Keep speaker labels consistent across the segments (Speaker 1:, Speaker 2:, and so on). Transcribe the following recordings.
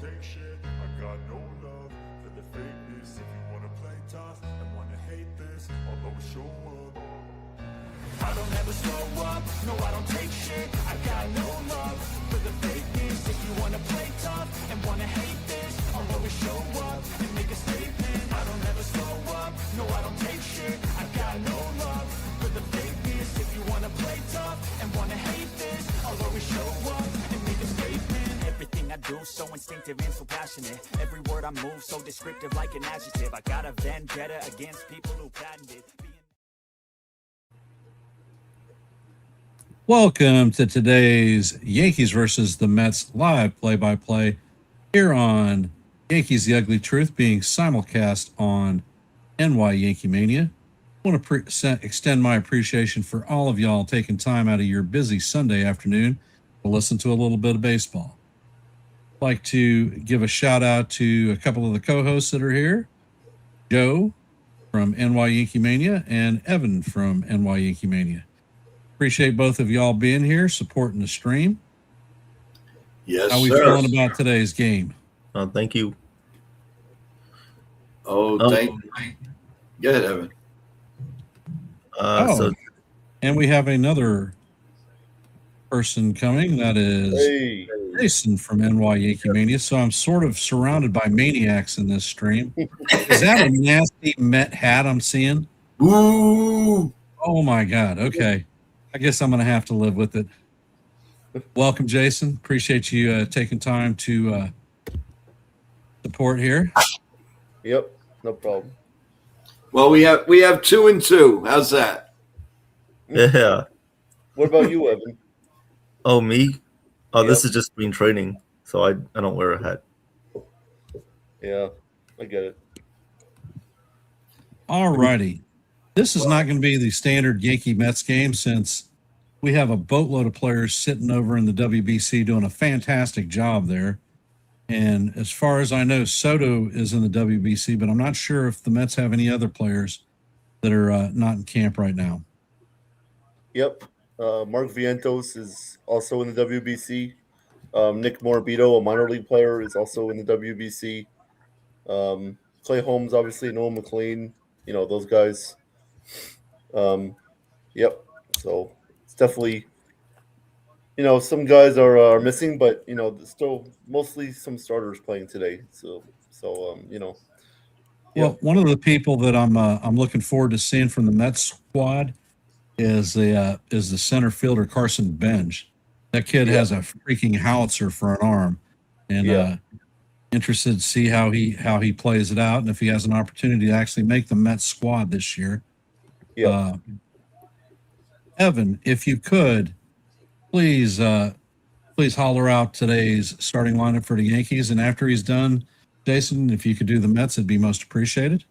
Speaker 1: take shit. I got no love for the fakeness. If you wanna play tough and wanna hate this, I'll always show up. I don't ever slow up, no I don't take shit. I got no love for the fakeness. If you wanna play tough and wanna hate this, I'll always show up and make a statement. I don't ever slow up, no I don't take shit. I got no love for the fakeness. If you wanna play tough and wanna hate this, I'll always show up and make a statement. Everything I do so instinctive and so passionate. Every word I move so descriptive like an adjective. I got a vendetta against people who patented
Speaker 2: Welcome to today's Yankees versus the Mets live play-by-play here on Yankees The Ugly Truth, being simulcast on YankeeMania. I want to extend my appreciation for all of y'all taking time out of your busy Sunday afternoon to listen to a little bit of baseball. I'd like to give a shout out to a couple of the co-hosts that are here, Joe from YankeeMania and Evan from YankeeMania. Appreciate both of y'all being here, supporting the stream.
Speaker 3: Yes,
Speaker 2: How we
Speaker 3: sir.
Speaker 2: feeling about today's game?
Speaker 4: Thank you.
Speaker 3: Thank you. Go ahead, Evan.
Speaker 2: And we have another person coming. That is Jason from YankeeMania. So I'm sort of surrounded by maniacs in this stream. Is that a nasty Met hat I'm seeing?
Speaker 3: Ooh!
Speaker 2: Oh, my God. Okay. I guess I'm going to have to live with it. Welcome, Jason. Appreciate you taking time to support here.
Speaker 5: Yep, no problem.
Speaker 3: Well, we have 2-2. How's that?
Speaker 4: Yeah.
Speaker 5: What about you, Evan?
Speaker 4: Oh, me? Oh, This is just spring training, so I don't wear a hat.
Speaker 5: Yeah, I get it.
Speaker 2: All righty. This is not going to be the standard Yankee Mets game, since we have a boatload of players sitting over in the WBC doing a fantastic job there. And as far as I know, Soto is in the WBC, but I'm not sure if the Mets have any other players that are not in camp right now.
Speaker 5: Yep. Mark Vientos is also in the WBC. Nick Morabito, a minor league player, is also in the WBC. Clay Holmes, obviously, Noah McLean, those guys. Yep. So it's definitely, some guys are missing, but still mostly some starters playing today. So
Speaker 2: Well, one of the people that I'm looking forward to seeing from the Mets squad is the center fielder Carson Bench. That kid has a freaking howitzer for an arm, and interested to see how he plays it out, and if he has an opportunity to actually make the Mets squad this year.
Speaker 5: Yeah.
Speaker 2: Evan, if you could, please holler out today's starting lineup for the Yankees, and after he's done, Jason, if you could do the Mets, it'd be most appreciated.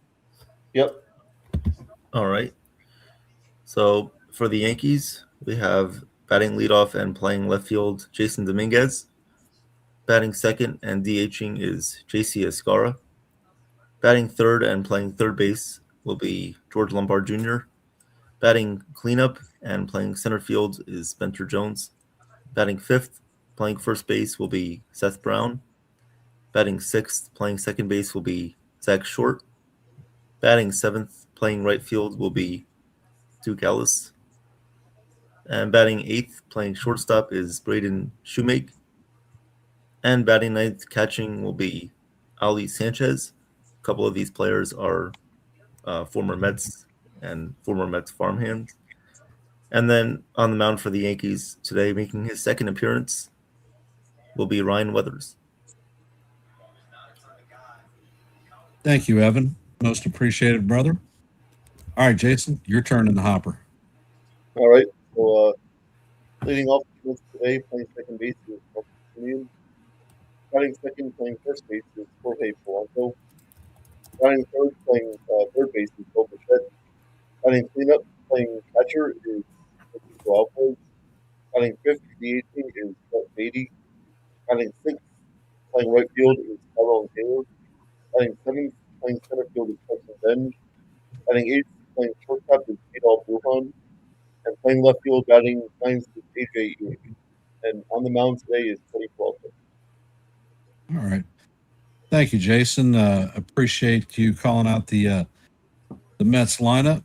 Speaker 5: Yep.
Speaker 4: All right. So for the Yankees, we have batting leadoff and playing left field Jason Dominguez. Batting second and DHing is JC Escara. Batting third and playing third base will be George Lombard Jr. Batting cleanup and playing center field is Spencer Jones. Batting fifth, playing first base will be Seth Brown. Batting sixth, playing second base will be Zach Short. Batting seventh, playing right field will be Duke Ellis. And batting eighth, playing shortstop is Braden Shoemake. And batting ninth, catching will be Ali Sanchez. A couple of these players are former Mets and former Mets farmhands. And then on the mound for the Yankees today, making his second appearance, will be Ryan Weathers.
Speaker 2: Thank you, Evan. Most appreciated, brother. All right, Jason, your turn in the hopper.
Speaker 5: All right. So leading off today, playing second base is William. Batting second, playing first base is Jorge Polanco. Batting third, playing third base is Bo Bichette. Batting cleanup, playing catcher is Francisco Alvarez. Batting fifth, DHing is Brett Beatty. Batting sixth, playing right field is Tyrone Taylor. Batting seventh, playing center field is Carson Bench. Batting eighth, playing shortstop is Adolf Lujan. And playing left field, batting ninth is AJ Ewing. And on the mound today is Cody Peralta.
Speaker 2: All right. Thank you, Jason. Appreciate you calling out the Mets lineup.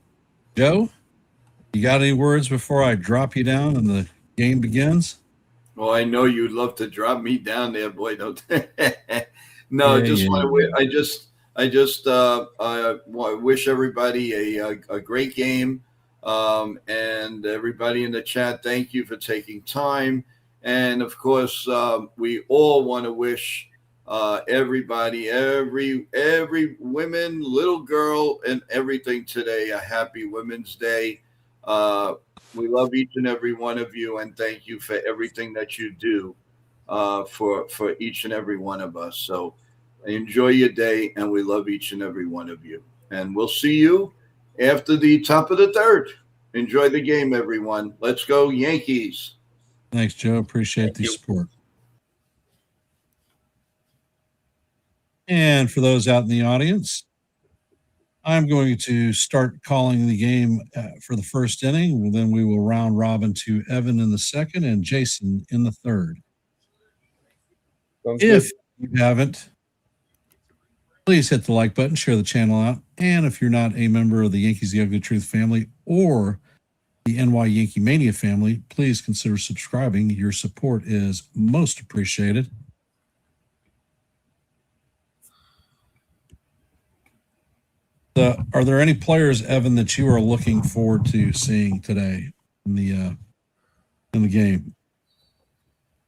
Speaker 2: Joe, you got any words before I drop you down and the game begins?
Speaker 3: Well, I know you'd love to drop me down there, boy. Don't. No, I just wish everybody a great game, and everybody in the chat. Thank you for taking time, and of course, we all want to wish everybody, every women, little girl, and everything today a happy Women's Day. We love each and every one of you, and thank you for everything that you do for each and every one of us. So enjoy your day, and we love each and every one of you. And we'll see you after the top of the third. Enjoy the game, everyone. Let's go, Yankees.
Speaker 2: Thanks, Joe. Appreciate the support. And for those out in the audience, I'm going to start calling the game for the first inning. Then we will round robin to Evan in the second and Jason in the third. If you haven't, please hit the like button, share the channel out. And if you're not a member of the Yankees The Ugly Truth family or the YankeeMania family, please consider subscribing. Your support is most appreciated. Are there any players, Evan, that you are looking forward to seeing today in the game?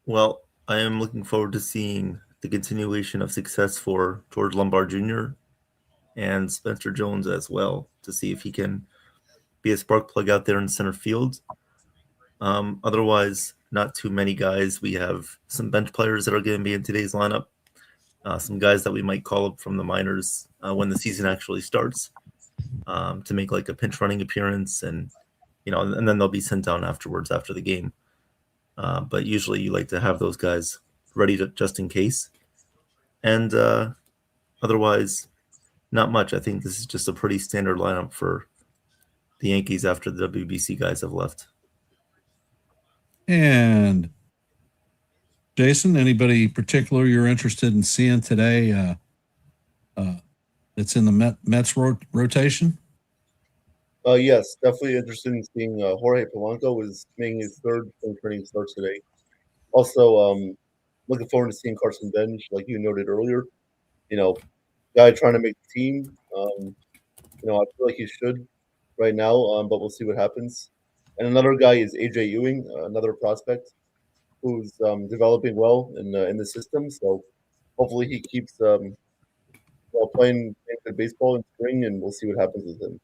Speaker 4: Well, I am looking forward to seeing the continuation of success for George Lombard Jr. and Spencer Jones as well, to see if he can be a spark plug out there in center field. Otherwise, not too many guys. We have some bench players that are going to be in today's lineup. Some guys that we might call up from the minors when the season actually starts to make like a pinch running appearance, and and then they'll be sent down afterwards after the game. But usually you like to have those guys ready to just in case. And otherwise, not much. I think this is just a pretty standard lineup for the Yankees after the WBC guys have left.
Speaker 2: And Jason, anybody particular you're interested in seeing today that's in the Mets rotation?
Speaker 5: Yes, definitely interested in seeing Jorge Polanco is making his third spring training start today. Also, looking forward to seeing Carson Bench, like you noted earlier. Guy trying to make the team. I feel like he should right now, but we'll see what happens. And another guy is AJ Ewing, another prospect who's developing well in the system. So hopefully he keeps playing good baseball in spring, and we'll see what happens with him.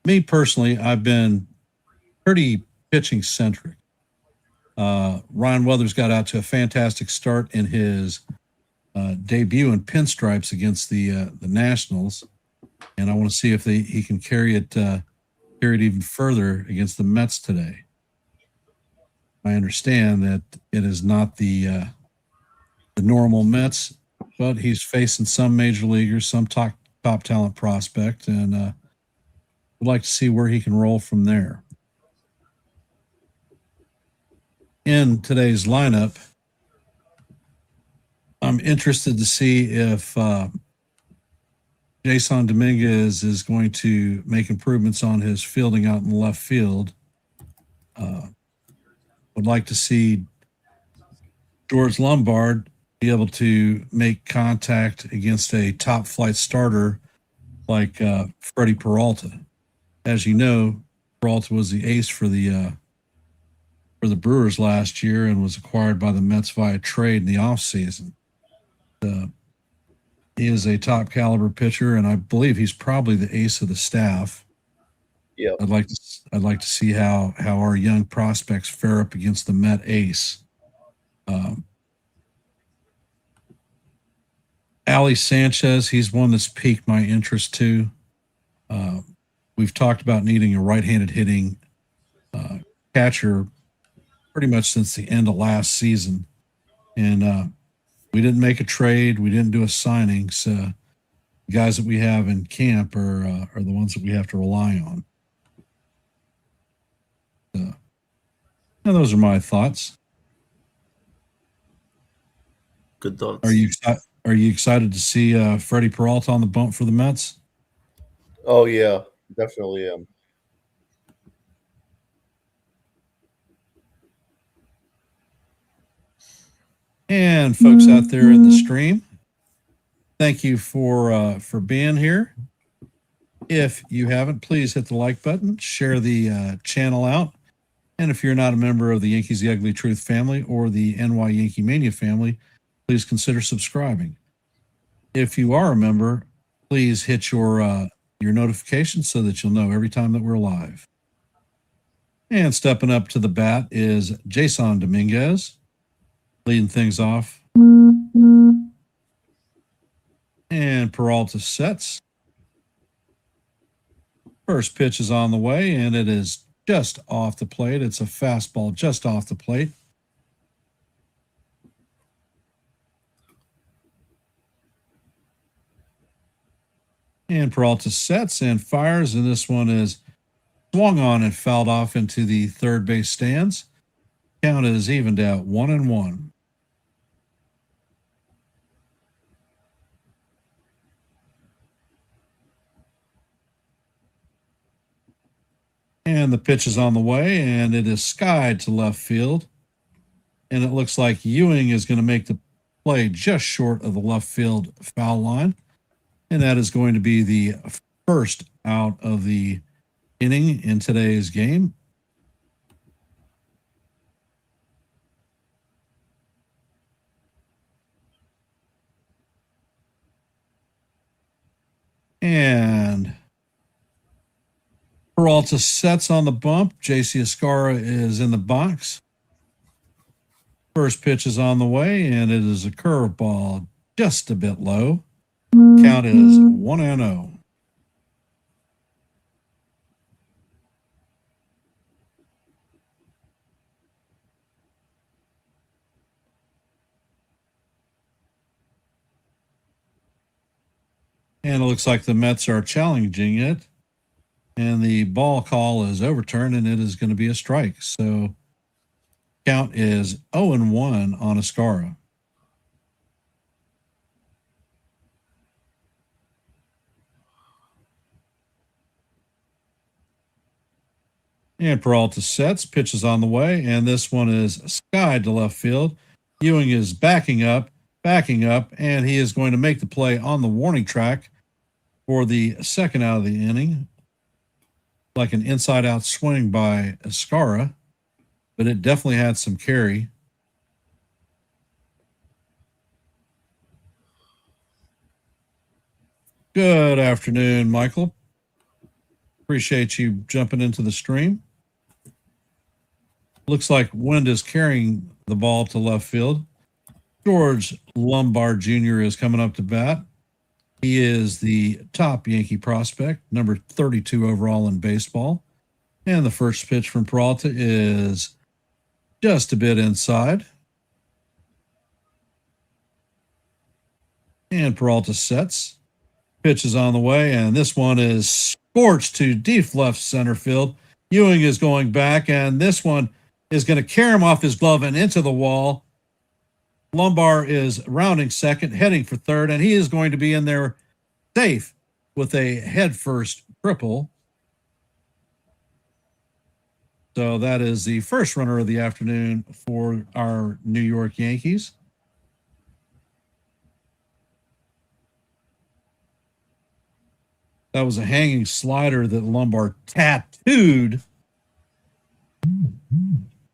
Speaker 2: Me personally, I've been pretty pitching centric. Ryan Weathers got out to a fantastic start in his debut in pinstripes against the Nationals, and I want to see if he can carry it even further against the Mets today. I understand that it is not the normal Mets, but he's facing some major leaguers, some top talent prospect, and would like to see where he can roll from there. In today's lineup, I'm interested to see if Jason Dominguez is going to make improvements on his fielding out in left field. Would like to see George Lombard be able to make contact against a top flight starter like Freddie Peralta. As you know, Peralta was the ace for the Brewers last year and was acquired by the Mets via trade in the offseason. He is a top caliber pitcher, and I believe he's probably the ace of the staff.
Speaker 5: Yeah,
Speaker 2: I'd like to see how our young prospects fare up against the Met ace. Ali Sanchez, he's one that's piqued my interest too. We've talked about needing a right-handed hitting catcher pretty much since the end of last season, and we didn't make a trade. We didn't do a signing. So the guys that we have in camp are the ones that we have to rely on. And those are my thoughts.
Speaker 4: Good thoughts.
Speaker 2: Are you excited to see Freddie Peralta on the bump for the Mets?
Speaker 5: Oh yeah, definitely am.
Speaker 2: And folks out there in the stream, thank you for being here. If you haven't, please hit the like button, share the channel out. And if you're not a member of the Yankees The Ugly Truth family or the NY YankeeMania family, please consider subscribing. If you are a member, please hit your notifications so that you'll know every time that we're live. And stepping up to the bat is Jason Dominguez, leading things off. And Peralta sets. First pitch is on the way, and it is just off the plate. It's a fastball just off the plate. And Peralta sets and fires, and this one is swung on and fouled off into the third base stands. Count is evened out 1-1. And the pitch is on the way, and it is skied to left field. And it looks like Ewing is going to make the play just short of the left field foul line. And that is going to be the first out of the inning in today's game. And Peralta sets on the bump. JC Escara is in the box. First pitch is on the way, and it is a curveball just a bit low. Count is 1-0. And it looks like the Mets are challenging it. And the ball call is overturned, and it is going to be a strike. So count is 0-1 on Escara. And Peralta sets, pitches on the way, and this one is skied to left field. Ewing is backing up, and he is going to make the play on the warning track for the second out of the inning. Like an inside-out swing by Escara, but it definitely had some carry. Good afternoon, Michael. Appreciate you jumping into the stream. Looks like wind is carrying the ball to left field. George Lombard Jr. is coming up to bat. He is the top Yankee prospect, number 32 overall in baseball. And the first pitch from Peralta is just a bit inside. And Peralta sets. Pitch is on the way, and this one is scorched to deep left center field. Ewing is going back, and this one is going to carry him off his glove and into the wall. Lombard is rounding second, heading for third, and he is going to be in there safe with a headfirst triple. So that is the first runner of the afternoon for our New York Yankees. That was a hanging slider that Lombard tattooed.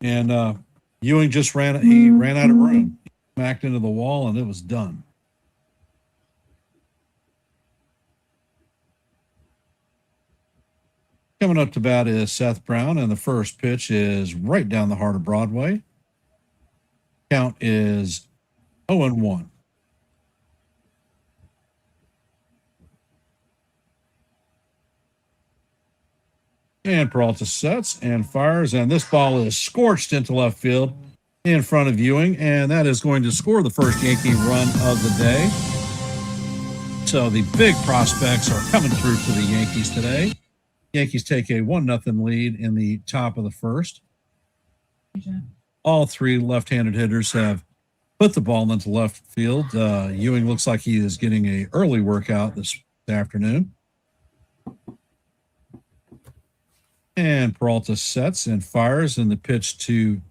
Speaker 2: And Ewing just ran out of room. He smacked into the wall, and it was done. Coming up to bat is Seth Brown, and the first pitch is right down the heart of Broadway. Count is 0-1. And Peralta sets and fires, and this ball is scorched into left field in front of Ewing, and that is going to score the first Yankee run of the day. So the big prospects are coming through for the Yankees today. Yankees take a 1-0 lead in the top of the first. All three left-handed hitters have put the ball into left field. Ewing looks like he is getting an early workout this afternoon. And Peralta sets and fires, and the pitch to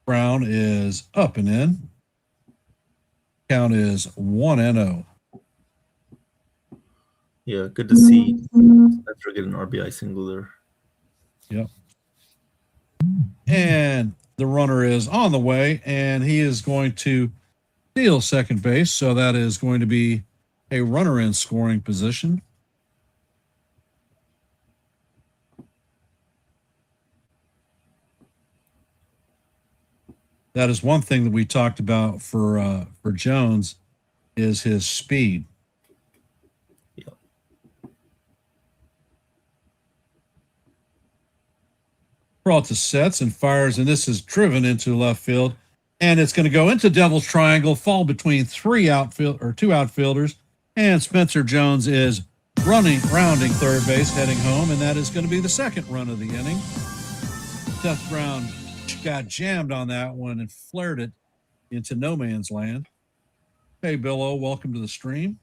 Speaker 2: Brown is up and in. Count is 1-0.
Speaker 4: Yeah, good to see Spencer get an RBI single there.
Speaker 2: Yep. And the runner is on the way, and he is going to steal second base. So that is going to be a runner in scoring position. That is one thing that we talked about for Jones is his speed.
Speaker 4: Yep.
Speaker 2: Peralta sets and fires, and this is driven into left field, and it's going to go into Devil's Triangle, fall between two outfielders, and Spencer Jones is rounding third base, heading home, and that is going to be the second run of the inning. Seth Brown got jammed on that one and flared it into no man's land. Hey, Bill-O, welcome to the stream.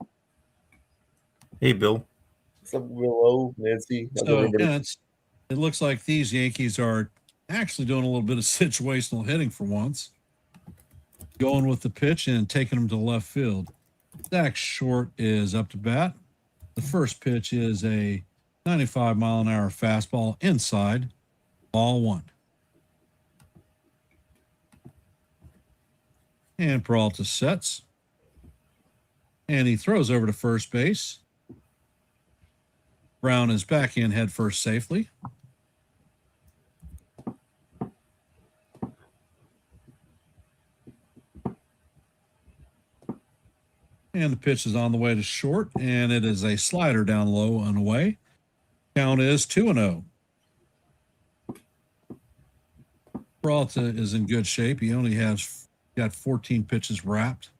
Speaker 4: Hey, Bill.
Speaker 5: What's up, Willow, Nancy?
Speaker 2: So, yeah, it looks like these Yankees are actually doing a little bit of situational hitting for once. Going with the pitch and taking them to left field. Zach Short is up to bat. The first pitch is a 95-mile-an-hour fastball inside, ball one. And Peralta sets. And he throws over to first base. Brown is back in head first safely. And the pitch is on the way to short, and it is a slider down low and away. Count is 2-0. Peralta is in good shape. He only has got 14 pitches wrapped.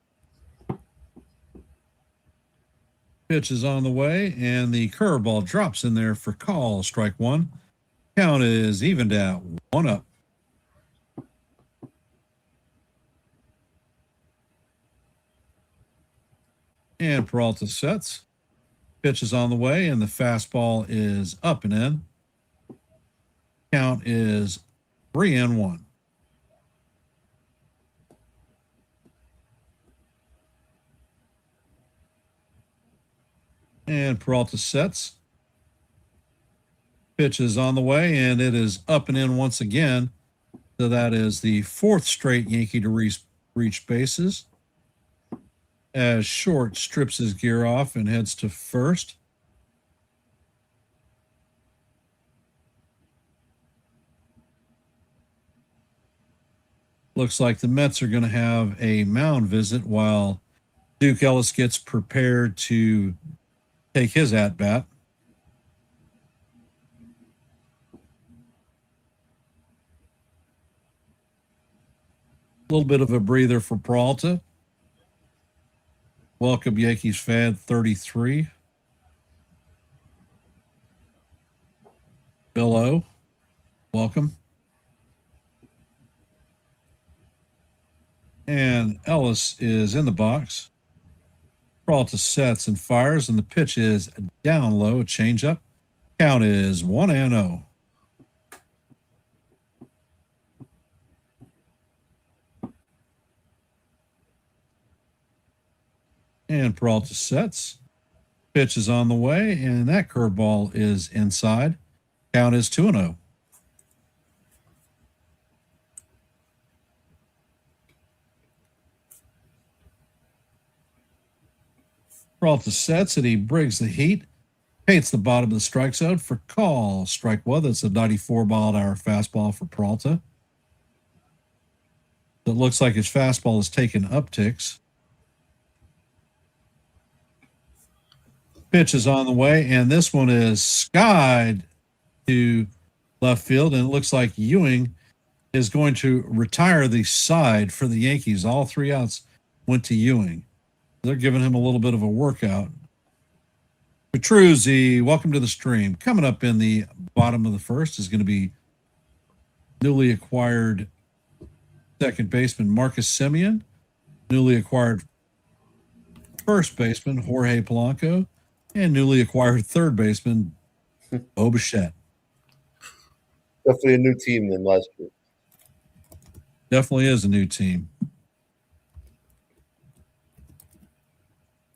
Speaker 2: Pitch is on the way, and the curveball drops in there for call, strike one. Count is evened out, 1-up. And Peralta sets. Pitch is on the way, and the fastball is up and in. Count is 3-1. And Peralta sets. Pitch is on the way, and it is up and in once again. So that is the fourth straight Yankee to reach bases. As Short strips his gear off and heads to first. Looks like the Mets are going to have a mound visit while Duke Ellis gets prepared to take his at-bat. A little bit of a breather for Peralta. Welcome, Yankees fan 33. Bill-O, welcome. And Ellis is in the box. Peralta sets and fires, and the pitch is down low, a changeup. Count is 1-0. And Peralta sets. Pitch is on the way, and that curveball is inside. Count is 2-0. Peralta sets and he brings the heat. Paints the bottom of the strike zone for call. Strike one. That's a 94-mile-an-hour fastball for Peralta. It looks like his fastball is taking upticks. Pitch is on the way, and this one is skied to left field, and it looks like Ewing is going to retire the side for the Yankees. All three outs went to Ewing. They're giving him a little bit of a workout. Petruzzi, welcome to the stream. Coming up in the bottom of the first is going to be newly acquired second baseman Marcus Semien, newly acquired first baseman Jorge Polanco, and newly acquired third baseman Bo Bichette.
Speaker 5: Definitely a new team than last year.
Speaker 2: Definitely is a new team.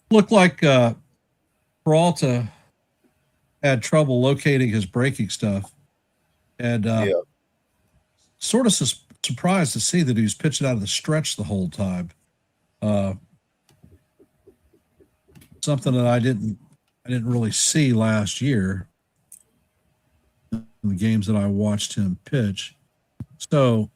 Speaker 2: Looked like Peralta had trouble locating his breaking stuff, and sort of surprised to see that he was pitching out of the stretch the whole time. Something that I didn't really see last year in the games that I watched him pitch. So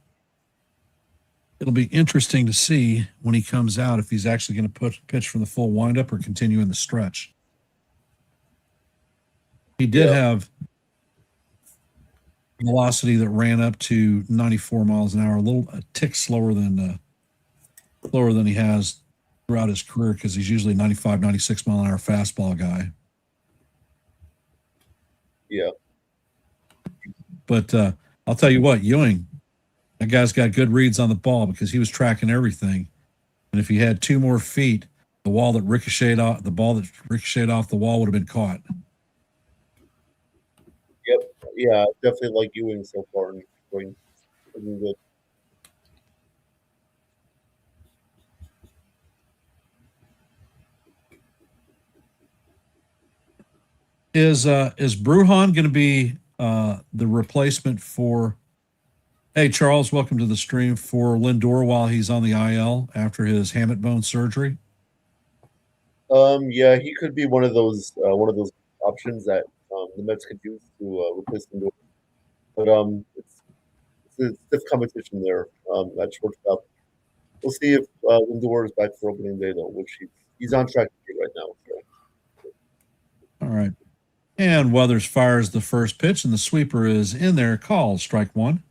Speaker 2: it'll be interesting to see when he comes out if he's actually going to pitch from the full windup or continue in the stretch. He did have velocity that ran up to 94 miles an hour, a tick slower than he has throughout his career, because he's usually 95, 96 mile an hour fastball guy.
Speaker 5: Yeah.
Speaker 2: But I'll tell you what, Ewing, that guy's got good reads on the ball because he was tracking everything. And if he had 2 more feet, the ball that ricocheted off the wall would have been caught.
Speaker 5: Yep. Yeah, definitely like Ewing so far. And going good.
Speaker 2: Is Brujan going to be the replacement for? Hey, Charles, welcome to the stream, for Lindor while he's on the IL after his hamate bone surgery.
Speaker 5: Yeah, he could be one of those options that the Mets could use to replace Lindor. But it's a stiff competition there at shortstop. We'll see if Lindor is back for opening day, though, which he's on track to be right now. So.
Speaker 2: All right. And Weathers fires the first pitch, and the sweeper is in there. Called strike 1.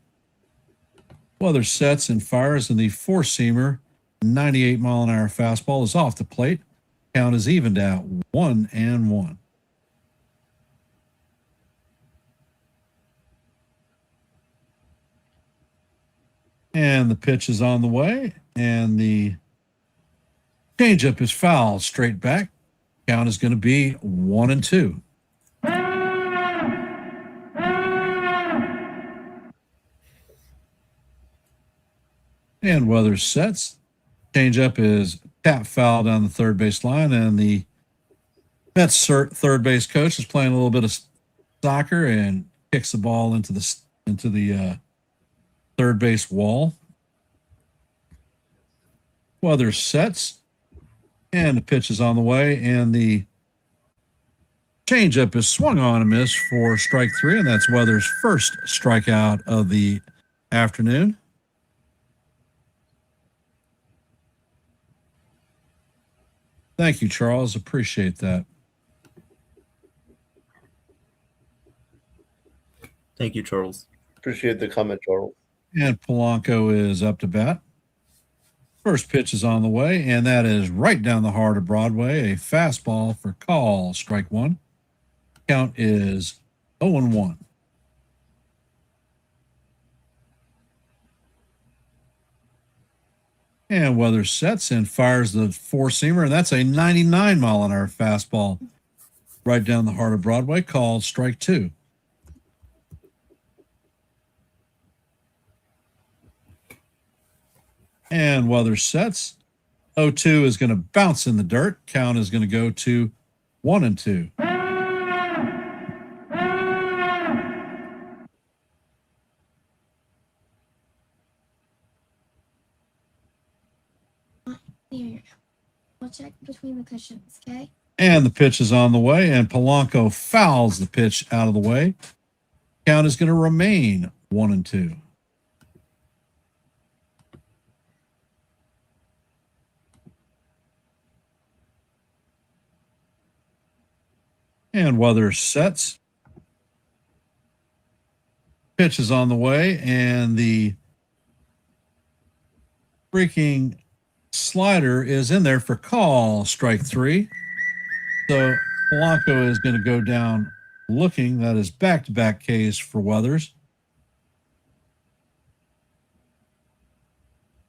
Speaker 2: Weathers sets and fires, and the four-seamer, 98 mile an hour fastball is off the plate. Count is evened out 1-1. And the pitch is on the way, and the changeup is foul straight back. Count is going to be 1-2. And Weathers sets. Changeup is tap foul down the third base line, and the Mets third base coach is playing a little bit of soccer and kicks the ball into the third base wall. Weathers sets, and the pitch is on the way, and the changeup is swung on and missed for strike 3, and that's Weathers' first strikeout of the afternoon. Thank you, Charles. Appreciate that.
Speaker 4: Thank you, Charles.
Speaker 5: Appreciate the comment, Charles.
Speaker 2: And Polanco is up to bat. First pitch is on the way, and that is right down the heart of Broadway. A fastball for call, strike 1. Count is 0-1. And Weathers sets and fires the four-seamer, and that's a 99 mile an hour fastball right down the heart of Broadway, called strike 2. And Weathers sets. 0-2 is going to bounce in the dirt. Count is going to go to 1-2.
Speaker 6: There. We'll check between the cushions, okay?
Speaker 2: And the pitch is on the way, and Polanco fouls the pitch out of the way. Count is going to remain 1-2. And Weathers sets. Pitch is on the way, and the freaking slider is in there for call, strike 3. So Polanco is going to go down looking. That is back-to-back Ks for Weathers.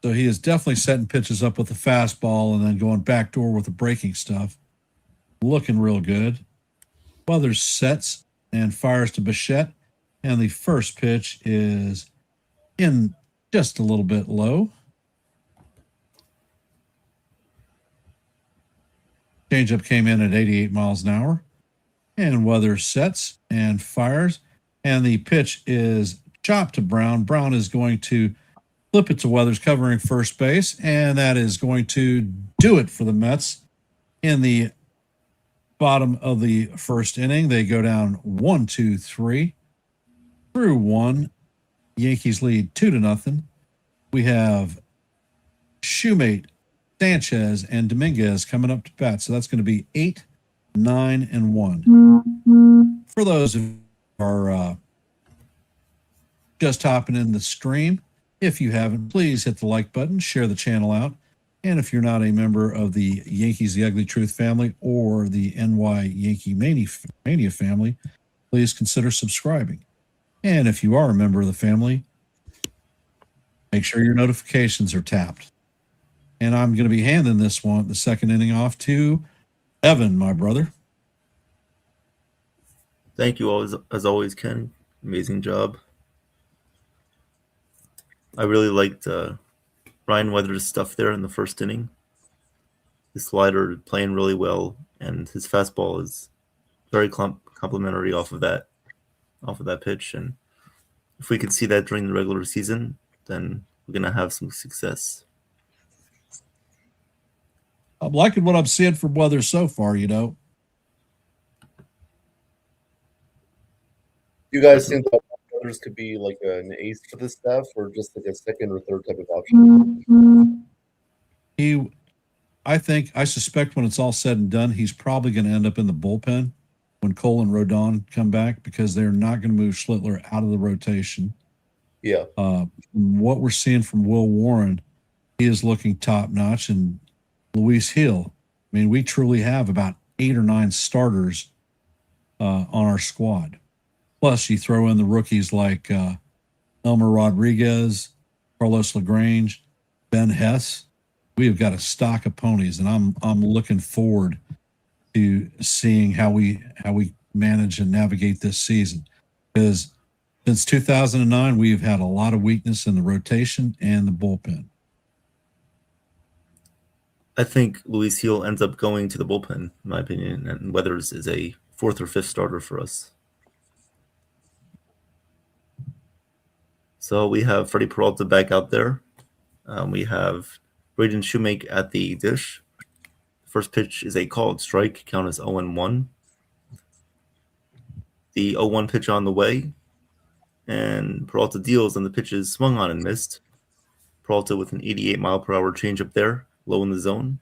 Speaker 2: So he is definitely setting pitches up with the fastball and then going backdoor with the breaking stuff. Looking real good. Weathers sets and fires to Bichette. And the first pitch is in just a little bit low. Changeup came in at 88 miles an hour. And Weathers sets and fires. And the pitch is chopped to Brown. Brown is going to flip it to Weathers covering first base. And that is going to do it for the Mets in the bottom of the first inning. They go down 1-2-3 through one. Yankees lead 2-0. We have Shoemate, Sanchez, and Dominguez coming up to bat. So that's going to be 8, 9, and 1. For those who are just hopping in the stream, if you haven't, please hit the like button, share the channel out. And if you're not a member of the Yankees The Ugly Truth family or the NY Yankee Mania family, please consider subscribing. And if you are a member of the family, make sure your notifications are tapped. And I'm going to be handing the second inning off to Evan, my brother.
Speaker 4: Thank you, as always, Ken. Amazing job. I really liked Ryan Weathers' stuff there in the first inning. His slider playing really well, and his fastball is very complimentary off of that pitch. And if we can see that during the regular season, then we're gonna have some success.
Speaker 2: I'm liking what I'm seeing from Weathers so far.
Speaker 5: You guys think that others could be like an ace for the staff, or just like a second or third type of option?
Speaker 2: I suspect when it's all said and done, he's probably going to end up in the bullpen when Cole and Rodon come back, because they're not going to move Schlittler out of the rotation.
Speaker 5: Yeah.
Speaker 2: What we're seeing from Will Warren, he is looking top notch, and Luis Hill. I mean, we truly have about 8 or 9 starters on our squad. Plus, you throw in the rookies like Elmer Rodriguez, Carlos LaGrange, Ben Hess. We have got a stock of ponies, and I'm looking forward to seeing how we manage and navigate this season. Because since 2009, we've had a lot of weakness in the rotation and the bullpen.
Speaker 4: I think Luis Hill ends up going to the bullpen, in my opinion, and Weathers is a 4th or 5th starter for us. So we have Freddie Peralta back out there. We have Braden Shoemake at the dish. First pitch is a called strike. Count is 0-1. The 0-1 pitch on the way. And Peralta deals, and the pitch is swung on and missed. Peralta with an 88-mile-per-hour changeup there, low in the zone.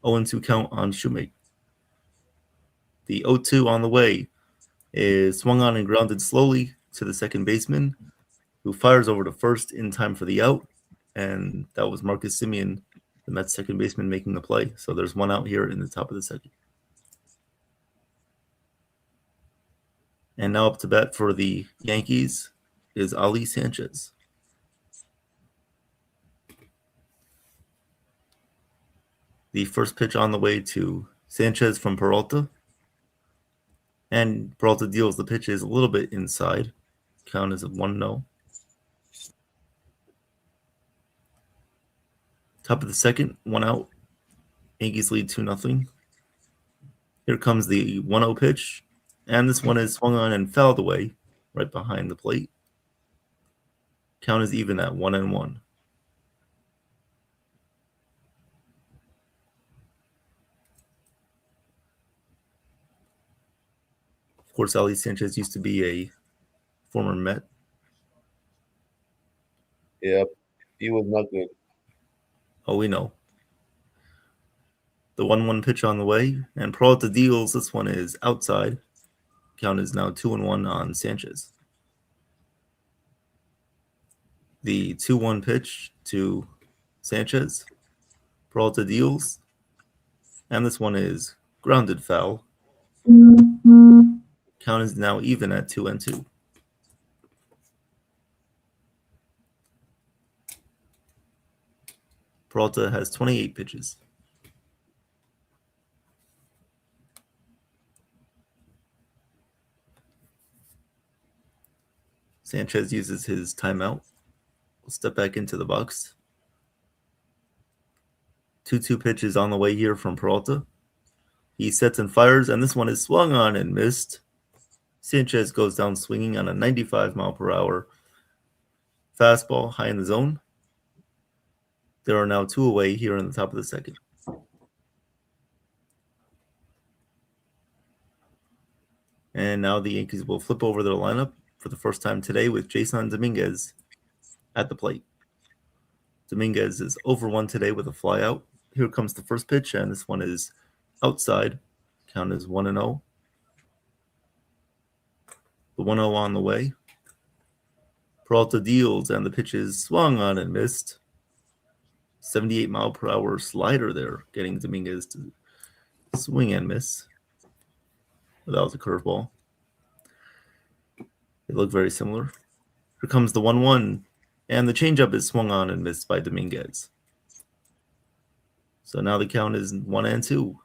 Speaker 4: 0-2 count on Shoemake. The 0-2 on the way is swung on and grounded slowly to the second baseman, who fires over to first in time for the out. And that was Marcus Semien, the Mets second baseman, making the play. So there's one out here in the top of the second. And now up to bat for the Yankees is Ali Sanchez. The first pitch on the way to Sanchez from Peralta. And Peralta deals. The pitch is a little bit inside. Count is a 1-0. Top of the second, one out. Yankees lead 2-0. Here comes the 1-0 pitch. And this one is swung on and fouled away right behind the plate. Count is even at 1-1. Of course, Ali Sanchez used to be a former Met.
Speaker 5: Yep. He was not good.
Speaker 4: Oh, we know. The 1-1 pitch on the way, and Peralta deals. This one is outside. Count is now 2-1 on Sanchez. The 2-1 pitch to Sanchez. Peralta deals, and this one is grounded foul. Count is now even at 2-2. Peralta has 28 pitches. Sanchez uses his timeout. We'll step back into the box. 2-2 pitches on the way here from Peralta. He sets and fires, and this one is swung on and missed. Sanchez goes down swinging on a 95-mile-per-hour fastball high in the zone. There are now 2 away here in the top of the second. And now the Yankees will flip over their lineup for the first time today with Jason Dominguez at the plate. Dominguez is over 1 today with a flyout. Here comes the first pitch, and this one is outside. Count is 1-0. The 1-0 on the way. Peralta deals, and the pitch is swung on and missed. 78-mile-per-hour slider there, getting Dominguez to swing and miss. That was a curveball. They look very similar. Here comes the 1-1, and the changeup is swung on and missed by Dominguez. So now the count is 1-2.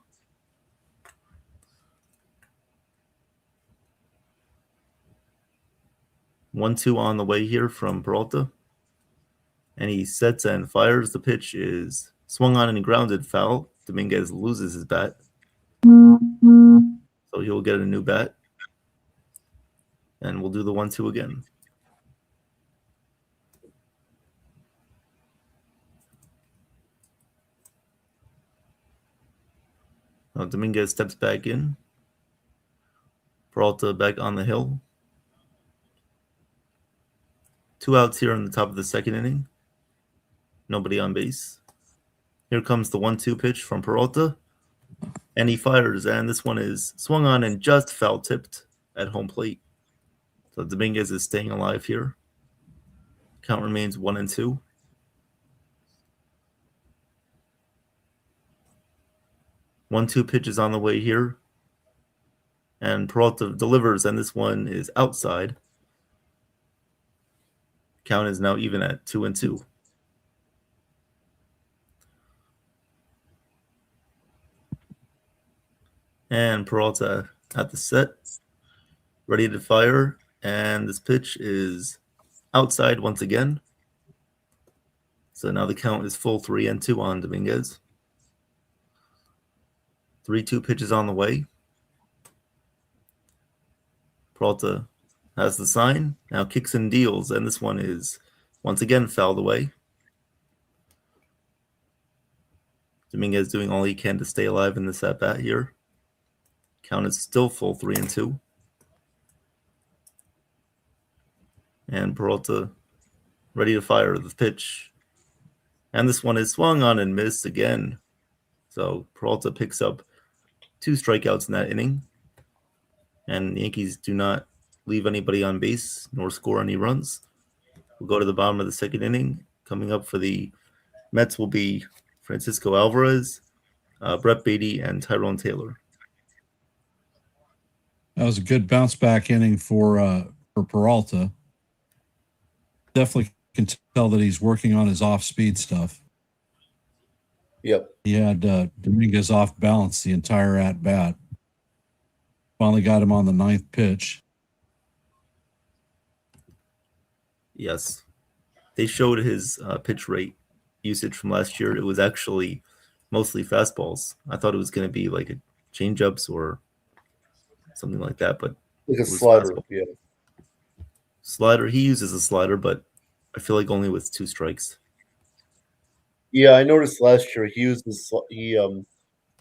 Speaker 4: One-two on the way here from Peralta. And he sets and fires. The pitch is swung on and grounded foul. Dominguez loses his bat. So he'll get a new bat. And we'll do the 1-2 again. Now Dominguez steps back in. Peralta back on the hill. 2 outs here in the top of the second inning. Nobody on base. Here comes the 1-2 pitch from Peralta. And he fires, and this one is swung on and just foul-tipped at home plate. So Dominguez is staying alive here. Count remains 1-2. 1-2 pitch is on the way here. And Peralta delivers, and this one is outside. Count is now even at 2-2. And Peralta at the set, ready to fire. And this pitch is outside once again. So now the count is full 3-2 on Dominguez. 3-2 pitches on the way. Peralta has the sign, now kicks and deals, and this one is once again fouled away. Dominguez doing all he can to stay alive in this at-bat here. Count is still full 3-2. And Peralta ready to fire the pitch. And this one is swung on and missed again. So Peralta picks up 2 strikeouts in that inning. And the Yankees do not leave anybody on base nor score any runs. We'll go to the bottom of the second inning. Coming up for the Mets will be Francisco Alvarez, Brett Beatty, and Tyrone Taylor.
Speaker 2: That was a good bounce back inning for Peralta. Definitely can tell that he's working on his off speed stuff.
Speaker 5: Yep.
Speaker 2: He had Dominguez off balance the entire at bat. Finally got him on the 9th pitch.
Speaker 4: Yes. They showed his pitch rate usage from last year. It was actually mostly fastballs. I thought it was going to be like a changeups or something like that, but
Speaker 5: Like a slider.
Speaker 4: fastball.
Speaker 5: Yeah.
Speaker 4: Slider, he uses a slider, but I feel like only with 2 strikes.
Speaker 5: Yeah, I noticed last year he used the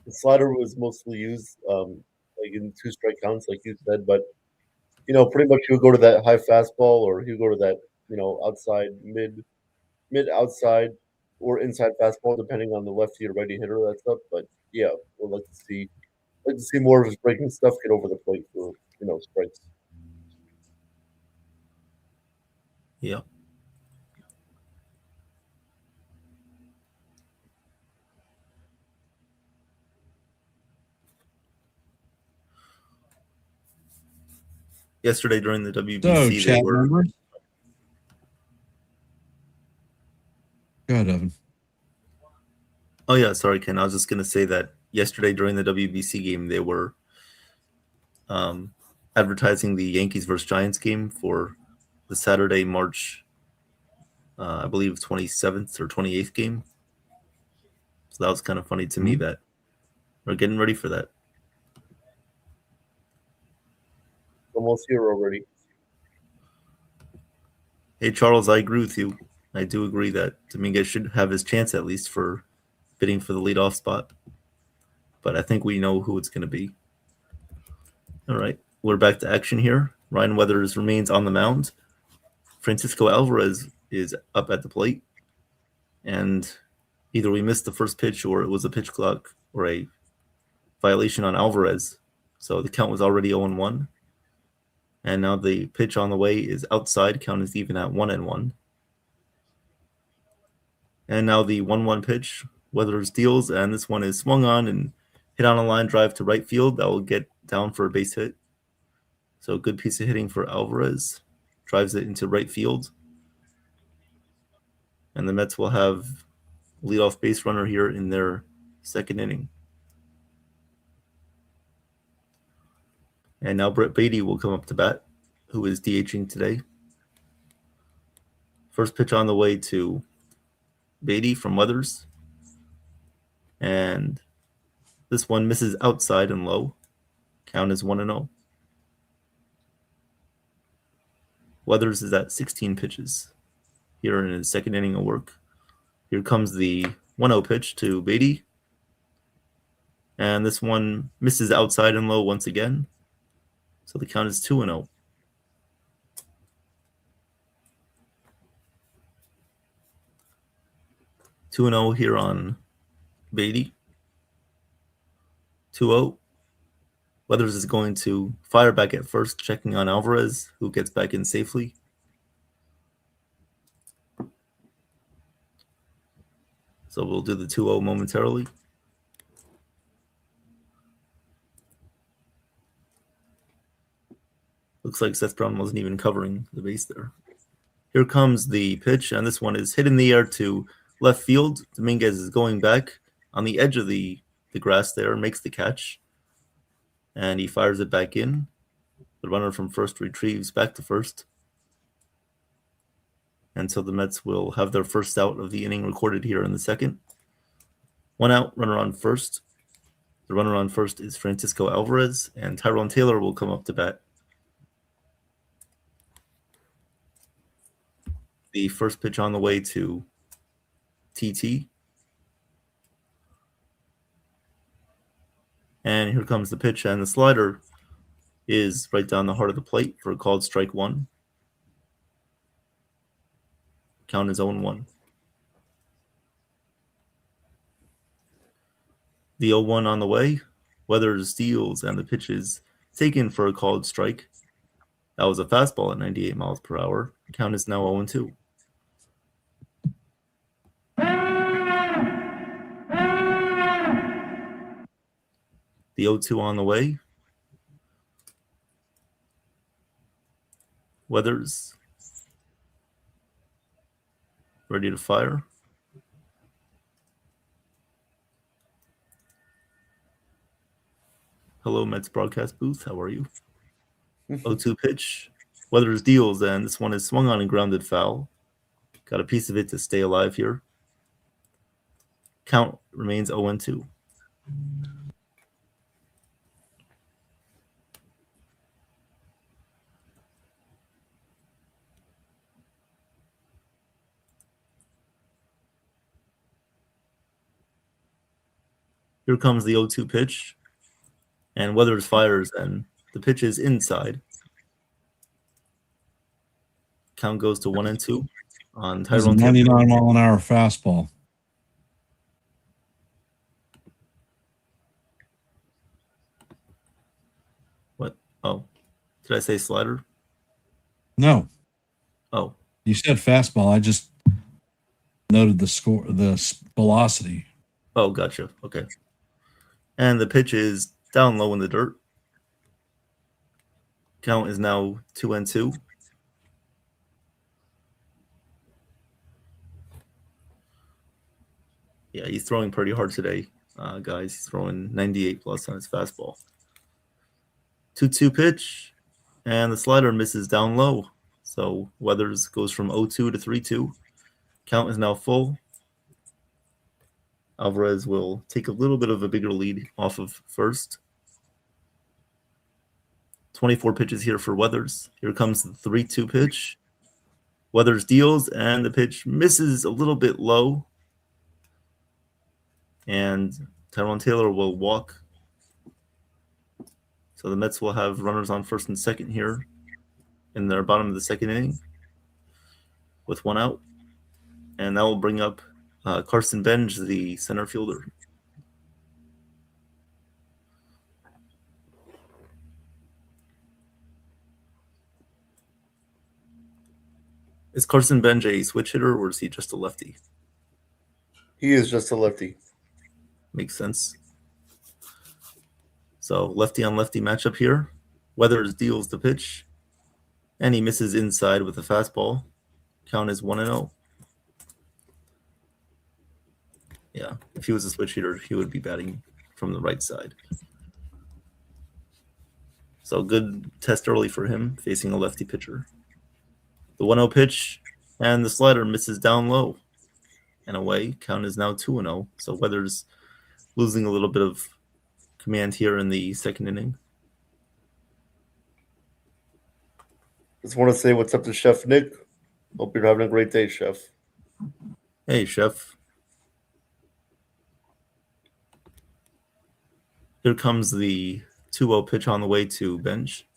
Speaker 5: slider was mostly used like in 2 strike counts, like you said, but pretty much he would go to that high fastball or he would go to that, outside mid outside or inside fastball, depending on the lefty or righty hitter, that stuff. But yeah, we'd like to see more of his breaking stuff get over the plate for strikes.
Speaker 4: Yeah. Yesterday during the WBC,
Speaker 2: So,
Speaker 4: they
Speaker 2: chat
Speaker 4: were
Speaker 2: members. Go ahead, Evan.
Speaker 4: Oh yeah, sorry, Ken. I was just gonna say that yesterday during the WBC game, they were advertising the Yankees versus Giants game for the Saturday, March, I believe 27th or 28th game. So that was kind of funny to me that we're getting ready for that.
Speaker 5: Almost here already.
Speaker 4: Hey Charles, I agree with you. I do agree that Dominguez should have his chance at least for bidding for the leadoff spot. But I think we know who it's going to be. All right, we're back to action here. Ryan Weathers remains on the mound. Francisco Alvarez is up at the plate. And either we missed the first pitch or it was a pitch clock or a violation on Alvarez. So the count was already 0-1. And now the pitch on the way is outside. Count is even at 1-1. And now the 1-1 pitch. Weathers deals, and this one is swung on and hit on a line drive to right field. That will get down for a base hit. So good piece of hitting for Alvarez. Drives it into right field. And the Mets will have leadoff base runner here in their second inning. And now Brett Beatty will come up to bat, who is DHing today. First pitch on the way to Beatty from Weathers. And this one misses outside and low. Count is 1-0. Weathers is at 16 pitches here in his second inning of work. Here comes the 1-0 pitch to Beatty. And this one misses outside and low once again. So the count is 2-0. 2-0 here on Beatty. 2-0. Weathers is going to fire back at first, checking on Alvarez, who gets back in safely. So we'll do the 2-0 momentarily. Looks like Seth Brown wasn't even covering the base there. Here comes the pitch, and this one is hit in the air to left field. Dominguez is going back on the edge of the grass there, makes the catch, and he fires it back in. The runner from first retrieves back to first. And so the Mets will have their first out of the inning recorded here in the second. 1 out, runner on first. The runner on first is Francisco Alvarez, and Tyrone Taylor will come up to bat. The first pitch on the way to TT. And here comes the pitch, and the slider is right down the heart of the plate for a called strike one. Count is 0-1. The 0-1 on the way. Weathers steals, and the pitch is taken for a called strike. That was a fastball at 98 miles per hour. Count is now 0-2. The 0-2 on the way. Weathers ready to fire. Hello, Mets broadcast booth. How are you? 0-2 pitch. Weathers deals, and this one is swung on and grounded foul. Got a piece of it to stay alive here. Count remains 0-2. Here comes the 0-2 pitch. And Weathers fires, and the pitch is inside. Count goes to 1-2 on
Speaker 2: It was a
Speaker 4: Tyrone
Speaker 2: 99-mile-an-hour fastball.
Speaker 4: What? Oh, did I say slider?
Speaker 2: No,
Speaker 4: Oh,
Speaker 2: you said fastball. I just noted the score, the velocity.
Speaker 4: oh, gotcha. Okay. And the pitch is down low in the dirt. Count is now 2-2. Yeah, he's throwing pretty hard today, guys. He's throwing 98 plus on his fastball. 2-2 pitch, and the slider misses down low. So Weathers goes from 0-2 to 3-2. Count is now full. Alvarez will take a little bit of a bigger lead off of first. 24 pitches here for Weathers. Here comes the 3-2 pitch. Weathers deals, and the pitch misses a little bit low. And Tyrone Taylor will walk. So the Mets will have runners on first and second here in their bottom of the second inning with one out. And that will bring up Carson Benj, the center fielder. Is Carson Benj a switch hitter, or is he just a lefty?
Speaker 5: He is just a lefty.
Speaker 4: Makes sense. So lefty on lefty matchup here. Weathers deals the pitch, and he misses inside with a fastball. Count is 1-0. Yeah, if he was a switch hitter, he would be batting from the right side. So good test early for him, facing a lefty pitcher. The 1-0 pitch, and the slider misses down low and away. Count is now 2-0. So Weathers losing a little bit of command here in the second inning.
Speaker 5: Just want to say what's up to Chef Nick. Hope you're having a great day, Chef.
Speaker 4: Hey, Chef. Here comes the 2-0 pitch on the way to Bench.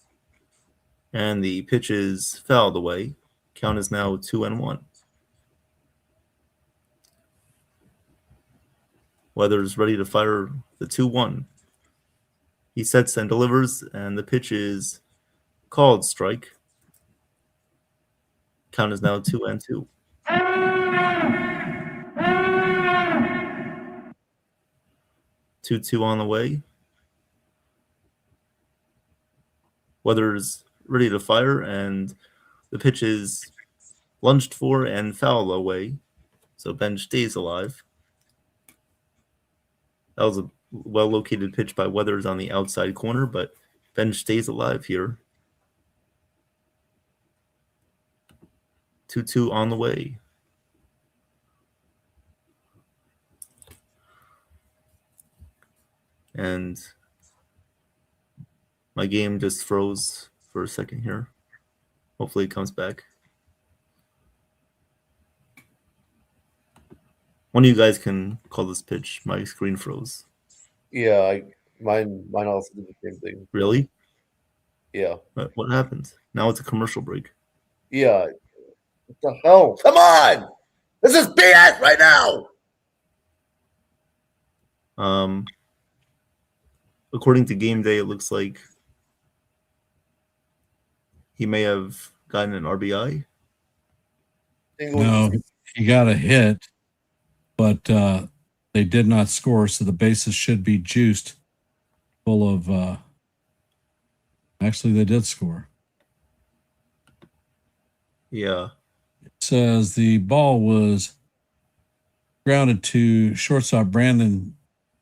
Speaker 4: And the pitch is fouled away. Count is now 2-1. Weathers ready to fire the 2-1. He sets and delivers, and the pitch is called strike. Count is now 2-2. 2-2 on the way. Weathers ready to fire, and the pitch is lunged for and foul away. So Bench stays alive. That was a well-located pitch by Weathers on the outside corner, but Bench stays alive here. 2-2 on the way. And my game just froze for a second here. Hopefully it comes back. One of you guys can call this pitch. My screen froze.
Speaker 5: Yeah, mine also did the same thing.
Speaker 4: Really?
Speaker 5: Yeah.
Speaker 4: What happened? Now it's a commercial break.
Speaker 5: Yeah. What the hell? Come on! This is BS right now!
Speaker 4: According to Game Day, it looks like he may have gotten an RBI.
Speaker 2: No, he got a hit, but they did not score, so the bases should be juiced full of actually they did score.
Speaker 4: Yeah.
Speaker 2: It says the ball was grounded to shortstop Brandon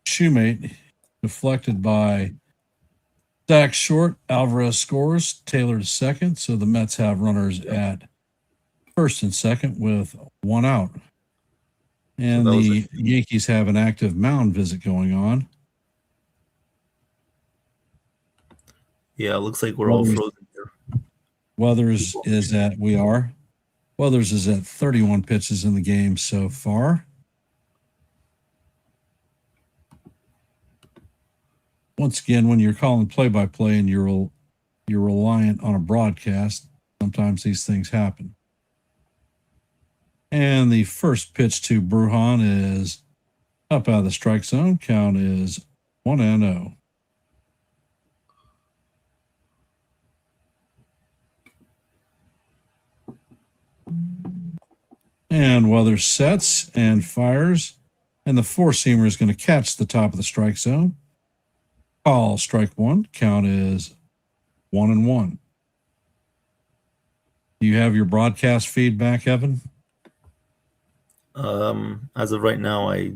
Speaker 2: Shoemate, deflected by Zach Short. Alvarez scores. Taylor to second. So the Mets have runners at first and second with one out. And
Speaker 4: So
Speaker 2: the Yankees have an active mound visit going on.
Speaker 4: Yeah, it looks like we're all frozen here.
Speaker 2: Weathers is at 31 pitches in the game so far. Once again, when you're calling play-by-play and you're reliant on a broadcast, sometimes these things happen. And the first pitch to Brujan is up out of the strike zone. Count is 1-0. And Weathers sets and fires, and the four-seamer is going to catch the top of the strike zone. Call strike one. Count is 1-1. Do you have your broadcast feedback, Evan?
Speaker 4: As of right now, I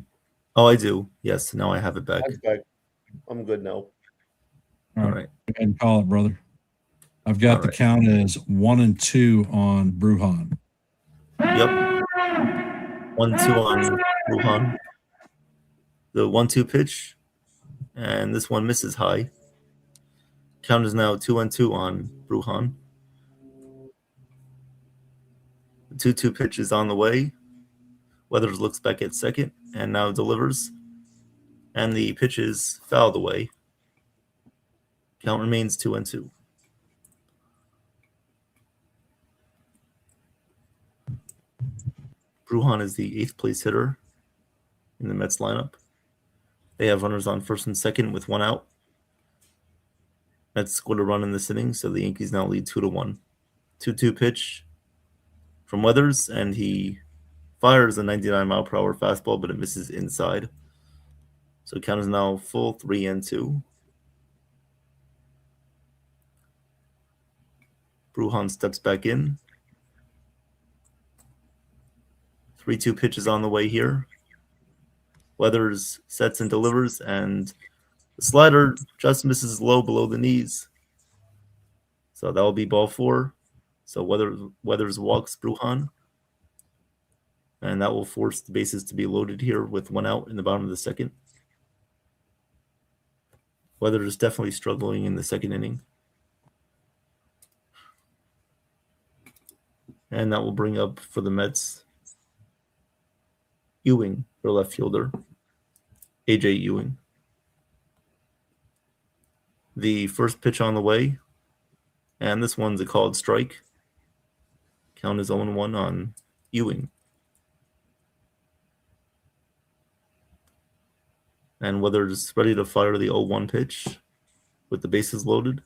Speaker 4: Oh, I do. Yes, now I have it back.
Speaker 5: I'm back. I'm good now.
Speaker 4: All right.
Speaker 2: Go ahead and call it, brother. I've got the count as 1-2 on Bruhan.
Speaker 4: Yep. 1-2 on Bruhan. The 1-2 pitch, and this one misses high. Count is now 2-2 on Bruhan. The 2-2 pitch is on the way. Weathers looks back at second and now delivers. And the pitch is fouled away. Count remains 2-2. Bruhan is the 8th place hitter in the Mets lineup. They have runners on first and second with 1 out. Mets scored a run in this inning, so the Yankees now lead 2-1. 2-2 pitch from Weathers, and he fires a 99-mile-per-hour fastball, but it misses inside. So count is now full 3-2. Bruhan steps back in. 3-2 pitch is on the way here. Weathers sets and delivers, and the slider just misses low below the knees. So that will be ball 4. So Weathers walks Bruhan, and that will force the bases to be loaded here with 1 out in the bottom of the second. Weathers is definitely struggling in the second inning. And that will bring up for the Mets Ewing, their left fielder, A.J. Ewing. The first pitch on the way, and this one's a called strike. Count is 0-1 on Ewing. And Weathers ready to fire the 0-1 pitch with the bases loaded.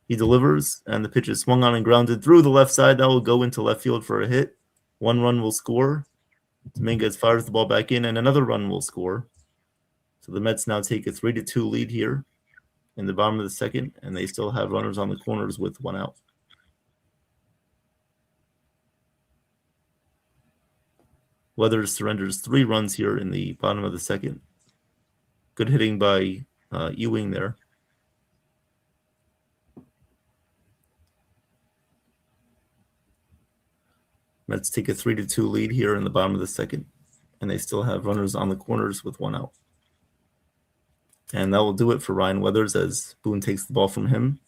Speaker 4: He delivers, and the pitch is swung on and grounded through the left side. That will go into left field for a hit. 1 run will score. Dominguez fires the ball back in, and another run will score. So the Mets now take a 3-2 lead here in the bottom of the second, and they still have runners on the corners with 1 out. Weathers surrenders 3 runs here in the bottom of the second. Good hitting by Ewing there. Mets take a 3-2 lead here in the bottom of the second, and they still have runners on the corners with 1 out. And that will do it for Ryan Weathers as Boone takes the ball from him.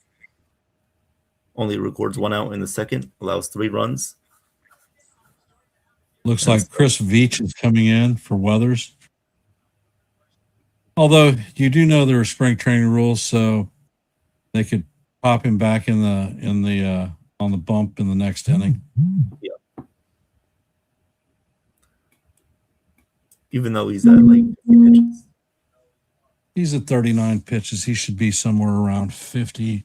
Speaker 4: Only records 1 out in the second, allows 3 runs.
Speaker 2: Looks like Chris Veach is coming in for Weathers. Although you do know there are spring training rules, so they could pop him back in the on the bump in the next inning.
Speaker 4: Yeah. Even though he's at like 50 pitches.
Speaker 2: He's at 39 pitches. He should be somewhere around 50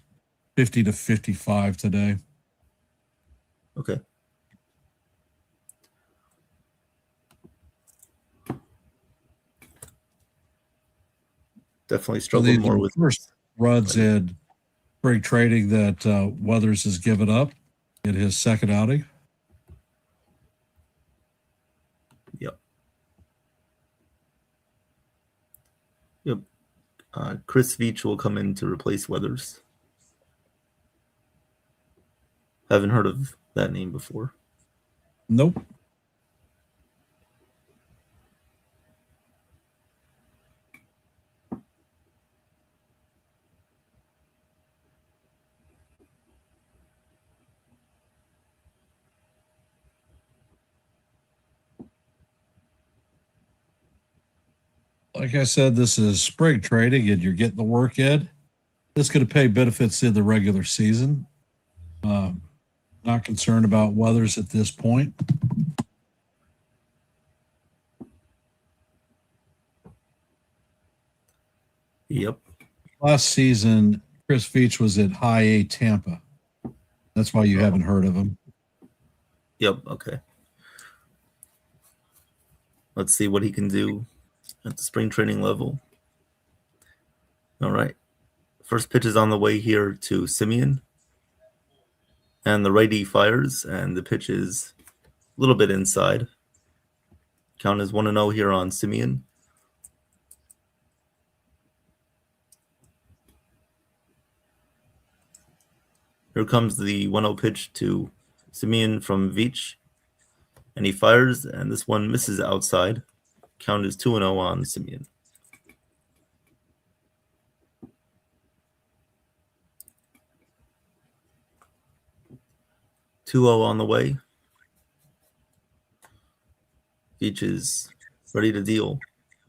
Speaker 2: to 55 today.
Speaker 4: Okay. Definitely struggled more with
Speaker 2: first Rudd's in spring trading that Weathers has given up in his second outing.
Speaker 4: Yep. Chris Veach will come in to replace Weathers. Haven't heard of that name before.
Speaker 2: Nope. Like I said, this is spring trading and you're getting the work in. This is going to pay benefits in the regular season. Not concerned about Weathers at this point.
Speaker 4: Yep.
Speaker 2: Last season, Chris Veach was at High A Tampa. That's why you haven't heard of him.
Speaker 4: Yep. Okay. Let's see what he can do at the spring training level. All right. First pitch is on the way here to Semien. And the righty fires, and the pitch is a little bit inside. Count Count is 1-0 here on Simeon. Here comes the 1-0 pitch to Simeon from Veach. And he fires, and this one misses outside. Count is 2-0 on Simeon. (2-0) on the way. Veach is ready to deal.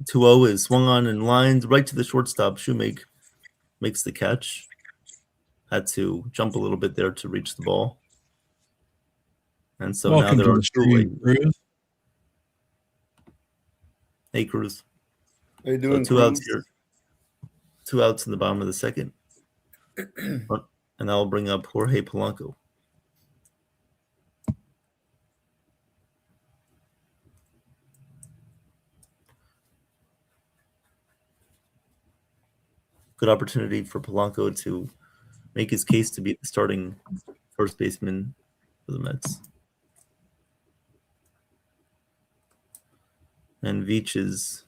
Speaker 4: 2-0 is swung on and lined right to the shortstop. Shoemake makes the catch. Had to jump a little bit there to reach the ball. And so
Speaker 2: Welcome
Speaker 4: now there
Speaker 2: to
Speaker 4: are
Speaker 2: the stream, Cruz.
Speaker 4: Hey, Cruz.
Speaker 5: How you
Speaker 4: So
Speaker 5: doing,
Speaker 4: two outs
Speaker 5: Cruz?
Speaker 4: here. 2 outs in the bottom of the second. And I'll bring up Jorge Polanco. Good opportunity for Polanco to make his case to be the starting first baseman for the Mets. And Veach is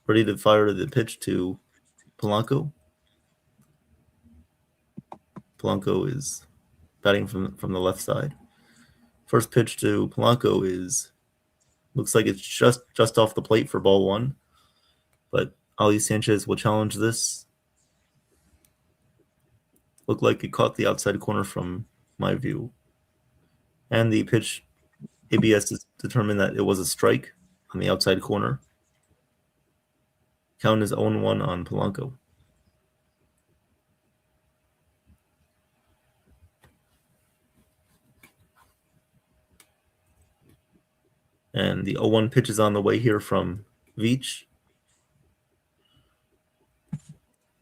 Speaker 4: ready to fire the pitch to Polanco. Polanco is batting from the left side. First pitch to Polanco looks like it's just off the plate for ball one. But Ali Sanchez will challenge this. Looked like it caught the outside corner from my view. And the pitch, ABS has determined that it was a strike on the outside corner. Count is 0-1 on Polanco. And the 0-1 pitch is on the way here from Veach.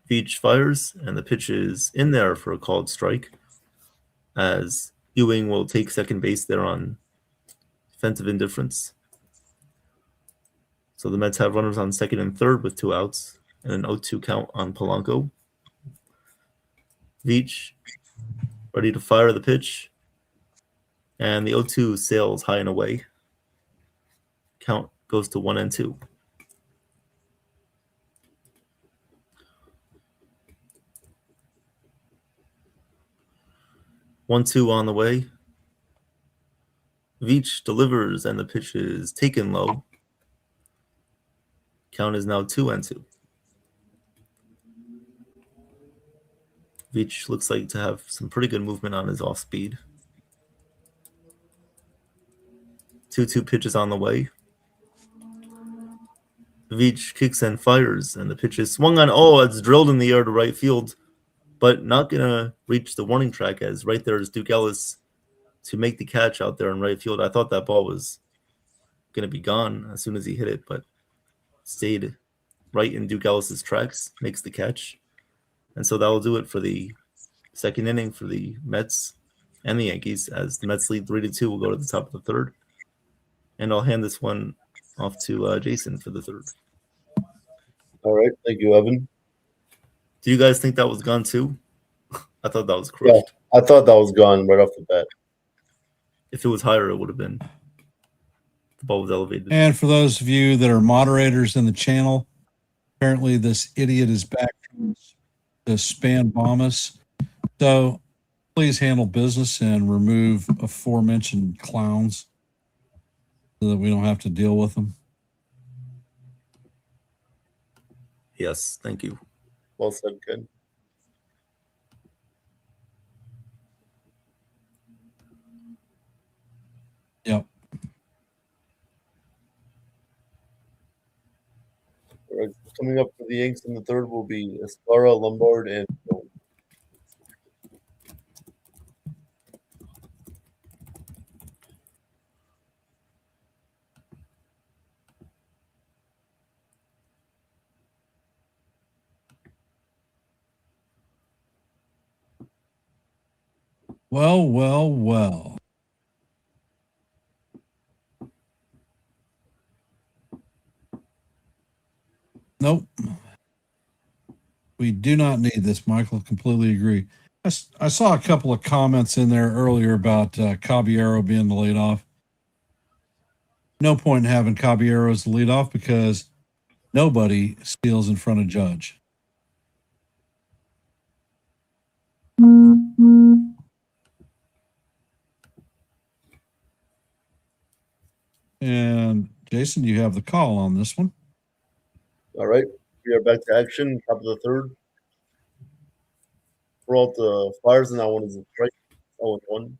Speaker 4: Veach fires, and the pitch is in there for a called strike, as Ewing will take second base there on defensive indifference. So the Mets have runners on second and third with 2 outs and an 0-2 count on Polanco. Veach ready to fire the pitch, and the 0-2 sails high and away. Count goes to 1-2. (1-2) on the way. Veach delivers, and the pitch is taken low. Count is now 2-2. Veach looks like to have some pretty good movement on his off speed. 2-2 pitches on the way. Veach kicks and fires, and the pitch is swung on. Oh, it's drilled in the air to right field, but not going to reach the warning track, as right there is Duke Ellis to make the catch out there in right field. I thought that ball was going to be gone as soon as he hit it, but stayed right in Duke Ellis's tracks, makes the catch. And so that will do it for the second inning for the Mets and the Yankees, as the Mets lead 3-2. We'll go to the top of the third. And I'll hand this one off to Jason for the third.
Speaker 5: All right. Thank you, Evan.
Speaker 4: Do you guys think that was gone too? I thought that was crushed.
Speaker 5: Yeah, I thought that was gone right off the bat.
Speaker 4: If it was higher, it would have been. The ball was elevated.
Speaker 2: And for those of you that are moderators in the channel, apparently this idiot is back to spam bomb us. So please handle business and remove aforementioned clowns so that we don't have to deal with them.
Speaker 4: Yes, thank you.
Speaker 5: Well said, good.
Speaker 2: Yep.
Speaker 5: All right. Coming up for the Yanks in the third will be Esclara, Lombard, and
Speaker 2: Well, well, well. Nope. We do not need this, Michael. Completely agree. I saw a couple of comments in there earlier about Caballero being the leadoff. No point in having Caballero as the leadoff because nobody steals in front of Judge. And Jason, you have the call on this one.
Speaker 5: All right, we are back to action. Top of the third. Peralta fires, and that one is a strike. 0-1.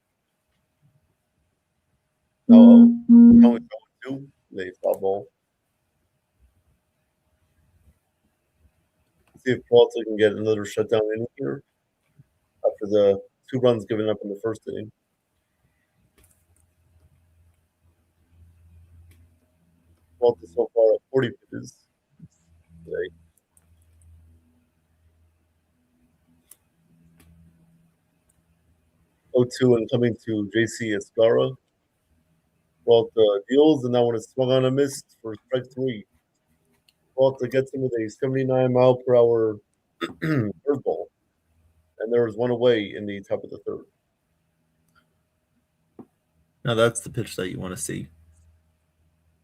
Speaker 5: Now it's 0-2. They foul ball. See if Peralta can get another shutdown inning here after the 2 runs given up in the first inning. Peralta so far at 40 pitches today. O2 and coming to JC Escara. Peralta deals, and that one is swung on a miss for strike 3. Peralta gets him with a 79-mile-per-hour curveball, and there is one away in the top of the third.
Speaker 4: Now that's the pitch that you want to see.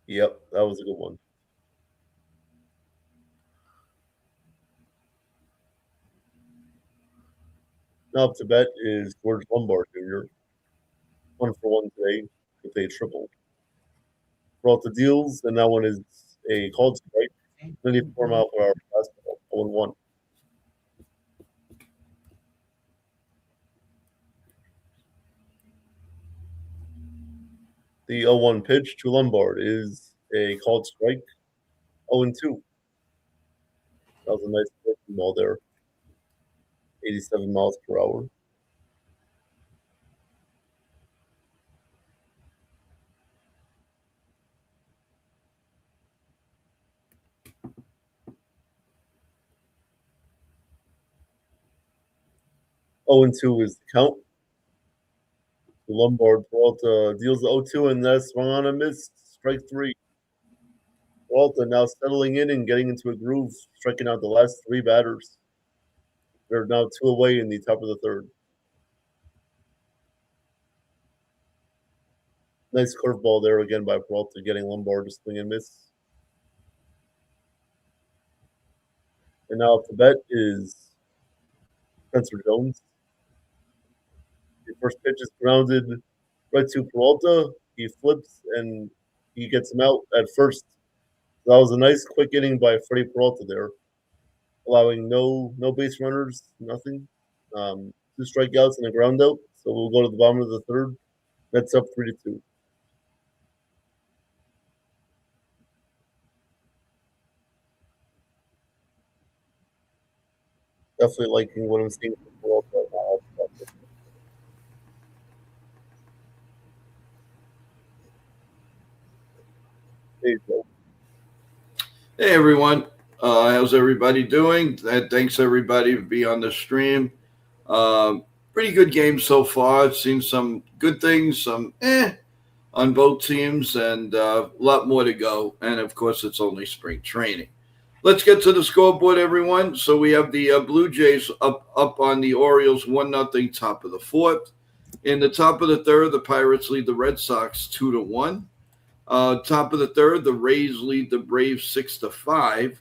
Speaker 5: Yep, that was a good one. Now up to bat is George Lombard Jr. 1 for 1 today with a triple. Peralta deals, and that one is a called strike. 94-mile-per-hour fastball. 0-1. The 0-1 pitch to Lombard is a called strike. 0-2. That was a nice breaking ball there. 87 miles per hour. Oh, and 2 is the count. Lombard, Peralta deals the 0-2, and that's swung on a miss. Strike 3. Peralta now settling in and getting into a groove, striking out the last 3 batters. They're now 2 away in the top of the third. Nice curveball there again by Peralta, getting Lombard to swing and miss. And now up to bat is Spencer Jones. The first pitch is grounded right to Peralta. He flips and he gets him out at first. That was a nice quick inning by Freddie Peralta there, allowing no base runners, nothing. 2 strikeouts and a ground out. So we'll go to the bottom of the third. That's up 3-2. Definitely liking what I'm seeing from Peralta right now. There you go.
Speaker 3: Hey everyone, how's everybody doing? Thanks everybody to be on the stream. Pretty good game so far. I've seen some good things, some on both teams, and a lot more to go. And of course, it's only spring training. Let's get to the scoreboard, everyone. So we have the Blue Jays up on the Orioles 1-0, top of the fourth. In the top of the third, the Pirates lead the Red Sox 2-1. Top of the third, the Rays lead the Braves 6-5.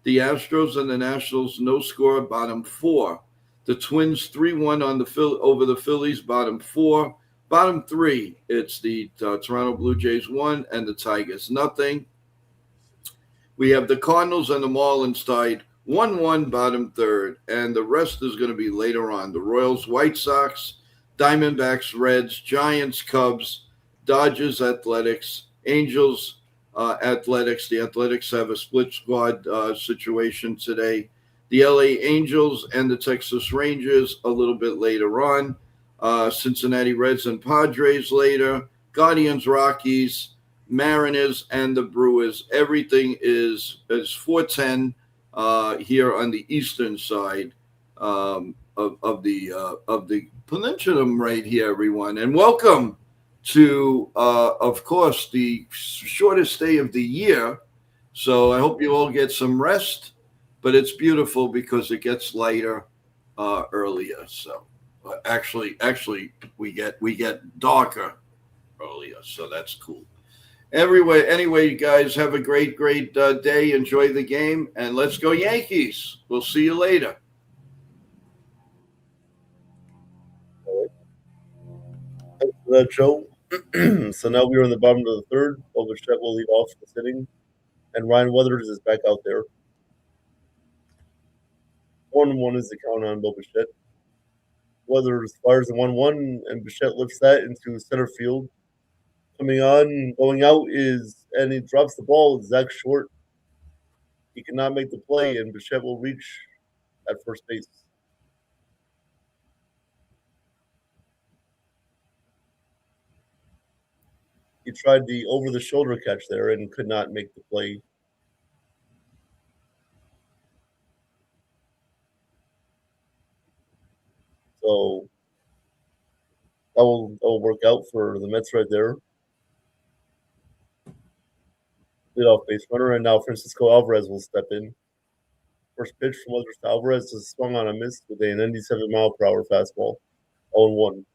Speaker 3: The Astros and the Nationals no score, bottom 4. The Twins 3-1 on over the Phillies, bottom 4. Bottom 3, it's the Toronto Blue Jays 1 and the Tigers nothing. We have the Cardinals and the Marlins tied 1-1, bottom 3rd, and the rest is going to be later on. The Royals, White Sox, Diamondbacks, Reds, Giants, Cubs, Dodgers, Athletics, Angels, Athletics. The Athletics have a split squad situation today. The LA Angels and the Texas Rangers a little bit later on. Cincinnati Reds and Padres later. Guardians, Rockies, Mariners, and the Brewers. Everything is 4:10 here on the eastern side of the peninsula right here, everyone. And welcome to, of course, the shortest day of the year. So I hope you all get some rest. But it's beautiful because it gets lighter earlier. So actually, we get darker earlier. So that's cool. Anyway, you guys have a great day. Enjoy the game, and let's go Yankees. We'll see you later.
Speaker 5: Thanks for that, Joe. So now we're in the bottom of the third. Bichette will lead off the sitting, and Ryan Weathers is back out there. 1-1 is the count on Bichette. Weathers fires a 1-1, and Bichette lifts that into center field. Coming on, going out and he drops the ball. Zach Short. He cannot make the play, and Bichette will reach at first base. He tried the over-the-shoulder catch there and could not make the play. So that will work out for the Mets right there. Leadoff base runner, and now Francisco Alvarez will step in. First pitch from Weathers to Alvarez is swung on a miss with a 97-mile-per-hour fastball. 0-1.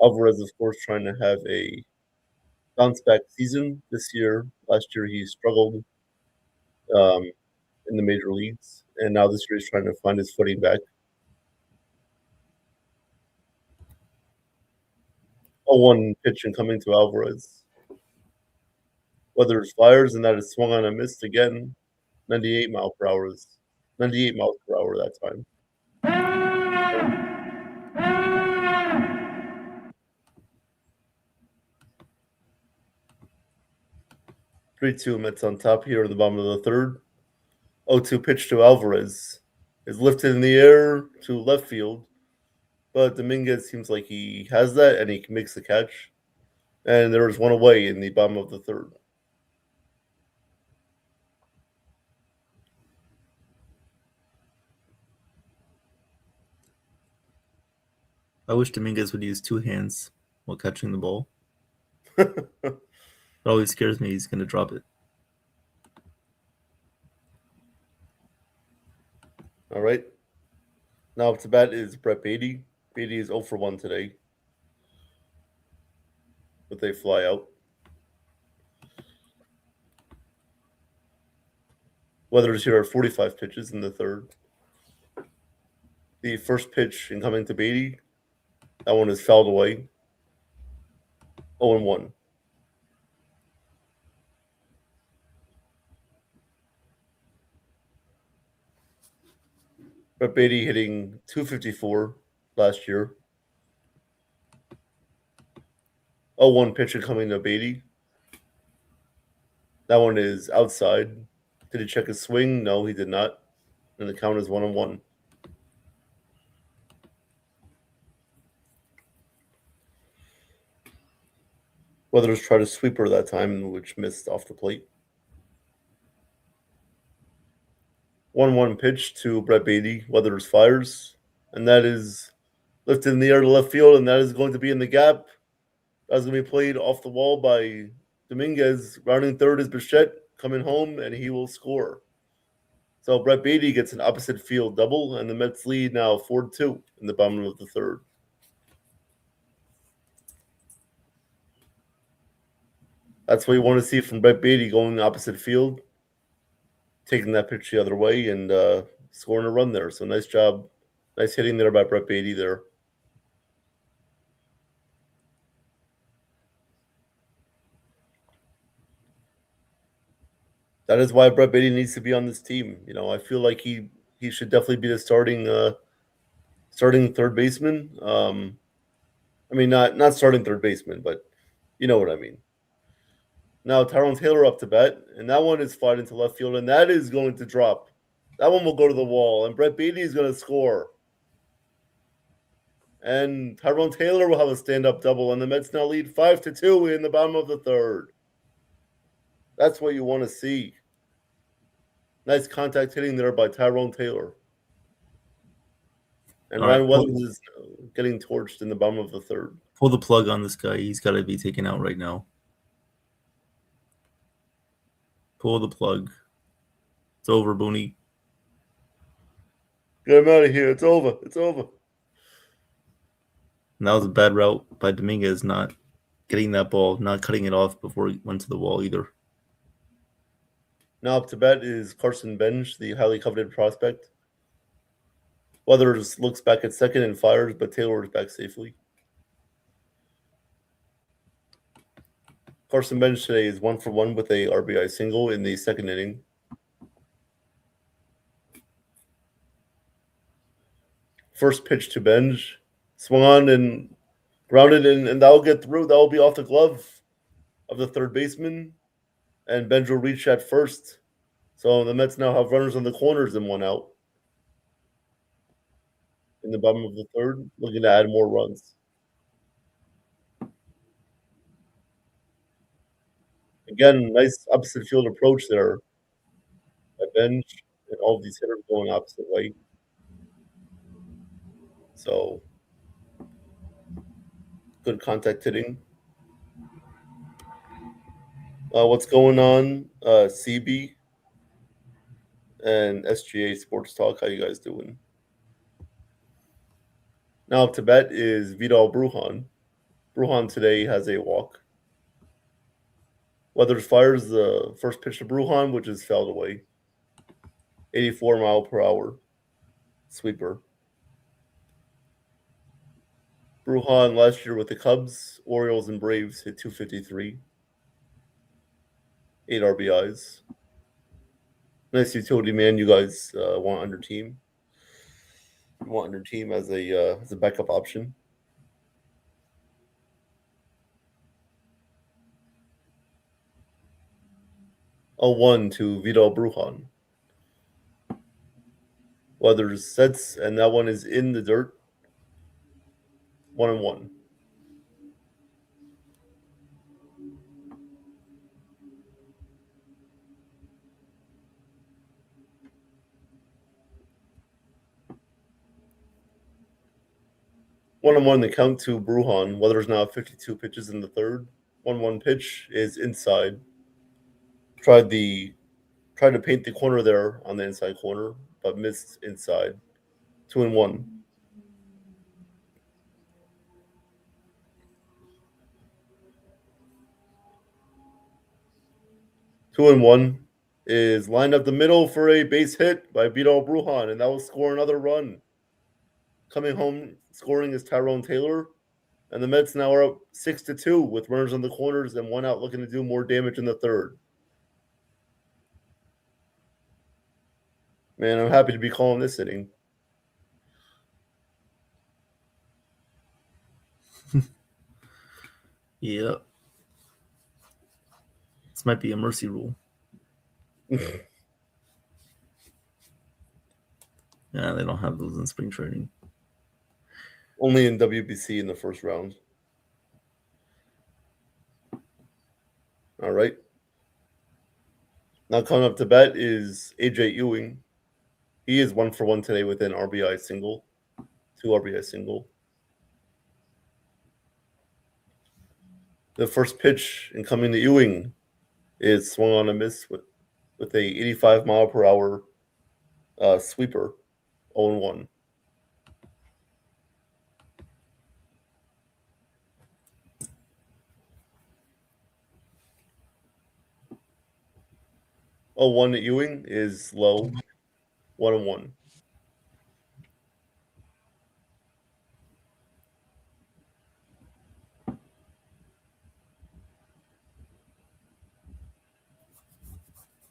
Speaker 5: Alvarez, of course, trying to have a bounce-back season this year. Last year he struggled in the major leagues, and now this year he's trying to find his footing back. 0-1 pitch and coming to Alvarez. Weathers fires, and that is swung on and missed again. 98 miles per hour that time. 3-2 Mets on top here in the bottom of the third. 0-2 pitch to Alvarez is lifted in the air to left field, but Dominguez seems like he has that and he makes the catch. And there is one away in the bottom of the third.
Speaker 4: I wish Dominguez would use two hands while catching the ball. It always scares me he's going to drop it.
Speaker 5: All right. Now up to bat is Brett Beatty. Beatty is 0 for 1 today with a fly out. Weathers here are 45 pitches in the third. The first pitch incoming to Beatty, that one is fouled away. 0-1. Brett Beatty hitting .254 last year. 0-1 pitch coming to Beatty. That one is outside. Did he check his swing? No, he did not. And the count is 1-1. Weathers tried a sweeper that time, which missed off the plate. 1-1 pitch to Brett Beatty. Weathers fires, and that is lifted in the air to left field, and that is going to be in the gap. That's going to be played off the wall by Dominguez. Rounding third is Bichette coming home, and he will score. So Brett Beatty gets an opposite field double, and the Mets lead now 4-2 in the bottom of the third. That's what you want to see from Brett Beatty, going opposite field, taking that pitch the other way, and scoring a run there. So nice job. Nice hitting there by Brett Beatty there. That is why Brett Beatty needs to be on this team. You know, I feel like he should definitely be the starting third baseman. I mean, not starting third baseman, but you know what I mean. Now Tyrone Taylor up to bat, and that one is flied into left field, and that is going to drop. That one will go to the wall, and Brett Beatty is going to score. And Tyrone Taylor will have a stand-up double, and the Mets now lead 5-2 in the bottom of the third. That's what you want to see. Nice contact hitting there by Tyrone Taylor. And Ryan Weathers is getting torched in the bottom of the third.
Speaker 4: Pull the plug on this guy. He's got to be taken out right now. Pull the plug. It's over, Booney.
Speaker 5: Get him out of here. It's over. It's over.
Speaker 4: And that was a bad route by Dominguez, not getting that ball, not cutting it off before he went to the wall either.
Speaker 5: Now up to bat is Carson Bench, the highly coveted prospect. Weathers looks back at second and fires, but Taylor is back safely. Carson Bench today is 1-for-1 with a RBI single in the second inning. First pitch to Bench, swung on and grounded, and that will get through. That will be off the glove of the third baseman, and Bench will reach at first. So the Mets now have runners on the corners and one out. In the bottom of the third, looking to add more runs. Again, nice opposite field approach there by Bench, and all of these hitters going opposite way. So good contact hitting. What's going on, CB and SGA Sports Talk? How you guys doing? Now up to bat is Vidal Brujan. Brujan today has a walk. Weathers fires the first pitch to Brujan, which is fouled away. 84 mile per hour sweeper. Brujan last year with the Cubs, Orioles, and Braves hit 253. 8 RBIs. Nice utility man you guys want on your team. You want on your team as a backup option. A 1 to Vidal Brujan. Weathers sets, and that one is in the dirt. 1-1. One on one, the count to Brujan. Weathers now 52 pitches in the third. 1-1 pitch is inside. Tried to paint the corner there on the inside corner, but missed inside. 2-1. Two and one is lined up the middle for a base hit by Vidal Brujan, and that will score another run. Coming home scoring is Tyrone Taylor, and the Mets now are up 6-2 with runners on the corners and one out, looking to do more damage in the third. Man, I'm happy to be calling this inning.
Speaker 4: Yeah. This might be a mercy rule. Yeah, they don't have those in spring training.
Speaker 5: Only in WBC in the first round. All right. Now coming up to bat is AJ Ewing. He is 1-for-1 today with an RBI single. 2 RBI single. The first pitch incoming to Ewing is swung on a miss with a 85 mile per hour sweeper. 0-1. Oh, 1 at Ewing is low. 1-1.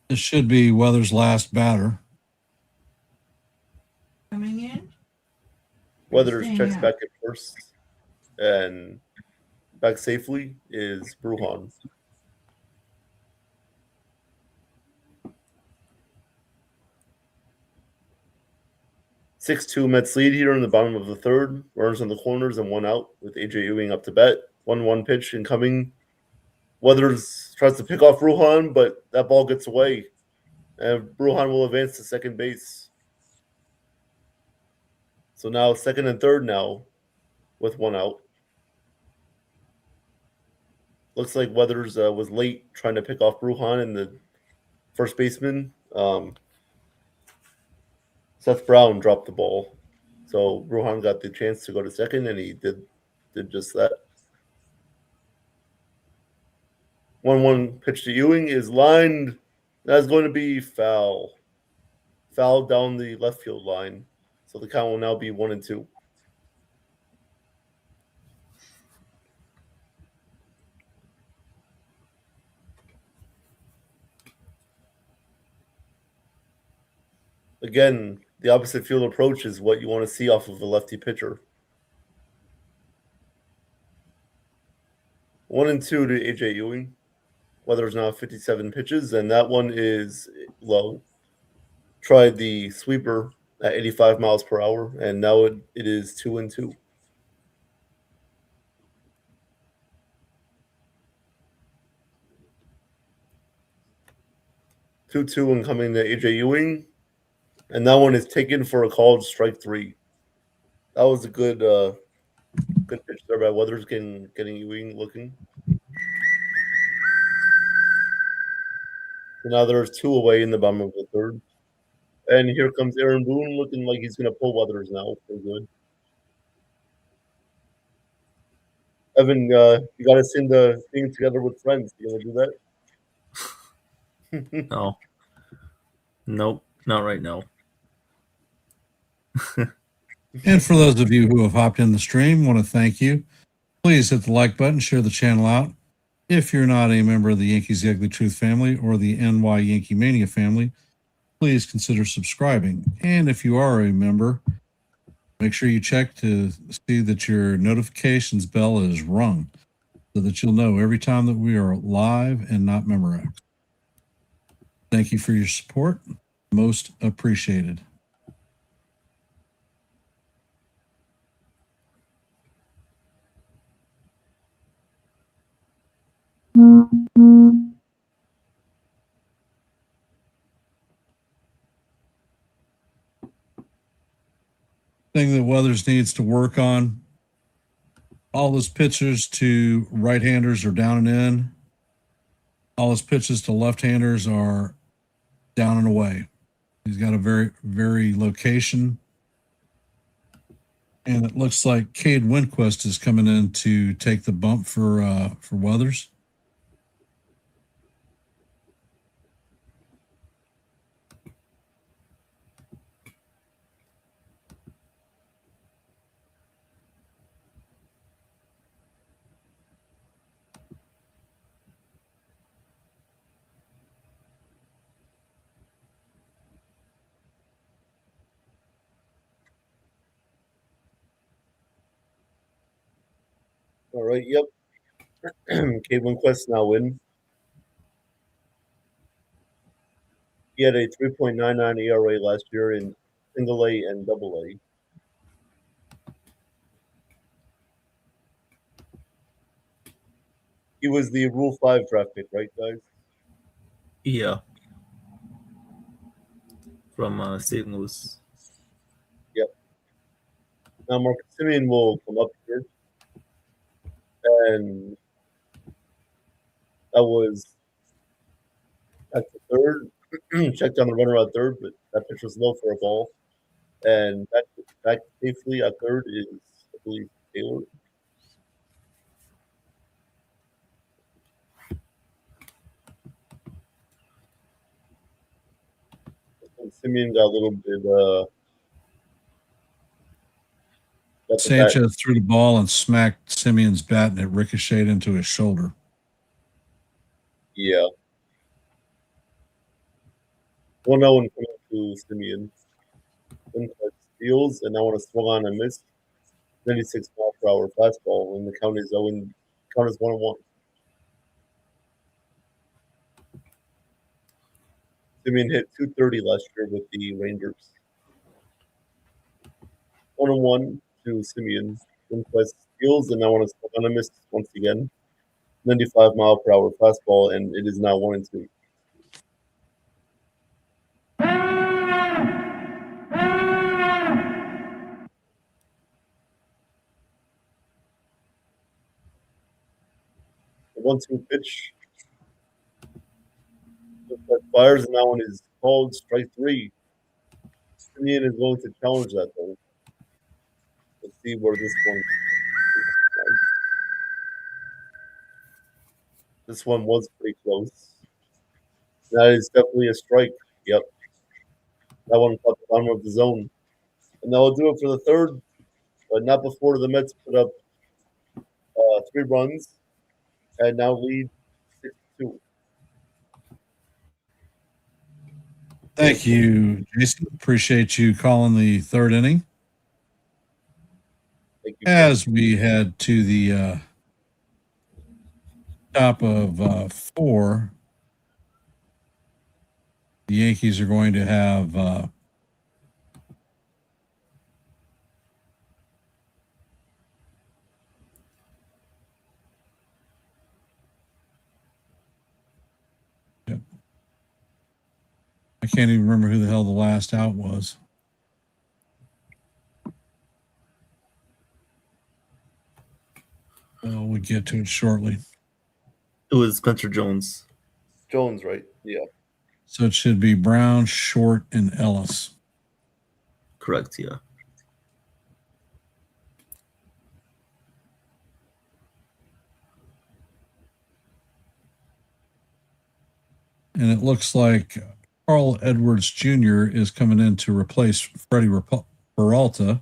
Speaker 2: This should be Weather's last batter.
Speaker 7: Coming in.
Speaker 5: Weathers
Speaker 7: Staying
Speaker 5: checks
Speaker 7: out.
Speaker 5: back at first, and back safely is Brujan. Six-two Mets lead here in the bottom of the third. Runners on the corners and one out with AJ Ewing up to bat. 1-1 pitch incoming. Weathers tries to pick off Brujan, but that ball gets away. And Brujan will advance to second base. So now second and third now with one out. Looks like Weathers was late trying to pick off Brujan and the first baseman. Seth Brown dropped the ball. So Brujan got the chance to go to second, and he did did just that. 1-1 pitch to Ewing is lined. That's going to be foul. Foul down the left field line. So the count will now be 1-2. Again, the opposite field approach is what you want to see off of a lefty pitcher. 1-2 to AJ Ewing. Weather's now 57 pitches, and that one is low. Tried the sweeper at 85 miles per hour, and now it is 2-2. Two and coming to AJ Ewing, and that one is taken for a called strike 3. That was a good pitch there by Weathers, getting Ewing looking. So now there's 2 away in the bottom of the third, and here comes Aaron Boone, looking like he's going to pull Weathers now for good. Evan, you got to sing the thing together with friends. You gonna do that?
Speaker 4: No. Nope, not right now.
Speaker 2: And for those of you who have hopped in the stream, want to thank you. Please hit the like button, share the channel out. If you're not a member of the Yankees The Ugly Truth family or the NY Yankee Mania family, please consider subscribing. And if you are a member, make sure you check to see that your notifications bell is rung so that you'll know every time that we are live and not Memorex. Thank you for your support. Most appreciated. Thing that Weathers needs to work on. All his pitches to right-handers are down and in. All his pitches to left-handers are down and away. He's got a very, very location. And it looks like Cade Winquist is coming in to take the bump for Weathers.
Speaker 5: All right, yep. Cade Winquist now in. He had a 3.99 ERA last year in Single A and Double A. He was the Rule 5 draft pick, right, guys?
Speaker 4: Yeah. From St. Louis.
Speaker 5: Yep. Now Marcus Semien will come up here. And that was at the third. Checked on the runner at third, but that pitch was low for a ball. And back safely at third is, I believe, Taylor. And Semien got a little bit.
Speaker 2: Sanchez threw the ball and smacked Simeon's bat, and it ricocheted into his shoulder.
Speaker 5: Yeah. 1-0 coming to Semien. Steals, and now on a swung on and missed. 96 mile per hour fastball, and the count is 1-1. Semien hit .230 last year with the Rangers. 1-1 to Semien. Winquist steals, and now on a swung on and missed once again. 95 mile per hour fastball, and it is now 1-2. The 1-2 pitch. Fires, and that one is called strike 3. Semien is going to challenge that though. Let's see where this one is. This one was pretty close. That is definitely a strike. Yep. That one caught the bottom of the zone. And that'll do it for the third, but not before the Mets put up 3 runs and now lead 6-2.
Speaker 2: Thank you, Jason. Appreciate you calling the third inning.
Speaker 5: Thank you.
Speaker 2: As we head to the top of 4, the Yankees are going to have I can't even remember who the hell the last out was. Well, we'll get to it shortly.
Speaker 4: It was Spencer Jones.
Speaker 5: Jones, right? Yeah.
Speaker 2: So it should be Brown, Short, and Ellis.
Speaker 4: Correct, yeah.
Speaker 2: And it looks like Carl Edwards Jr. is coming in to replace Freddie Peralta.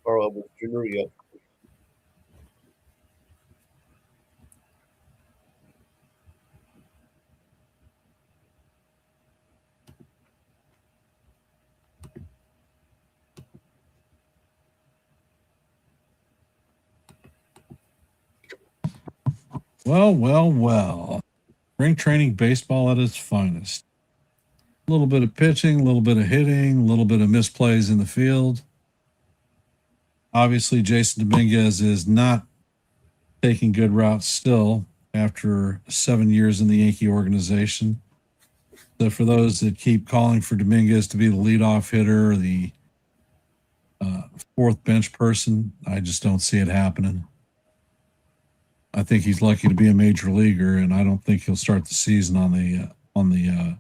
Speaker 5: Carl Edwards Jr., yeah.
Speaker 2: Well. Spring training baseball at its finest. A little bit of pitching, a little bit of hitting, a little bit of misplays in the field. Obviously, Jason Dominguez is not taking good routes still after 7 years in the Yankee organization. So for those that keep calling for Dominguez to be the leadoff hitter or the fourth bench person, I just don't see it happening. I think he's lucky to be a major leaguer, and I don't think he'll start the season on the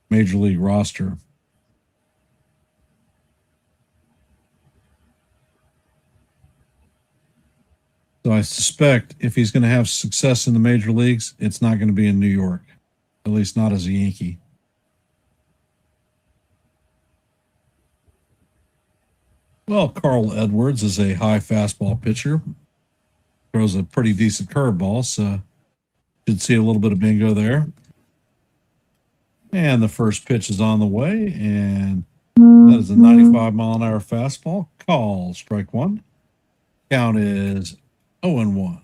Speaker 2: major league roster. So I suspect if he's going to have success in the major leagues, it's not going to be in New York, at least not as a Yankee. Well, Carl Edwards is a high fastball pitcher. Throws a pretty decent curveball, so should see a little bit of bingo there. And the first pitch is on the way, and that is a 95-mile-an-hour fastball. Call strike 1. Count is 0-1.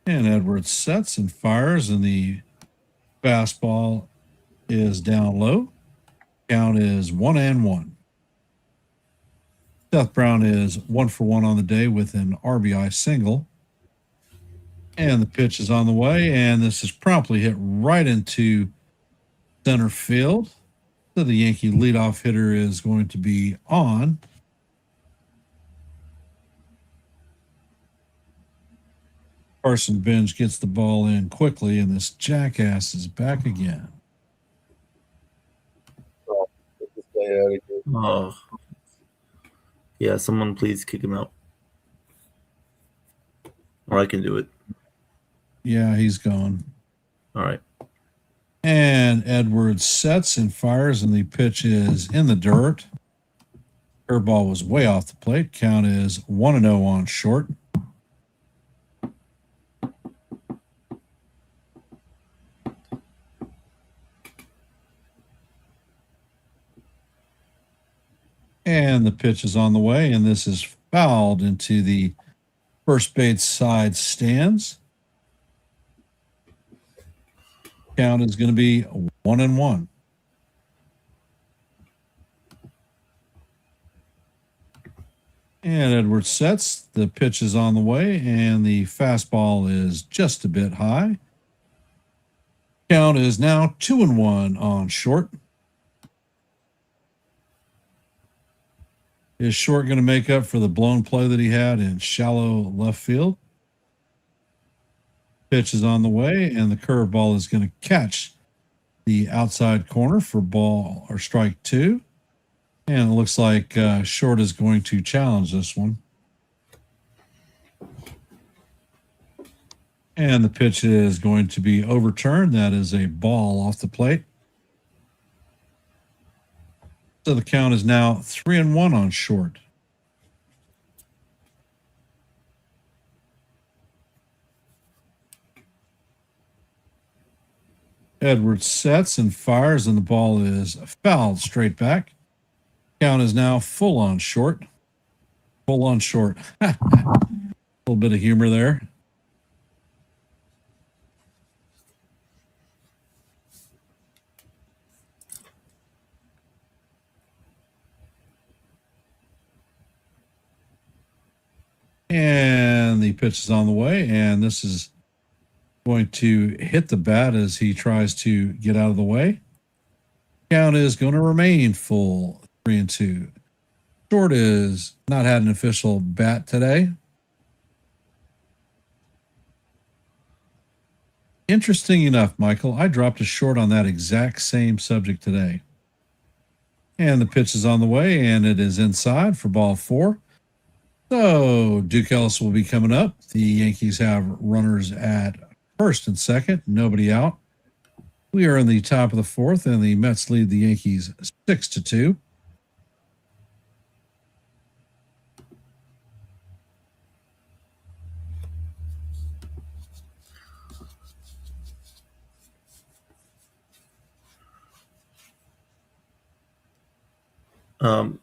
Speaker 2: And Edwards sets and fires, and the fastball is down low. Count is 1-1. Seth Brown is 1 for 1 on the day with an RBI single. And the pitch is on the way, and this is promptly hit right into center field. So the Yankee leadoff hitter is going to be on. Carson Bench gets the ball in quickly, and this jackass is back again.
Speaker 5: Oh, get this guy out of here.
Speaker 4: Oh. Yeah, someone please kick him out. Or I can do it.
Speaker 2: Yeah, he's gone.
Speaker 4: All right.
Speaker 2: And Edwards sets and fires, and the pitch is in the dirt. Curveball was way off the plate. Count is 1-0 on short. And the pitch is on the way, and this is fouled into the first base side stands. Count is going to be 1-1. And Edwards sets. The pitch is on the way, and the fastball is just a bit high. Count is now 2-1 on short. Is Short going to make up for the blown play that he had in shallow left field? Pitch is on the way, and the curveball is going to catch the outside corner for ball or strike 2. And it looks like Short is going to challenge this one. And the pitch is going to be overturned. That is a ball off the plate. So the count is now 3-1 on Short. Edwards sets and fires, and the ball is fouled straight back. Count is now full on Short. Full on Short. A little bit of humor there. And the pitch is on the way, and this is going to hit the bat as he tries to get out of the way. Count is going to remain full, 3-2. Short is not had an official bat today. Interesting enough, Michael, I dropped a short on that exact same subject today. And the pitch is on the way, and it is inside for ball 4. So Duke Ellis will be coming up. The Yankees have runners at first and second, nobody out. We are in the top of the 4th, and the Mets lead the Yankees 6-2.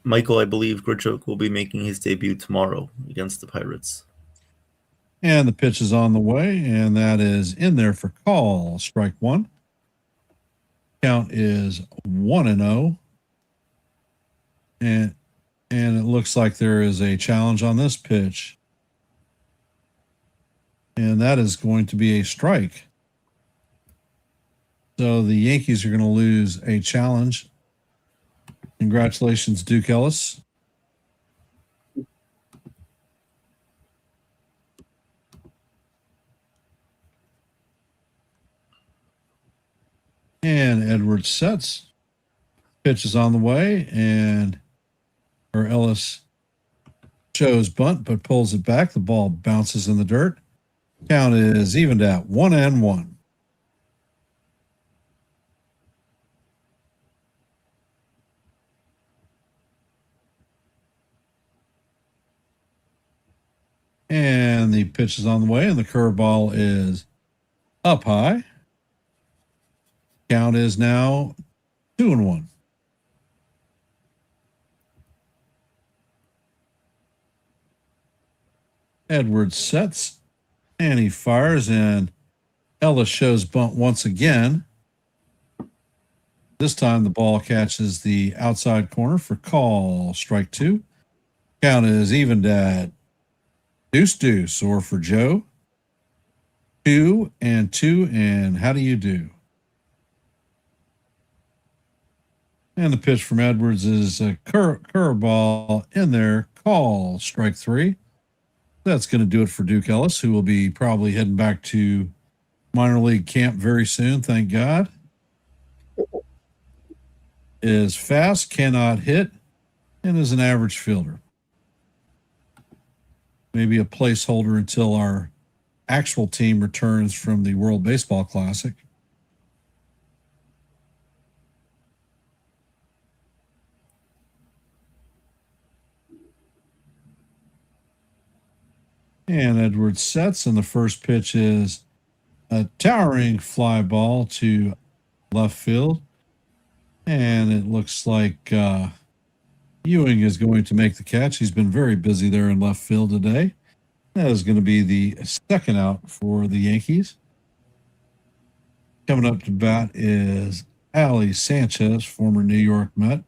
Speaker 4: Michael, I believe Grichuk will be making his debut tomorrow against the Pirates.
Speaker 2: And the pitch is on the way, and that is in there for call. Strike 1. Count is 1-0. And it looks like there is a challenge on this pitch. And that is going to be a strike. So the Yankees are going to lose a challenge. Congratulations, Duke Ellis. And Edwards sets. Pitch is on the way, and Ellis shows bunt but pulls it back. The ball bounces in the dirt. Count is evened at 1-1. And the pitch is on the way, and the curveball is up high. Count is now 2-1. Edwards sets, and he fires, and Ellis shows bunt once again. This time the ball catches the outside corner for call. Strike 2. Count is evened at 2-2, or for Joe, 2-2, and how do you do? And the pitch from Edwards is a curveball in there. Call. Strike 3. That's going to do it for Duke Ellis, who will be probably heading back to minor league camp very soon, thank God. Is fast, cannot hit, and is an average fielder. Maybe a placeholder until our actual team returns from the World Baseball Classic. And Edwards sets, and the first pitch is a towering fly ball to left field. And it looks like Ewing is going to make the catch. He's been very busy there in left field today. That is going to be the second out for the Yankees. Coming up to bat is Ali Sanchez, former New York Met.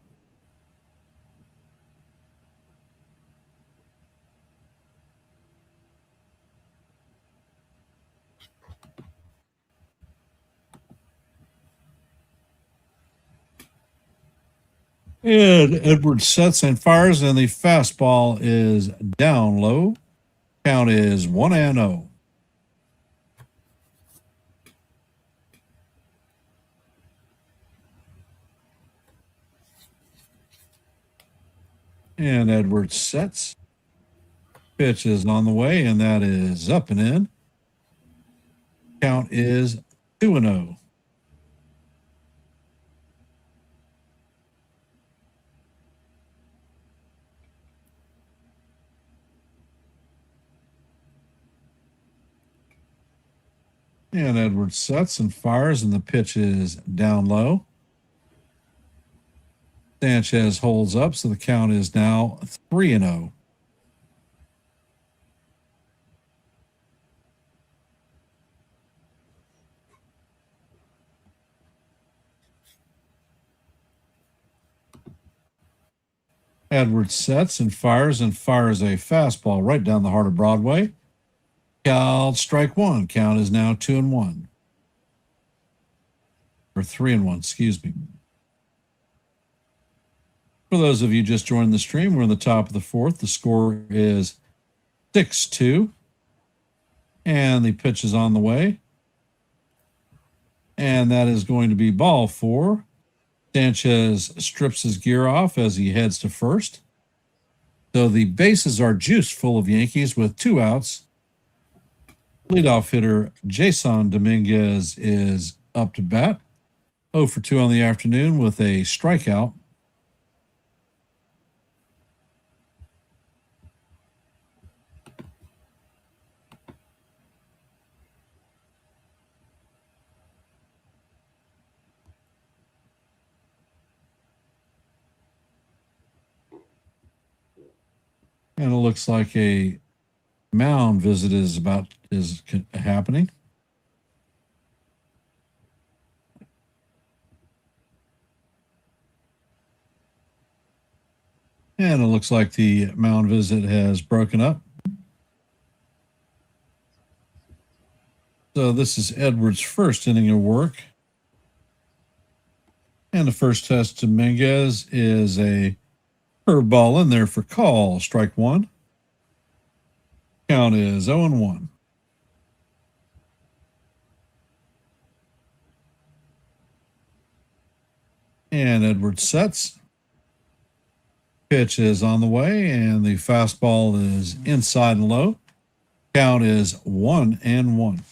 Speaker 2: And Edwards sets and fires, and the fastball is down low. Count is 1-0. And Edwards sets. Pitch is on the way, and that is up and in. Count is 2-0. And Edwards sets and fires, and the pitch is down low. Sanchez holds up, so the count is now 3-0. Edwards sets and fires a fastball right down the heart of Broadway. Called strike one. Count is now 2-1. Or 3-1, excuse me. For those of you just joining the stream, we're in the top of the fourth. The score is 6-2. And the pitch is on the way. And that is going to be ball 4. Sanchez strips his gear off as he heads to first. So the bases are juiced full of Yankees with 2 outs. Leadoff hitter Jason Dominguez is up to bat. 0 for 2 on the afternoon with a strikeout. And it looks like a mound visit is happening. And it looks like the mound visit has broken up. So this is Edwards' first inning of work. And the first test to Dominguez is a curveball in there for call, strike 1. Count is 0-1. And Edwards sets. Pitch is on the way, and the fastball is inside and low. Count is 1-1.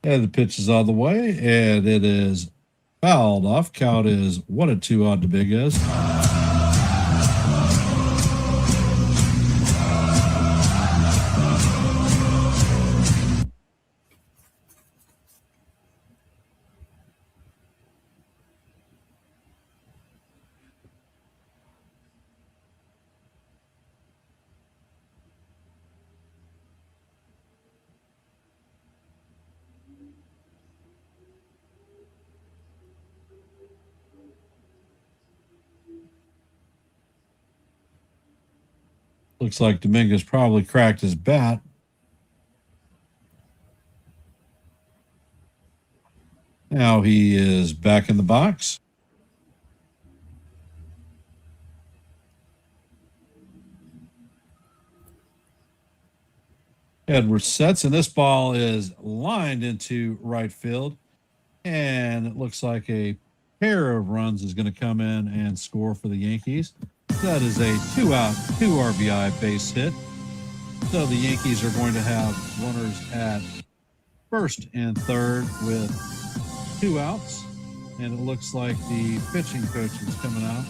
Speaker 2: And the pitch is on the way, and it is fouled off. Count is 1-2 on Dominguez. Looks like Dominguez probably cracked his bat. Now he is back in the box. Edwards sets, and this ball is lined into right field. And it looks like a pair of runs is going to come in and score for the Yankees. That is a 2-out, 2 RBI base hit. So the Yankees are going to have runners at first and third with 2 outs. And it looks like the pitching coach is coming out.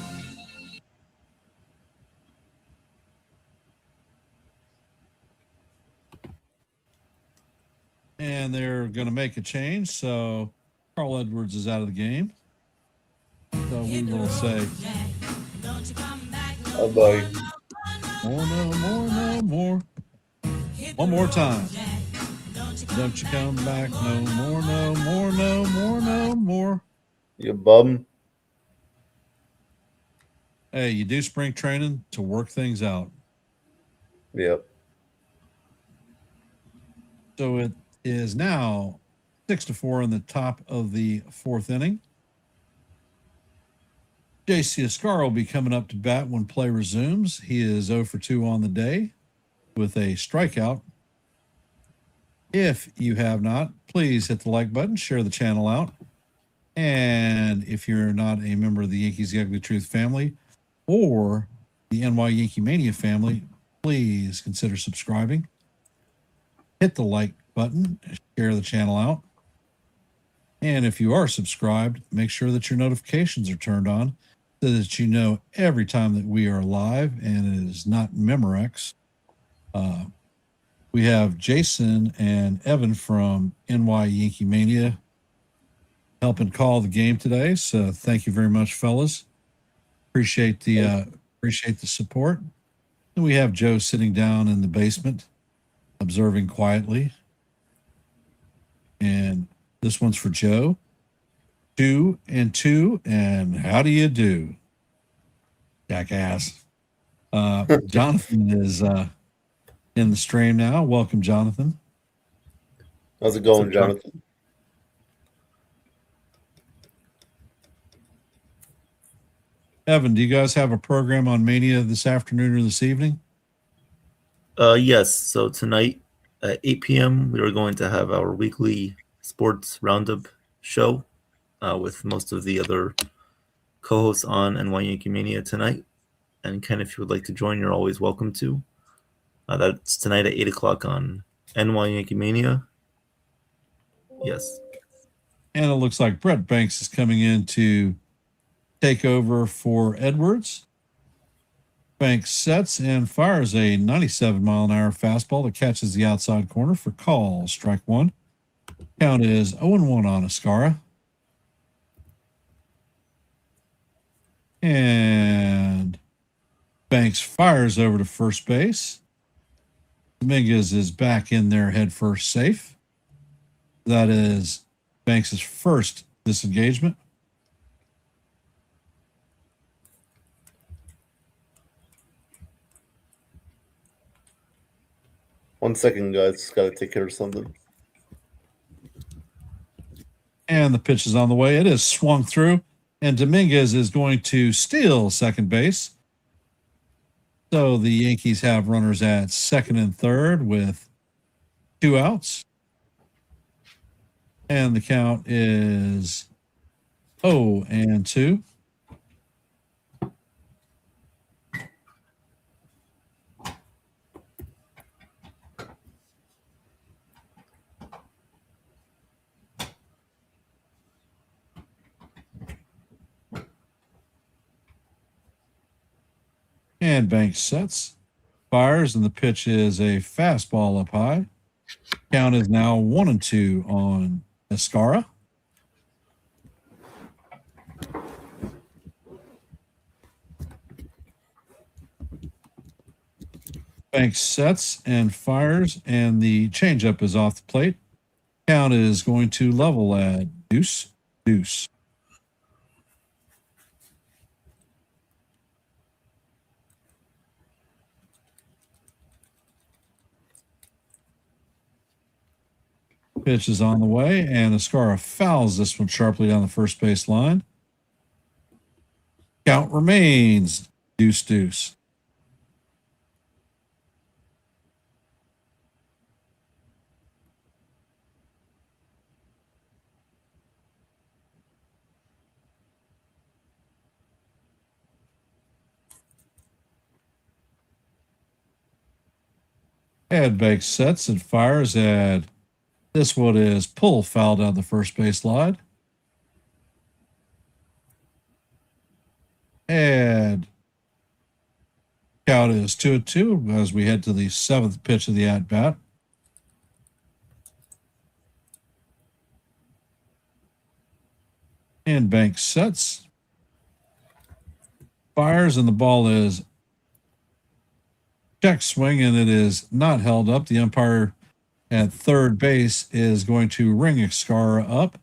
Speaker 2: And they're going to make a change. So Carl Edwards is out of the game. So we will say,
Speaker 5: Oh boy.
Speaker 2: More. One more time. Don't you come back no more.
Speaker 5: You bum.
Speaker 2: Hey, you do spring training to work things out.
Speaker 5: Yep.
Speaker 2: So it is now 6-4 in the top of the fourth inning. J.C. Escar will be coming up to bat when play resumes. He is 0 for 2 on the day with a strikeout. If you have not, please hit the like button, share the channel out. And if you're not a member of the Yankees The Ugly Truth family or the NY YankeeMania family, please consider subscribing. Hit the like button, share the channel out. And if you are subscribed, make sure that your notifications are turned on so that you know every time that we are live and it is not Memorex. We have Jason and Evan from NY YankeeMania helping call the game today. So thank you very much, fellas. Appreciate the support. And we have Joe sitting down in the basement, observing quietly. And this one's for Joe. 2 and 2, and how do you do, jackass? Jonathan is in the stream now. Welcome, Jonathan.
Speaker 5: How's it going, Jonathan?
Speaker 2: Evan, do you guys have a program on Mania this afternoon or this evening?
Speaker 4: Yes. So tonight at 8 p.m., we are going to have our weekly sports roundup show with most of the other co-hosts on NY YankeeMania tonight. And Ken, if you would like to join, you're always welcome to. That's tonight at 8 o'clock on NY YankeeMania. Yes.
Speaker 2: And it looks like Brett Banks is coming in to take over for Edwards. Banks sets and fires a 97-mile-an-hour fastball that catches the outside corner for call. Strike one. Count is 0-1 on Escara. And Banks fires over to first base. Dominguez is back in there head first safe. That is Banks' first disengagement.
Speaker 5: One second, guys. Just got to take care of something.
Speaker 2: And the pitch is on the way. It is swung through. And Dominguez is going to steal second base. So the Yankees have runners at second and third with 2 outs. And the count is 0-2. And Banks sets, fires, and the pitch is a fastball up high. Count is now 1-2 on Escara. Banks sets and fires, and the changeup is off the plate. Count is going to level at 2-2. Pitch is on the way, and Escara fouls this one sharply down the first base line. Count remains 2-2. And Banks sets and fires at this one is pull foul down the first base line. And count is 2-2 as we head to the 7th pitch of the at-bat. And Banks sets, fires, and the ball is check swing, and it is not held up. The umpire at third base is going to ring Escara up.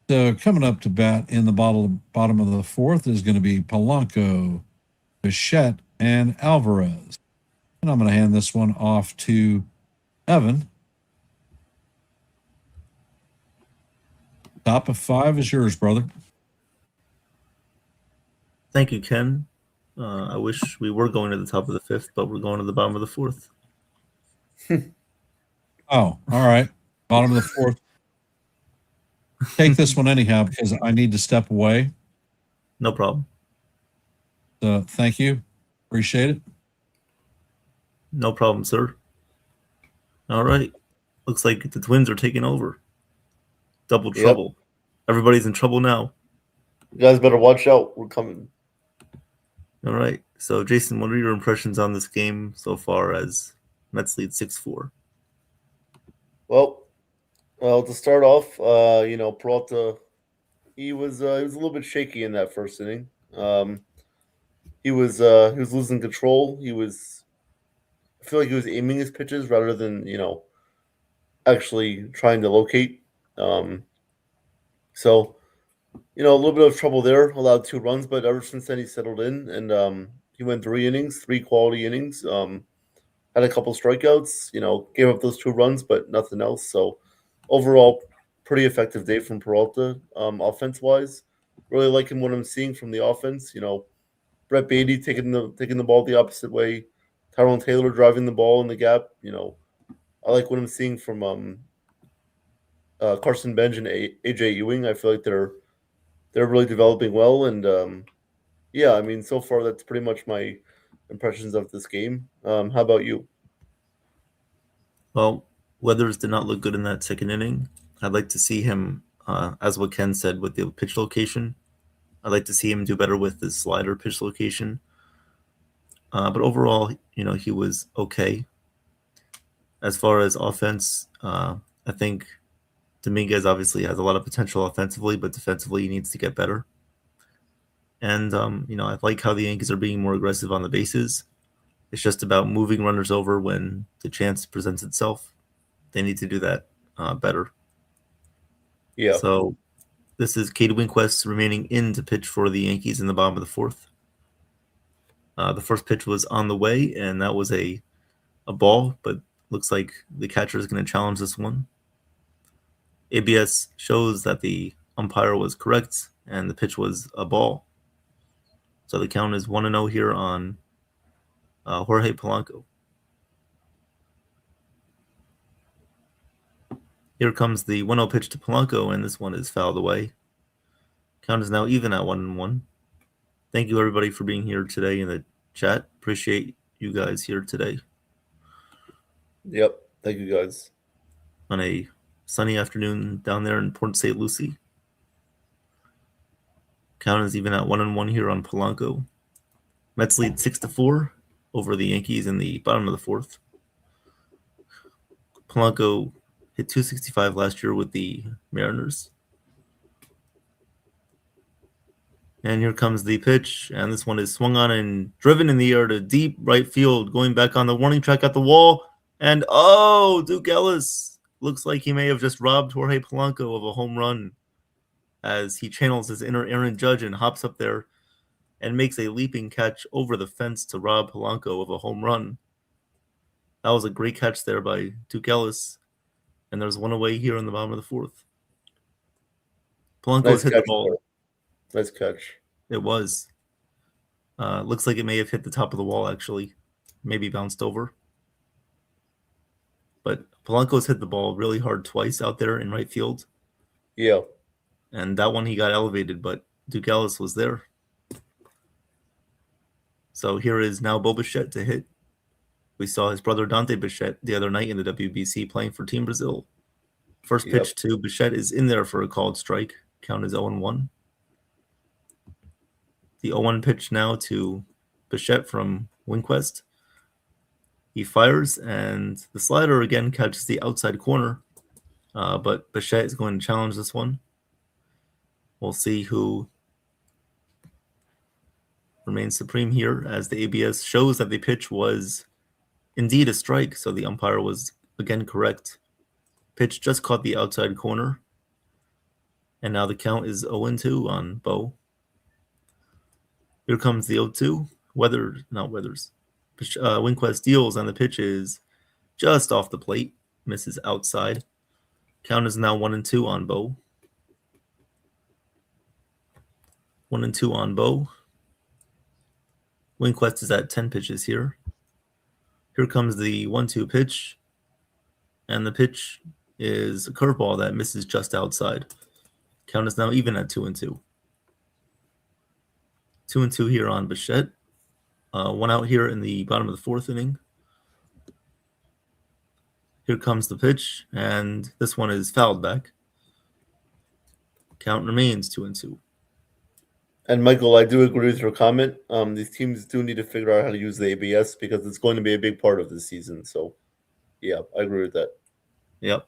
Speaker 2: So coming up to bat in the bottom of the fourth is going to be Polanco, Bichette, and Alvarez. And I'm going to hand this one off to Evan. Top of five is yours, brother.
Speaker 4: Thank you, Ken. I wish we were going to the top of the fifth, but we're going to the bottom of the fourth.
Speaker 2: Oh, all right. Bottom of the fourth. Take this one anyhow because I need to step away.
Speaker 4: No problem.
Speaker 2: So thank you. Appreciate it.
Speaker 4: No problem, sir. All right. Looks like the Twins are taking over. Double trouble. Everybody's in trouble now.
Speaker 5: You guys better watch out. We're coming.
Speaker 4: All right. So, Jason, what are your impressions on this game so far as Mets lead 6-4?
Speaker 5: Well, to start off, Peralta, he was a little bit shaky in that first inning. He was losing control. I feel like he was aiming his pitches rather than actually trying to locate. So a little bit of trouble there. Allowed 2 runs, but ever since then he settled in, and he went 3 quality innings. Had a couple strikeouts. Gave up those 2 runs, but nothing else. So overall, pretty effective day from Peralta. Offense wise, really liking what I'm seeing from the offense. Brett Beatty taking the ball the opposite way. Tyrone Taylor driving the ball in the gap. I like what I'm seeing from Carson Benj and AJ Ewing. I feel like they're really developing well, and yeah, I mean, so far that's pretty much my impressions of this game. How about you?
Speaker 4: Well, Weathers did not look good in that second inning. I'd like to see him, as what Ken said, with the pitch location. I'd like to see him do better with the slider pitch location. But overall, he was okay. As far as offense, I think Dominguez obviously has a lot of potential offensively, but defensively he needs to get better. And, I like how the Yankees are being more aggressive on the bases. It's just about moving runners over when the chance presents itself. They need to do that better.
Speaker 5: Yeah.
Speaker 4: So this is Cade Winquist remaining in to pitch for the Yankees in the bottom of the fourth. The first pitch was on the way, and that was a ball, but looks like the catcher is going to challenge this one. ABS shows that the umpire was correct, and the pitch was a ball. So the count is 1-0 here on Jorge Polanco. Here comes the 1-0 pitch to Polanco, and this one is fouled away. Count is now even at 1-1. Thank you, everybody, for being here today in the chat. Appreciate you guys here today.
Speaker 5: Yep. Thank you, guys.
Speaker 4: On a sunny afternoon down there in Port St. Lucie. Count is even at 1-1 here on Polanco. Mets lead 6-4 over the Yankees in the bottom of the fourth. Polanco hit .265 last year with the Mariners. And here comes the pitch, and this one is swung on and driven in the air to deep right field, going back on the warning track at the wall. And Duke Ellis looks like he may have just robbed Jorge Polanco of a home run as he channels his inner Aaron Judge and hops up there and makes a leaping catch over the fence to rob Polanco of a home run. That was a great catch there by Duke Ellis, and there's one away here in the bottom of the fourth. Polanco's hit the ball.
Speaker 5: Nice catch.
Speaker 4: It was. Looks like it may have hit the top of the wall, actually. Maybe bounced over. But Polanco's hit the ball really hard twice out there in right field.
Speaker 5: Yeah.
Speaker 4: And that one he got elevated, but Duke Ellis was there. So here is now Bo Bichette to hit. We saw his brother Dante Bichette the other night in the WBC playing for Team Brazil. First pitch to Bichette is in there for a called strike. Count is 0-1. The 0-1 pitch now to Bichette from Winquist. He fires, and the slider again catches the outside corner. But Bichette is going to challenge this one. We'll see who remains supreme here, as the ABS shows that the pitch was indeed a strike, so the umpire was again correct. Pitch just caught the outside corner. And now the count is 0-2 on Bo. Here comes the 0-2. Winquist deals, and the pitch is just off the plate. Misses outside. Count is now 1-2 on Bo. 1-2 on Bo. Winquist is at 10 pitches here. Here comes the 1-2 pitch. And the pitch is a curveball that misses just outside. Count is now even at 2-2. 2-2 here on Bichette. One out here in the bottom of the fourth inning. Here comes the pitch, and this one is fouled back. Count remains 2-2.
Speaker 5: And Michael, I do agree with your comment. These teams do need to figure out how to use the ABS because it's going to be a big part of the season. So, yeah, I agree with that.
Speaker 4: Yep.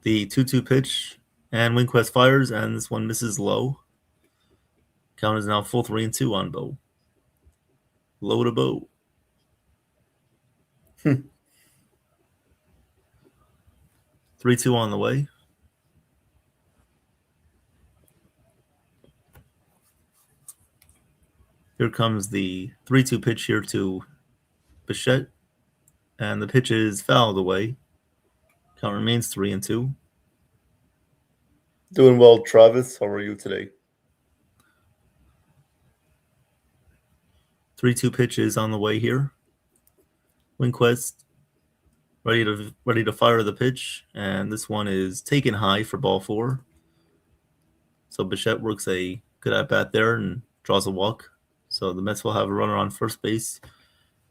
Speaker 4: The 2-2 pitch, and Winquist fires, and this one misses low. Count is now full 3-2 on Bo. Low to Bo. 3-2 on the way. Here comes the 3-2 pitch here to Bichette, and the pitch is fouled away. Count remains 3-2.
Speaker 5: Doing well, Travis. How are you today?
Speaker 4: 3-2 pitch is on the way here. Winquist ready to fire the pitch, and this one is taken high for ball 4. So Bichette works a good at bat there and draws a walk. So the Mets will have a runner on first base.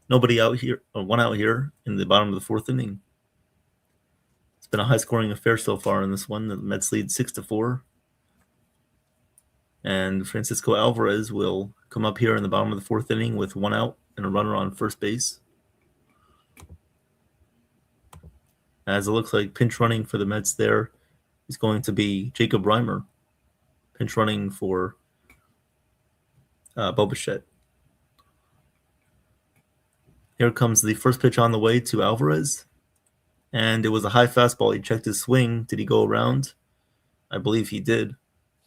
Speaker 4: Nobody out here, or one out here in the bottom of the fourth inning. It's been a high-scoring affair so far in this one. The Mets lead 6-4. And Francisco Alvarez will come up here in the bottom of the fourth inning with one out and a runner on first base. As it looks like pinch running for the Mets there is going to be Jacob Reimer. Pinch running for Bo Bichette. Here comes the first pitch on the way to Alvarez. And it was a high fastball. He checked his swing. Did he go around? I believe he did.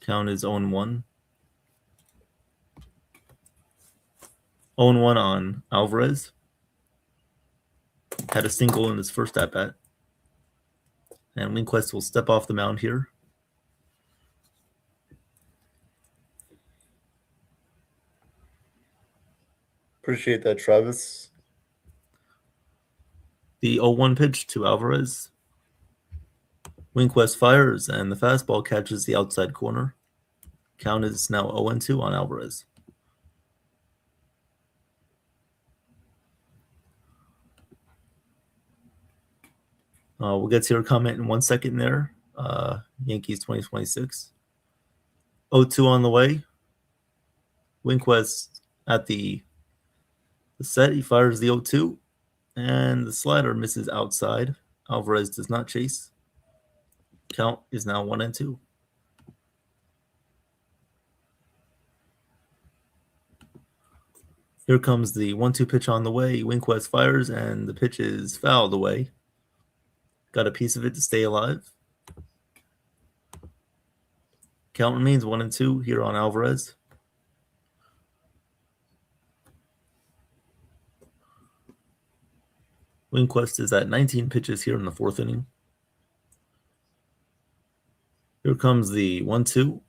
Speaker 4: Count is 0-1. 0-1 on Alvarez. Had a single in his first at-bat. And Winquist will step off the mound here.
Speaker 5: Appreciate that, Travis.
Speaker 4: The 0-1 pitch to Alvarez. Winquist fires, and the fastball catches the outside corner. Count is now 0-2 on Alvarez. We'll get to your comment in 1 second there. Yankees 2026. 0-2 on the way. Winquist at the set. He fires the 0-2. And the slider misses outside. Alvarez does not chase. Count is now 1-2. Here comes the 1-2 pitch on the way. Winquist fires, and the pitch is fouled away. Got a piece of it to stay alive. Count remains 1-2 here on Alvarez. Winquist is at 19 pitches here in the fourth inning. Here comes the 1-2.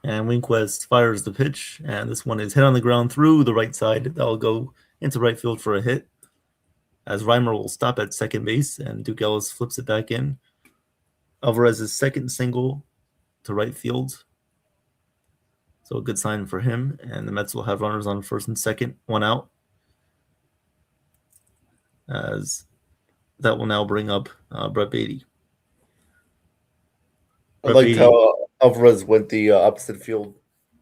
Speaker 4: And Winquist fires the pitch, and this one is hit on the ground through the right side. That'll go into right field for a hit, as Reimer will stop at second base, and Duke Ellis flips it back in. Alvarez's second single to right field. So a good sign for him, and the Mets will have runners on first and second, one out. As that will now bring up Brett Beatty.
Speaker 5: I liked how Alvarez went the opposite field,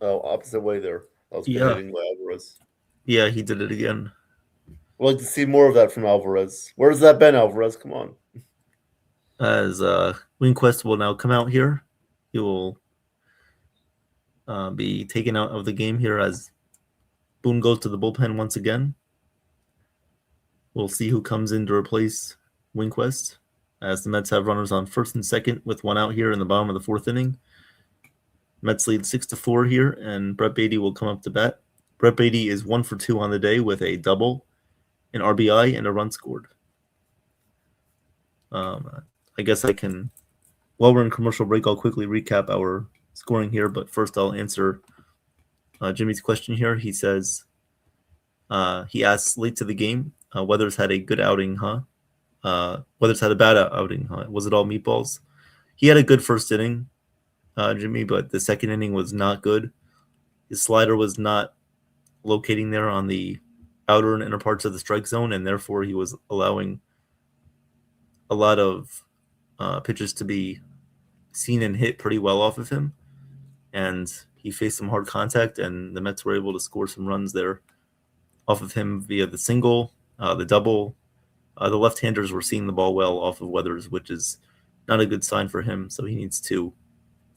Speaker 5: opposite way there. That was good hitting by Alvarez.
Speaker 4: Yeah, he did it again.
Speaker 5: I'd like to see more of that from Alvarez. Where's that been, Alvarez? Come on.
Speaker 4: As Winquist will now come out here. He will be taken out of the game here as Boone goes to the bullpen once again. We'll see who comes in to replace Winquist, as the Mets have runners on first and second with one out here in the bottom of the fourth inning. Mets lead 6-4 here, and Brett Beatty will come up to bat. Brett Beatty is 1 for 2 on the day with a double, an RBI, and a run scored. I guess I can, while we're in commercial break, I'll quickly recap our scoring here, but first I'll answer Jimmy's question here. He says, he asks late to the game, Weathers had a good outing, huh? Weathers had a bad outing, huh? Was it all meatballs? He had a good first inning, Jimmy, but the second inning was not good. His slider was not locating there on the outer and inner parts of the strike zone, and therefore he was allowing a lot of pitches to be seen and hit pretty well off of him. And he faced some hard contact, and the Mets were able to score some runs there off of him via the single, the double. The left-handers were seeing the ball well off of Weathers, which is not a good sign for him. So he needs to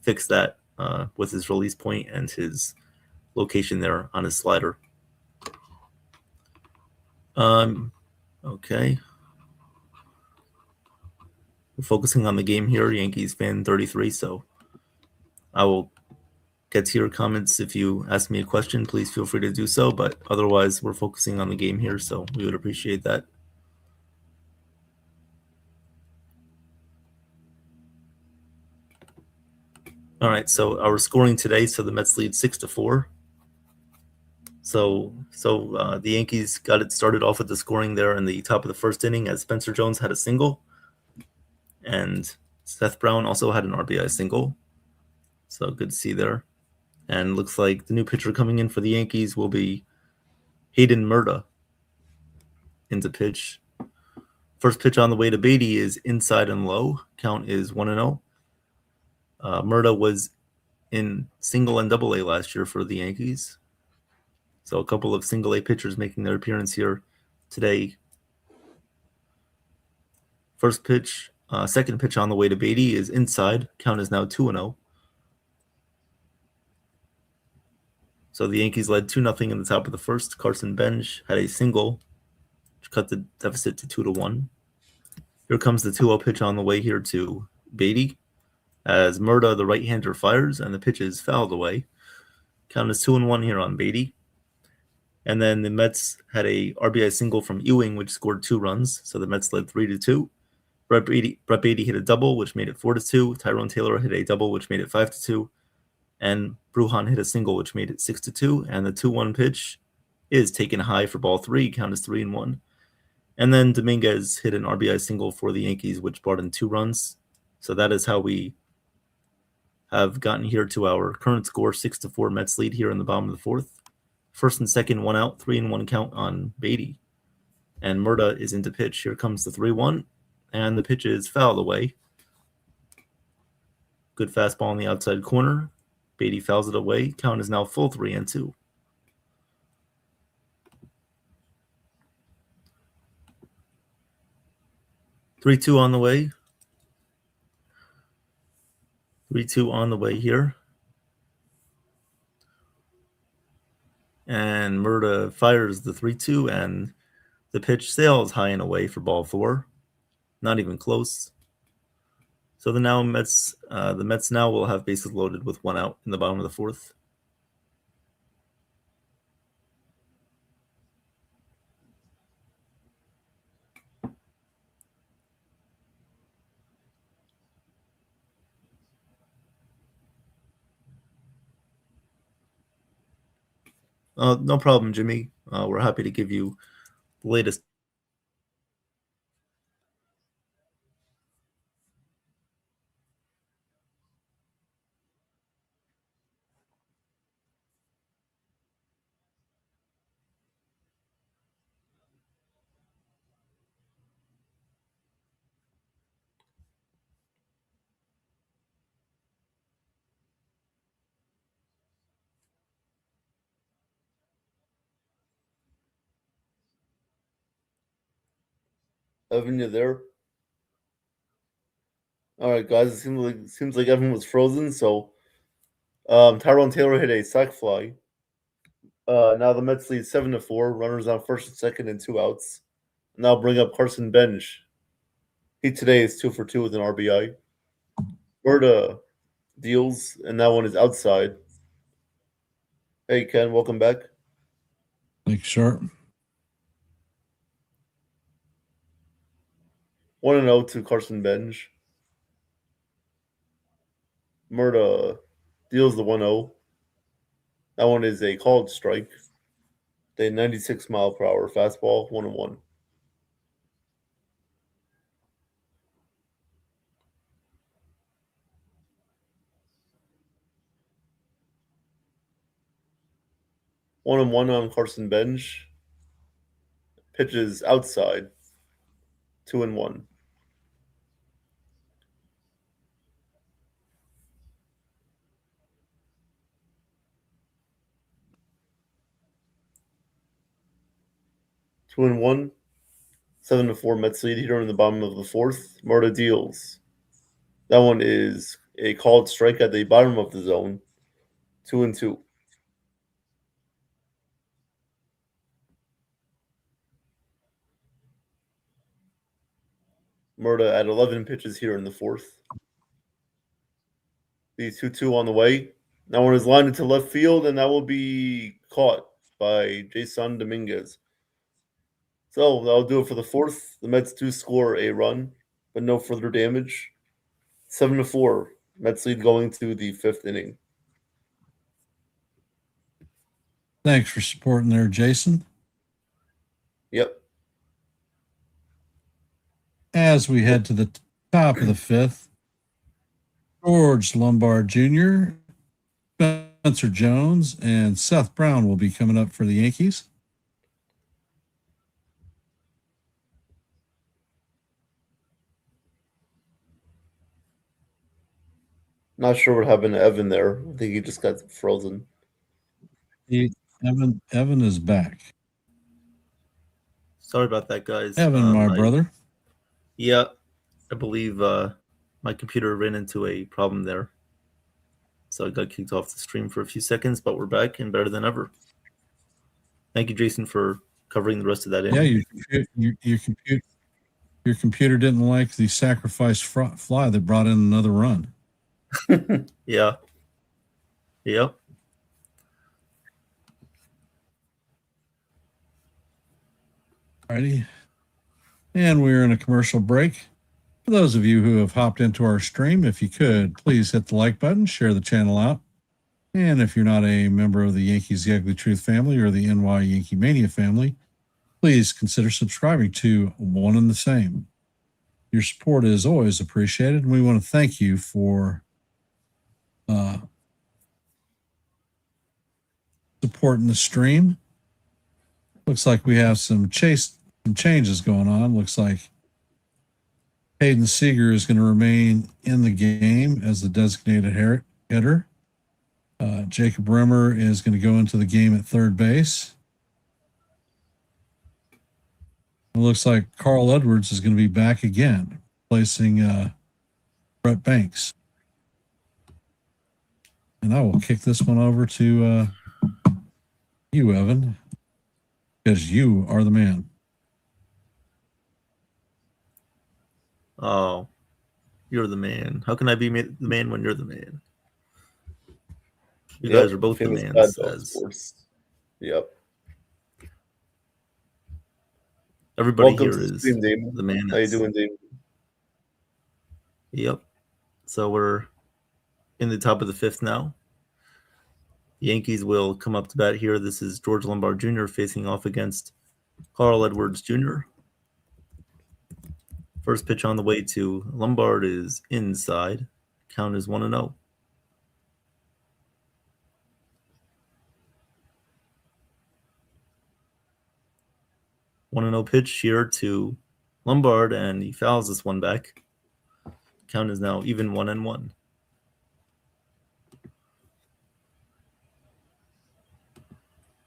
Speaker 4: fix that with his release point and his location there on his slider. Okay. We're focusing on the game here, Yankees fan 33. So I will get to your comments. If you ask me a question, please feel free to do so. But otherwise, we're focusing on the game here, so we would appreciate that. All right, so our scoring today, so the Mets lead 6-4. So the Yankees got it started off with the scoring there in the top of the first inning as Spencer Jones had a single, and Seth Brown also had an RBI single. So good to see there. And looks like the new pitcher coming in for the Yankees will be Hayden Murta into pitch. First pitch on the way to Beatty is inside and low. Count is 1-0. Murta was in single and double A last year for the Yankees. So a couple of single A pitchers making their appearance here today. First pitch, second pitch on the way to Beatty is inside. Count is now 2-0. So the Yankees led 2-0 in the top of the first. Carson Bench had a single, which cut the deficit to 2-1. Here comes the 2-0 pitch on the way here to Beatty, as Murta, the right-hander, fires, and the pitch is fouled away. Count is 2-1 here on Beatty. And then the Mets had a RBI single from Ewing, which scored 2 runs. So the Mets led 3-2. Brett Beatty hit a double, which made it 4-2. Tyrone Taylor hit a double, which made it 5-2. And Brujan hit a single, which made it 6-2. And the 2-1 pitch is taken high for ball 3. Count is 3-1. And then Dominguez hit an RBI single for the Yankees, which brought in 2 runs. So that is how we have gotten here to our current score, 6-4 Mets lead here in the bottom of the fourth. First and second, 1 out, 3-1 count on Beatty. And Murta is into pitch. Here comes the 3-1. And the pitch is fouled away. Good fastball on the outside corner. Beatty fouls it away. Count is now full 3-2. Three-two on the way. 3-2 on the way here. And Murta fires the 3-2, and the pitch sails high and away for ball 4. Not even close. So the Mets now will have bases loaded with 1 out in the bottom of the fourth. No problem, Jimmy. We're happy to give you the latest.
Speaker 5: Evan, you there? All right, guys. It seems like Evan was frozen. So, Tyrone Taylor hit a sac fly. Now the Mets lead 7-4. Runners on first and second and 2 outs. Now bring up Carson Bench. He today is 2 for 2 with an RBI. Berta deals, and that one is outside. Hey, Ken, welcome back.
Speaker 2: Thanks, Sharp.
Speaker 5: 1-0 to Carson Bench. Murda deals the 1-0. That one is a called strike. The 96 mile per hour fastball, 1-1. One and one on Carson Bench. Pitches outside. 2-1. Two and one. 7-4 Mets lead here in the bottom of the fourth. Murda deals. That one is a called strike at the bottom of the zone. 2-2. Murda at 11 pitches here in the fourth. The 2-2 on the way. That one is lined into left field, and that will be caught by Jason Dominguez. So that'll do it for the fourth. The Mets do score a run, but no further damage. 7-4. Mets lead going to the fifth inning.
Speaker 2: Thanks for supporting there, Jason.
Speaker 5: Yep.
Speaker 2: As we head to the top of the fifth, George Lombard Jr., Spencer Jones, and Seth Brown will be coming up for the Yankees.
Speaker 5: Not sure what happened to Evan there. I think he just got frozen.
Speaker 2: Evan is back.
Speaker 4: Sorry about that, guys.
Speaker 2: Evan, my brother.
Speaker 4: Yeah, I believe my computer ran into a problem there. So I got kicked off the stream for a few seconds, but we're back and better than ever. Thank you, Jason, for covering the rest of that inning.
Speaker 2: Yeah, your computer didn't like the sacrifice fly that brought in another run.
Speaker 4: Yeah. Yep.
Speaker 2: Alrighty. And we're in a commercial break. For those of you who have hopped into our stream, if you could, please hit the like button, share the channel out. And if you're not a member of the Yankees The Ugly Truth family or the NY Yankee Mania family, please consider subscribing to One and the Same. Your support is always appreciated, and we want to thank you for supporting the stream. Looks like we have some changes going on. Looks like Hayden Seeger is going to remain in the game as the designated hitter. Jacob Rimmer is going to go into the game at third base. It looks like Carl Edwards is going to be back again, replacing Brett Banks. And I will kick this one over to you, Evan, because you are the man.
Speaker 4: Oh, you're the man. How can I be the man when you're the man? You guys are both the man.
Speaker 5: Yep.
Speaker 4: Everybody
Speaker 5: Welcome
Speaker 4: here
Speaker 5: to
Speaker 4: is
Speaker 5: stream, Damon.
Speaker 4: the man.
Speaker 5: How you doing, Damon?
Speaker 4: Yep. So we're in the top of the fifth now. The Yankees will come up to bat here. This is George Lombard Jr. facing off against Carl Edwards Jr. First pitch on the way to Lombard is inside. Count is 1-0. One and 0 pitch here to Lombard, and he fouls this one back. Count is now even 1-1.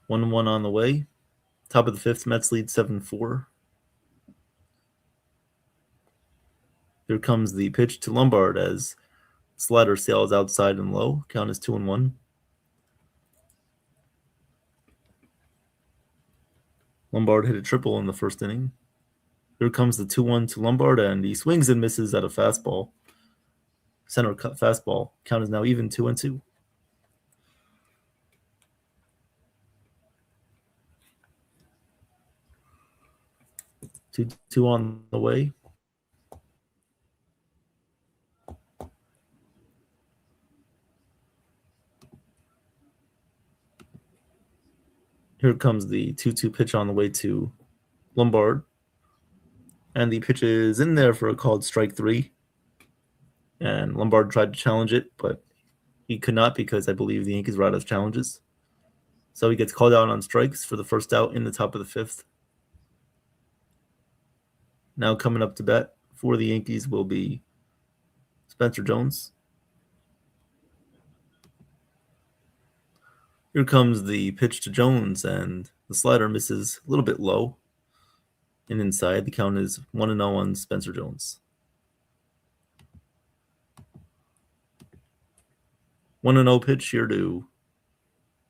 Speaker 4: One and one on the way. Top of the fifth, Mets lead 7-4. Here comes the pitch to Lombard as slider sails outside and low. Count is 2-1. Lombard hit a triple in the first inning. Here comes the 2-1 to Lombard, and he swings and misses at a fastball. Center cut fastball. Count is now even 2-2. 2-2 on the way. Here comes the 2-2 pitch on the way to Lombard. And the pitch is in there for a called strike 3. And Lombard tried to challenge it, but he could not because I believe the Yankees were out of challenges. So he gets called out on strikes for the first out in the top of the 5th. Now coming up to bat for the Yankees will be Spencer Jones. Here comes the pitch to Jones, and the slider misses a little bit low and inside. The count is 1-0 on Spencer Jones. 1-0 pitch here to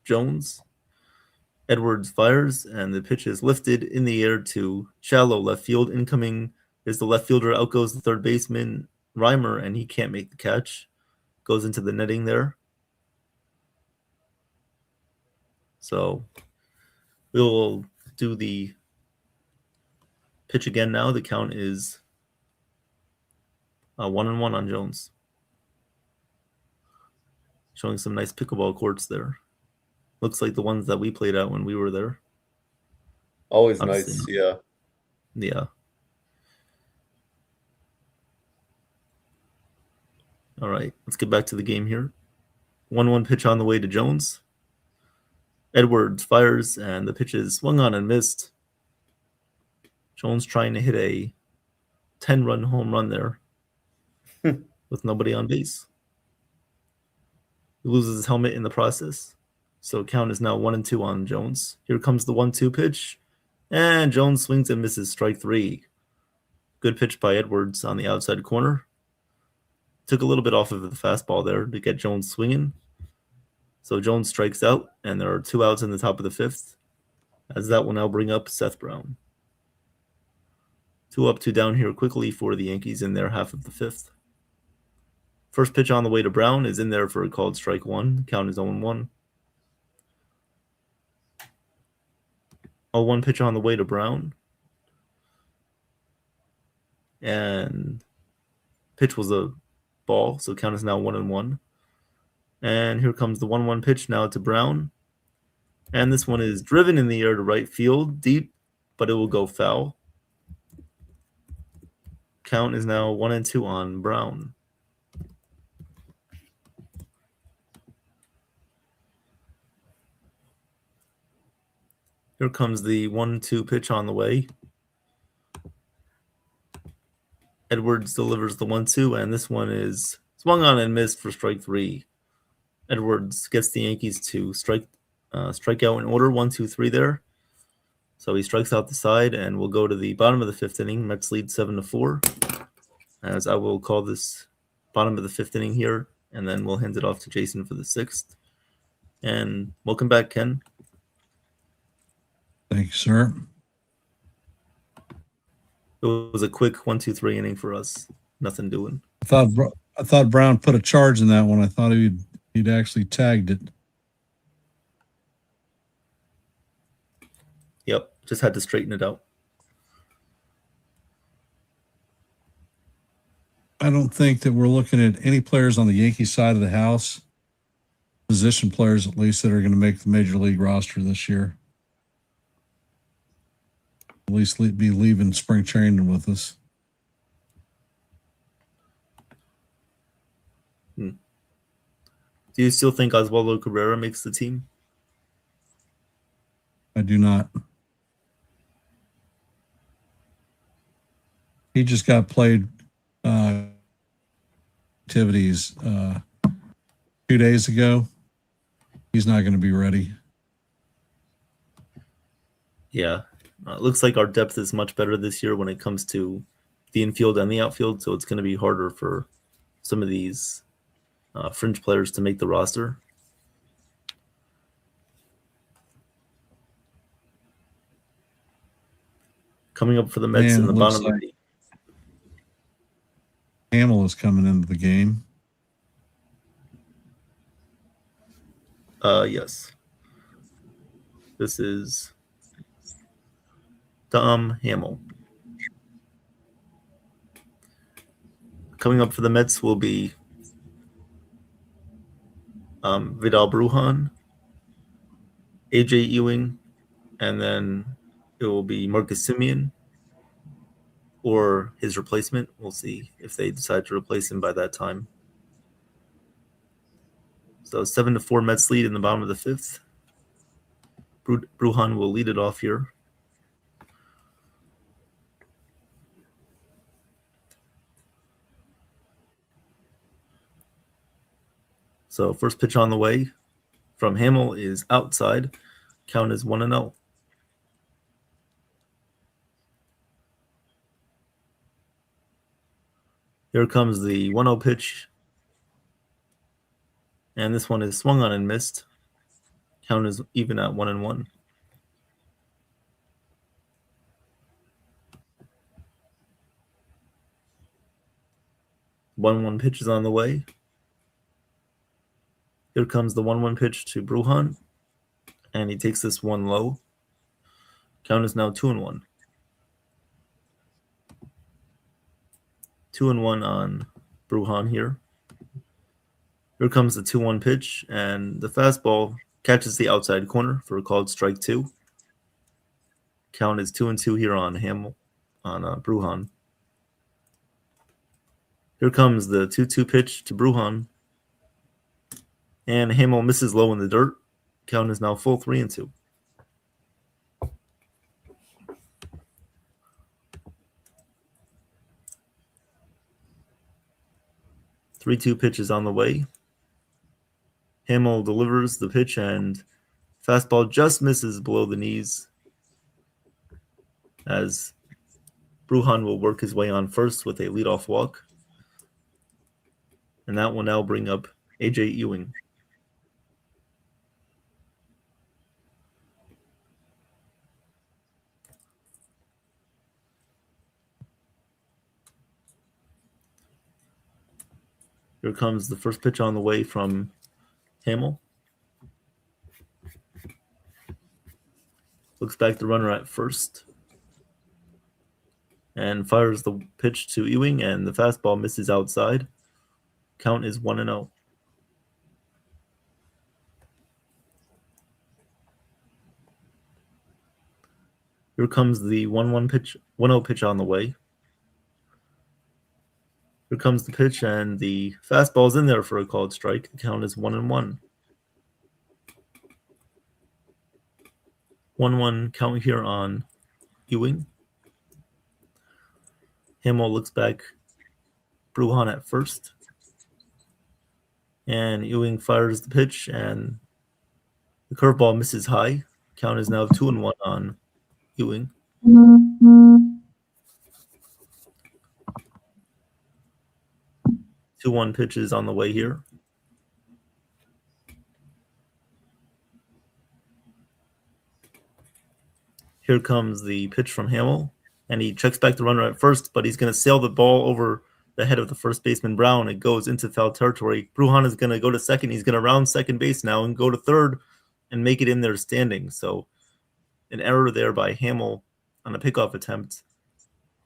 Speaker 4: Jones. Edwards fires, and the pitch is lifted in the air to shallow left field. Incoming is the left fielder. Out goes the third baseman, Reimer, and he can't make the catch. Goes into the netting there. So we'll do the pitch again now. The count is 1-1 on Jones. Showing some nice pickleball courts there. Looks like the ones that we played at when we were there.
Speaker 5: Always
Speaker 4: Obviously.
Speaker 5: nice, yeah.
Speaker 4: Yeah. All right, let's get back to the game here. 1-1 pitch on the way to Jones. Edwards fires, and the pitch is swung on and missed. Jones trying to hit a 10-run home run there with nobody on base. He loses his helmet in the process. So count is now 1-2 on Jones. Here comes the 1-2 pitch. And Jones swings and misses strike 3. Good pitch by Edwards on the outside corner. Took a little bit off of the fastball there to get Jones swinging. So Jones strikes out, and there are 2 outs in the top of the 5th. As that will now bring up Seth Brown. 2 up, 2 down here quickly for the Yankees in their half of the 5th. First pitch on the way to Brown is in there for a called strike 1. Count is 0-1. 0-1 pitch on the way to Brown. And pitch was a ball, so count is now 1-1. And here comes the 1-1 pitch now to Brown. And this one is driven in the air to right field, deep, but it will go foul. Count is now 1-2 on Brown. Here comes the 1-2 pitch on the way. Edwards delivers the 1-2, and this one is swung on and missed for strike 3. Edwards gets the Yankees to strike out in order, 1-2-3 there. So he strikes out the side, and we'll go to the bottom of the 5th inning. Mets lead 7-4. As I will call this bottom of the 5th inning here, and then we'll hand it off to Jason for the 6th. And welcome back, Ken.
Speaker 2: Thank you, sir.
Speaker 4: It was a quick 1-2-3 inning for us. Nothing doing.
Speaker 2: I thought Brown put a charge in that one. I thought he'd actually tagged it.
Speaker 4: Yep, just had to straighten it out.
Speaker 2: I don't think that we're looking at any players on the Yankee side of the house, position players at least, that are going to make the major league roster this year. At least be leaving spring training with us.
Speaker 4: Do you still think Oswaldo Cabrera makes the team?
Speaker 2: I do not. He just got played activities 2 days ago. He's not going to be ready.
Speaker 4: Yeah. It looks like our depth is much better this year when it comes to the infield and the outfield, so it's going to be harder for some of these fringe players to make the roster. Coming up for the Mets
Speaker 2: And
Speaker 4: in the
Speaker 2: it looks
Speaker 4: bottom of
Speaker 2: like
Speaker 4: the
Speaker 2: Hamill is coming into the game.
Speaker 4: yes. This is Dom Hamill. Coming up for the Mets will be Vidal Brujan, AJ Ewing, and then it will be Marcus Semien or his replacement. We'll see if they decide to replace him by that time. So 7-4 Mets lead in the bottom of the fifth. Brujan will lead it off here. So first pitch on the way from Hamill is outside. Count is 1-0. Here comes the 1-0 pitch. And this one is swung on and missed. Count is even at 1-1. 1-1 pitch is on the way. Here comes the 1-1 pitch to Brujan. And he takes this one low. Count is now 2-1. 2-1 on Brujan here. Here comes the 2-1 pitch, and the fastball catches the outside corner for a called strike 2. Count is 2-2 here on Brujan. Here comes the 2-2 pitch to Brujan, and Hamill misses low in the dirt. Count is now full 3-2. 3-2 pitch is on the way. Hamill delivers the pitch, and fastball just misses below the knees as Brujan will work his way on first with a leadoff walk. And that will now bring up AJ Ewing. Here comes the first pitch on the way from Hamill. Looks back the runner at first. And fires the pitch to Ewing, and the fastball misses outside. Count is 1-0. Here comes the 1-1 pitch, 1-0 pitch on the way. Here comes the pitch, and the fastball is in there for a called strike. The count is 1-1. 1-1 count here on Ewing. Hamill looks back Brujan at first. And Ewing fires the pitch, and the curveball misses high. Count is now 2-1 on Ewing. 2-1 pitch is on the way here. Here comes the pitch from Hamill, and he checks back the runner at first, but he's going to sail the ball over the head of the first baseman Brown. It goes into foul territory. Brujan is going to go to second. He's going to round second base now and go to third and make it in there standing. So an error there by Hamill on a pickoff attempt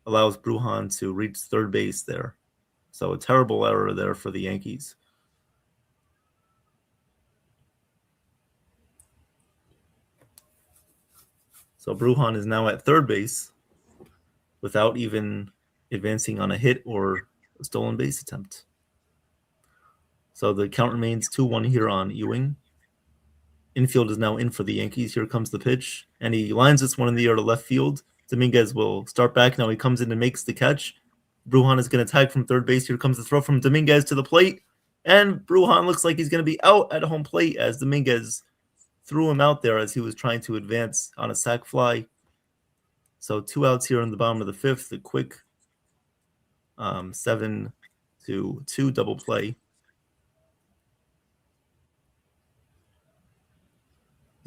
Speaker 4: allows Brujan to reach third base there. So a terrible error there for the Yankees. So Brujan is now at third base without even advancing on a hit or a stolen base attempt. So the count remains 2-1 here on Ewing. Infield is now in for the Yankees. Here comes the pitch, and he lines this one in the air to left field. Dominguez will start back. Now he comes in and makes the catch. Brujan is going to tag from third base. Here comes the throw from Dominguez to the plate, and Brujan looks like he's going to be out at home plate as Dominguez threw him out there as he was trying to advance on a sac fly. So 2 outs here in the bottom of the fifth. A quick 7-2 double play.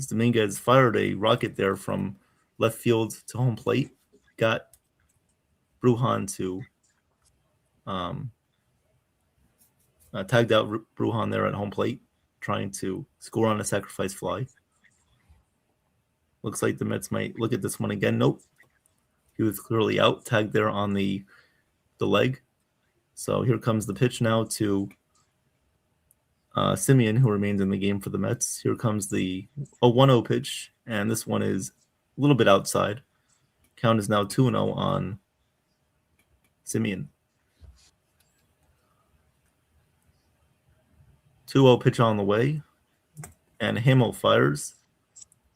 Speaker 4: Dominguez fired a rocket there from left field to home plate. got Brujan to tagged out Brujan there at home plate, trying to score on a sacrifice fly. Looks like the Mets might look at this one again. Nope. He was clearly out, tagged there on the leg. So here comes the pitch now to Semien, who remains in the game for the Mets. Here comes the 1-0 pitch, and this one is a little bit outside. Count is now 2-0 on Semien. 2-0 pitch on the way, and Hamill fires.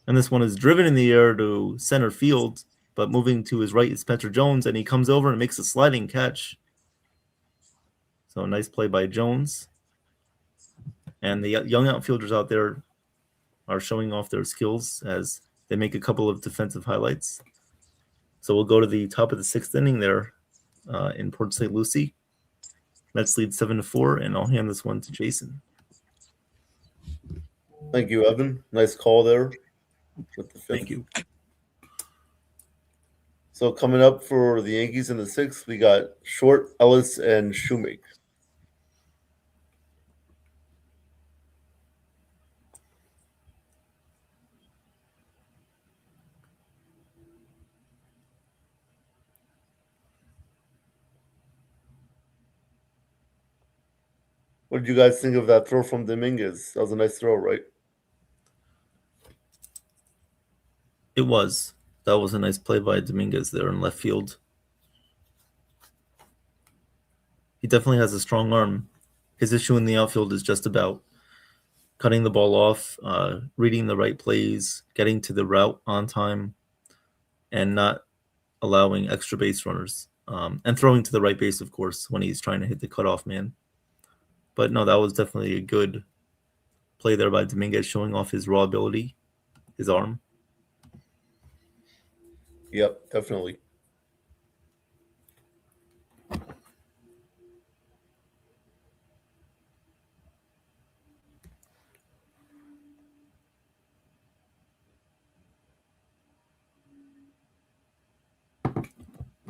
Speaker 4: And this one is driven in the air to center field, but moving to his right is Spencer Jones, and he comes over and makes a sliding catch. So a nice play by Jones. And the young outfielders out there are showing off their skills as they make a couple of defensive highlights. So we'll go to the top of the 6th inning there in Port St. Lucie. Mets lead 7-4, and I'll hand this one to Jason.
Speaker 5: Thank you, Evan. Nice call there with the 5th.
Speaker 4: Thank you.
Speaker 5: So coming up for the Yankees in the 6th, we got Short, Ellis, and Shoemake. What did you guys think of that throw from Dominguez? That was a nice throw, right?
Speaker 4: It was. That was a nice play by Dominguez there in left field. He definitely has a strong arm. His issue in the outfield is just about cutting the ball off, reading the right plays, getting to the route on time, and not allowing extra base runners. And throwing to the right base, of course, when he's trying to hit the cutoff man. But no, that was definitely a good play there by Dominguez, showing off his raw ability, his arm.
Speaker 5: Yep, definitely.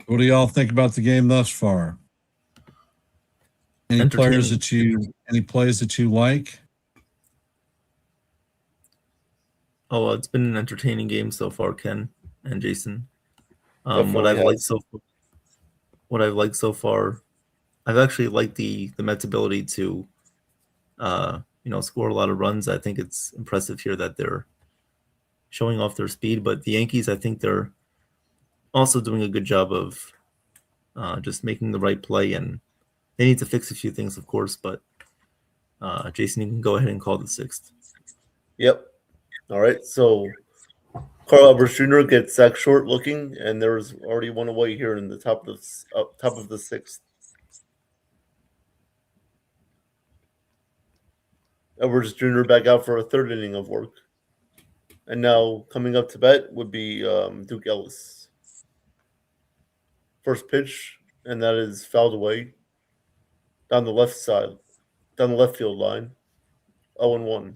Speaker 2: What do y'all think about the game thus far? Any plays that you like?
Speaker 4: Oh, it's been an entertaining game so far, Ken and Jason. What I've liked so far, I've actually liked the Mets' ability to, score a lot of runs. I think it's impressive here that they're showing off their speed. But the Yankees, I think they're also doing a good job of just making the right play, and they need to fix a few things, of course. But Jason, you can go ahead and call the 6th.
Speaker 5: Yep. All right. So Carl Albert Jr. gets Zach Short looking, and there's already one away here in the top of the 6th. Edwards Jr. back out for a 3rd inning of work. And now coming up to bat would be Duke Ellis. First pitch, and that is fouled away down the left field line. 0-1.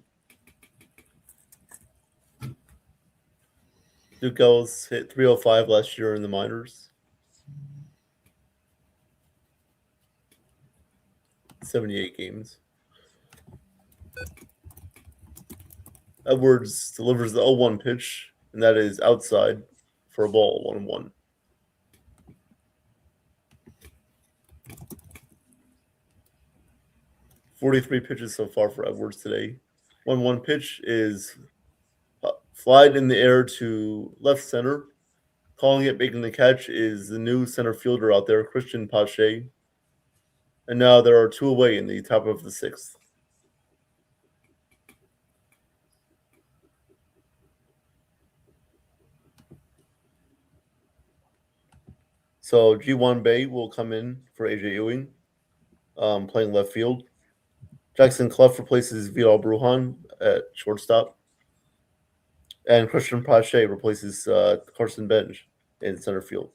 Speaker 5: Duke Ellis hit 305 last year in the minors. 78 games. Edwards delivers the 0-1 pitch, and that is outside for a ball, 1-1. .43 pitches so far for Edwards today. 1-1 pitch is flied in the air to left center. Calling it, making the catch is the new center fielder out there, Christian Pache. And now there are 2 away in the top of the 6th. So G1 Bay will come in for AJ Ewing, playing left field. Jackson Clough replaces Vidal Brujan at shortstop. And Christian Pache replaces Carson Bench in center field.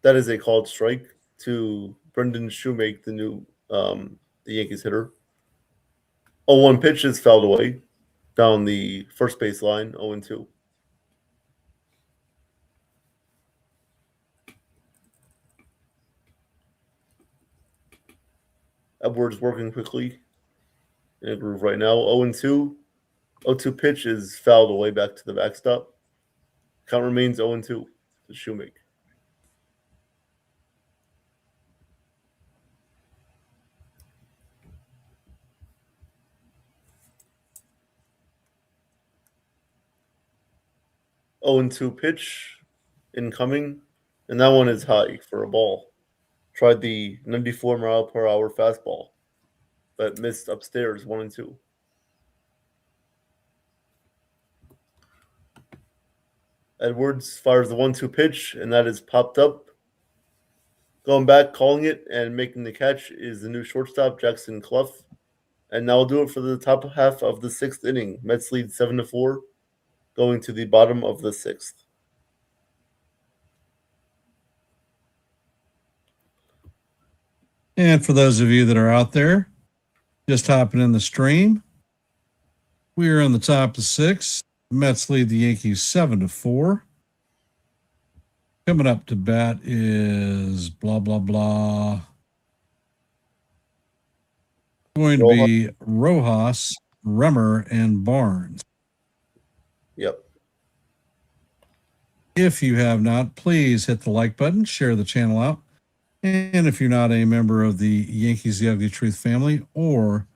Speaker 5: That is a called strike to Brendan Shoemake, the Yankees hitter. 0-1 pitch is fouled away down the first base line, 0-2. Edwards working quickly in a groove right now. 0-2. 0-2 pitch is fouled away back to the backstop. Count remains 0-2 to Shoemake. Oh and 2 pitch incoming, and that one is high for a ball. Tried the 94 mile per hour fastball, but missed upstairs 1-2. Edwards fires the 1-2 pitch, and that is popped up. Going back, calling it, and making the catch is the new shortstop, Jackson Clough. And now we'll do it for the top half of the 6th inning. Mets lead 7-4, going to the bottom of the 6th.
Speaker 2: And for those of you that are out there, just hopping in the stream, we are on the top of the 6th. Mets lead the Yankees 7-4. Coming up to bat is blah, blah, blah. Going to be Rojas, Remmer, and Barnes.
Speaker 5: Yep.
Speaker 2: If you have not, please hit the like button, share the channel out. And if you're not a member of the Yankees The Ugly Truth family or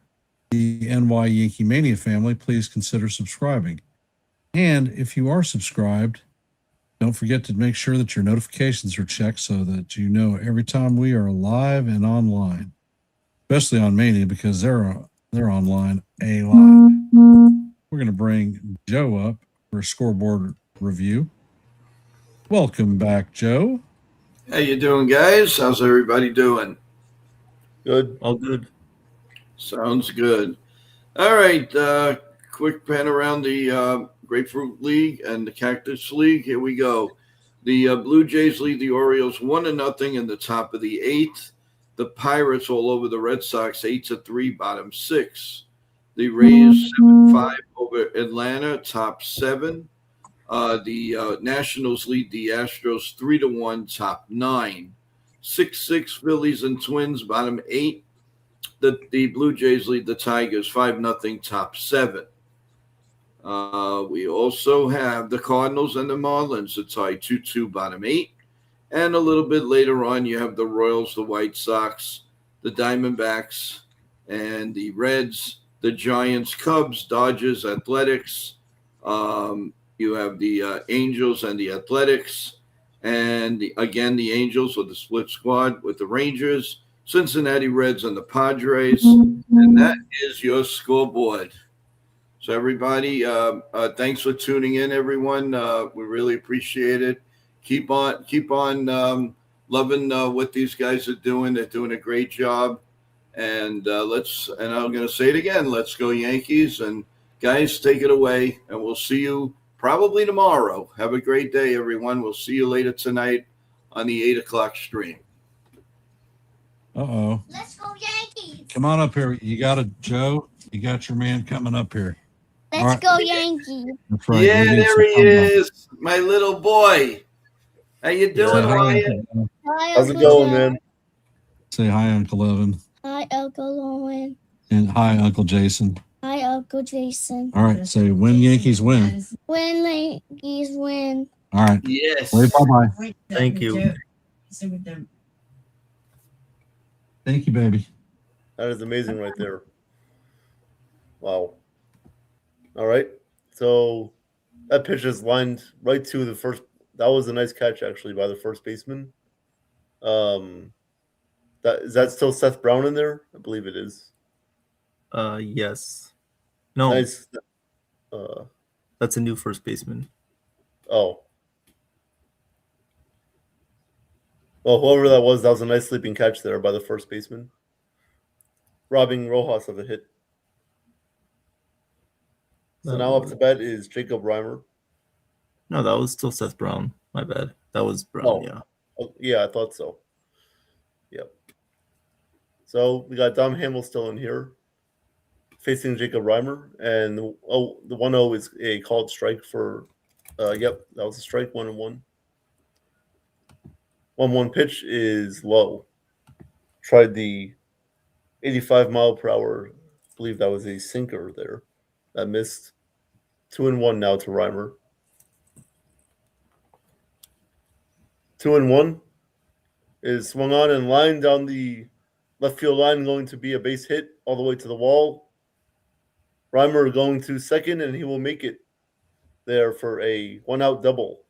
Speaker 2: the NY YankeeMania family, please consider subscribing. And if you are subscribed, don't forget to make sure that your notifications are checked so that you know every time we are live and online, especially on Mania because they're online a lot. We're going to bring Joe up for a scoreboard review. Welcome back, Joe.
Speaker 3: How you doing, guys? How's everybody doing?
Speaker 5: Good.
Speaker 4: All good.
Speaker 3: Sounds good. All right. Quick pan around the Grapefruit League and the Cactus League. Here we go. The Blue Jays lead the Orioles 1-0 in the top of the 8th. The Pirates all over the Red Sox 8-3, bottom 6. The Rays 7-5 over Atlanta, top 7. The Nationals lead the Astros 3-1, top 9. 6-6 Phillies and Twins, bottom 8. The Blue Jays lead the Tigers 5-0, top 7. We also have the Cardinals and the Marlins a tie 2-2, bottom 8. And a little bit later on, you have the Royals, the White Sox, the Diamondbacks, and the Reds, the Giants, Cubs, Dodgers, Athletics. You have the Angels and the Athletics. And the Angels with the split squad with the Rangers, Cincinnati Reds, and the Padres. And that is your scoreboard. So everybody, thanks for tuning in, everyone. We really appreciate it. Keep on loving what these guys are doing. They're doing a great job. And and I'm going to say it again, let's go Yankees. And guys, take it away. And we'll see you probably tomorrow. Have a great day, everyone. We'll see you later tonight on the 8 o'clock stream.
Speaker 2: Uh-oh.
Speaker 6: Let's go Yankees.
Speaker 2: Come on up here. You got it, Joe. You got your man coming up here.
Speaker 6: Let's go Yankees.
Speaker 2: That's right.
Speaker 3: Yeah,
Speaker 2: We need
Speaker 3: there he
Speaker 2: some
Speaker 3: is, my little boy. How you doing,
Speaker 2: Say hi,
Speaker 3: Ryan?
Speaker 6: Hi,
Speaker 5: How's it
Speaker 6: Uncle
Speaker 5: going,
Speaker 6: Joe.
Speaker 5: man?
Speaker 2: Say hi, Uncle Evan.
Speaker 6: Hi, Uncle Owen.
Speaker 2: And hi, Uncle Jason.
Speaker 6: Hi, Uncle Jason.
Speaker 2: All right. Say when Yankees win.
Speaker 6: When Yankees win.
Speaker 2: All right.
Speaker 3: Yes.
Speaker 2: Wait, bye-bye.
Speaker 4: Thank you.
Speaker 2: Thank you, baby.
Speaker 5: That is amazing right there. Wow. All right. So that pitch is lined right to the first. That was a nice catch, actually, by the first baseman. Is that still Seth Brown in there? I believe it is.
Speaker 4: Yes. No,
Speaker 5: Nice.
Speaker 4: that's a new first baseman.
Speaker 5: Oh. Well, whoever that was a nice sleeping catch there by the first baseman, robbing Rojas of a hit. So now up to bat is Jacob Reimer.
Speaker 4: No, that was still Seth Brown. My bad. That was Brown,
Speaker 5: Oh.
Speaker 4: yeah.
Speaker 5: Oh, yeah, I thought so. Yep. So we got Dom Hamill still in here, facing Jacob Reimer, and the 1-0 is a called strike for. Yep, that was a strike. 1-1. 1-1 pitch is low. Tried the 85 mph. I believe that was a sinker there. That missed. 2-1 now to Reimer. 2-1 is swung on and lined down the left field line, going to be a base hit all the way to the wall. Reimer going to second, and he will make it there for a 1-out double.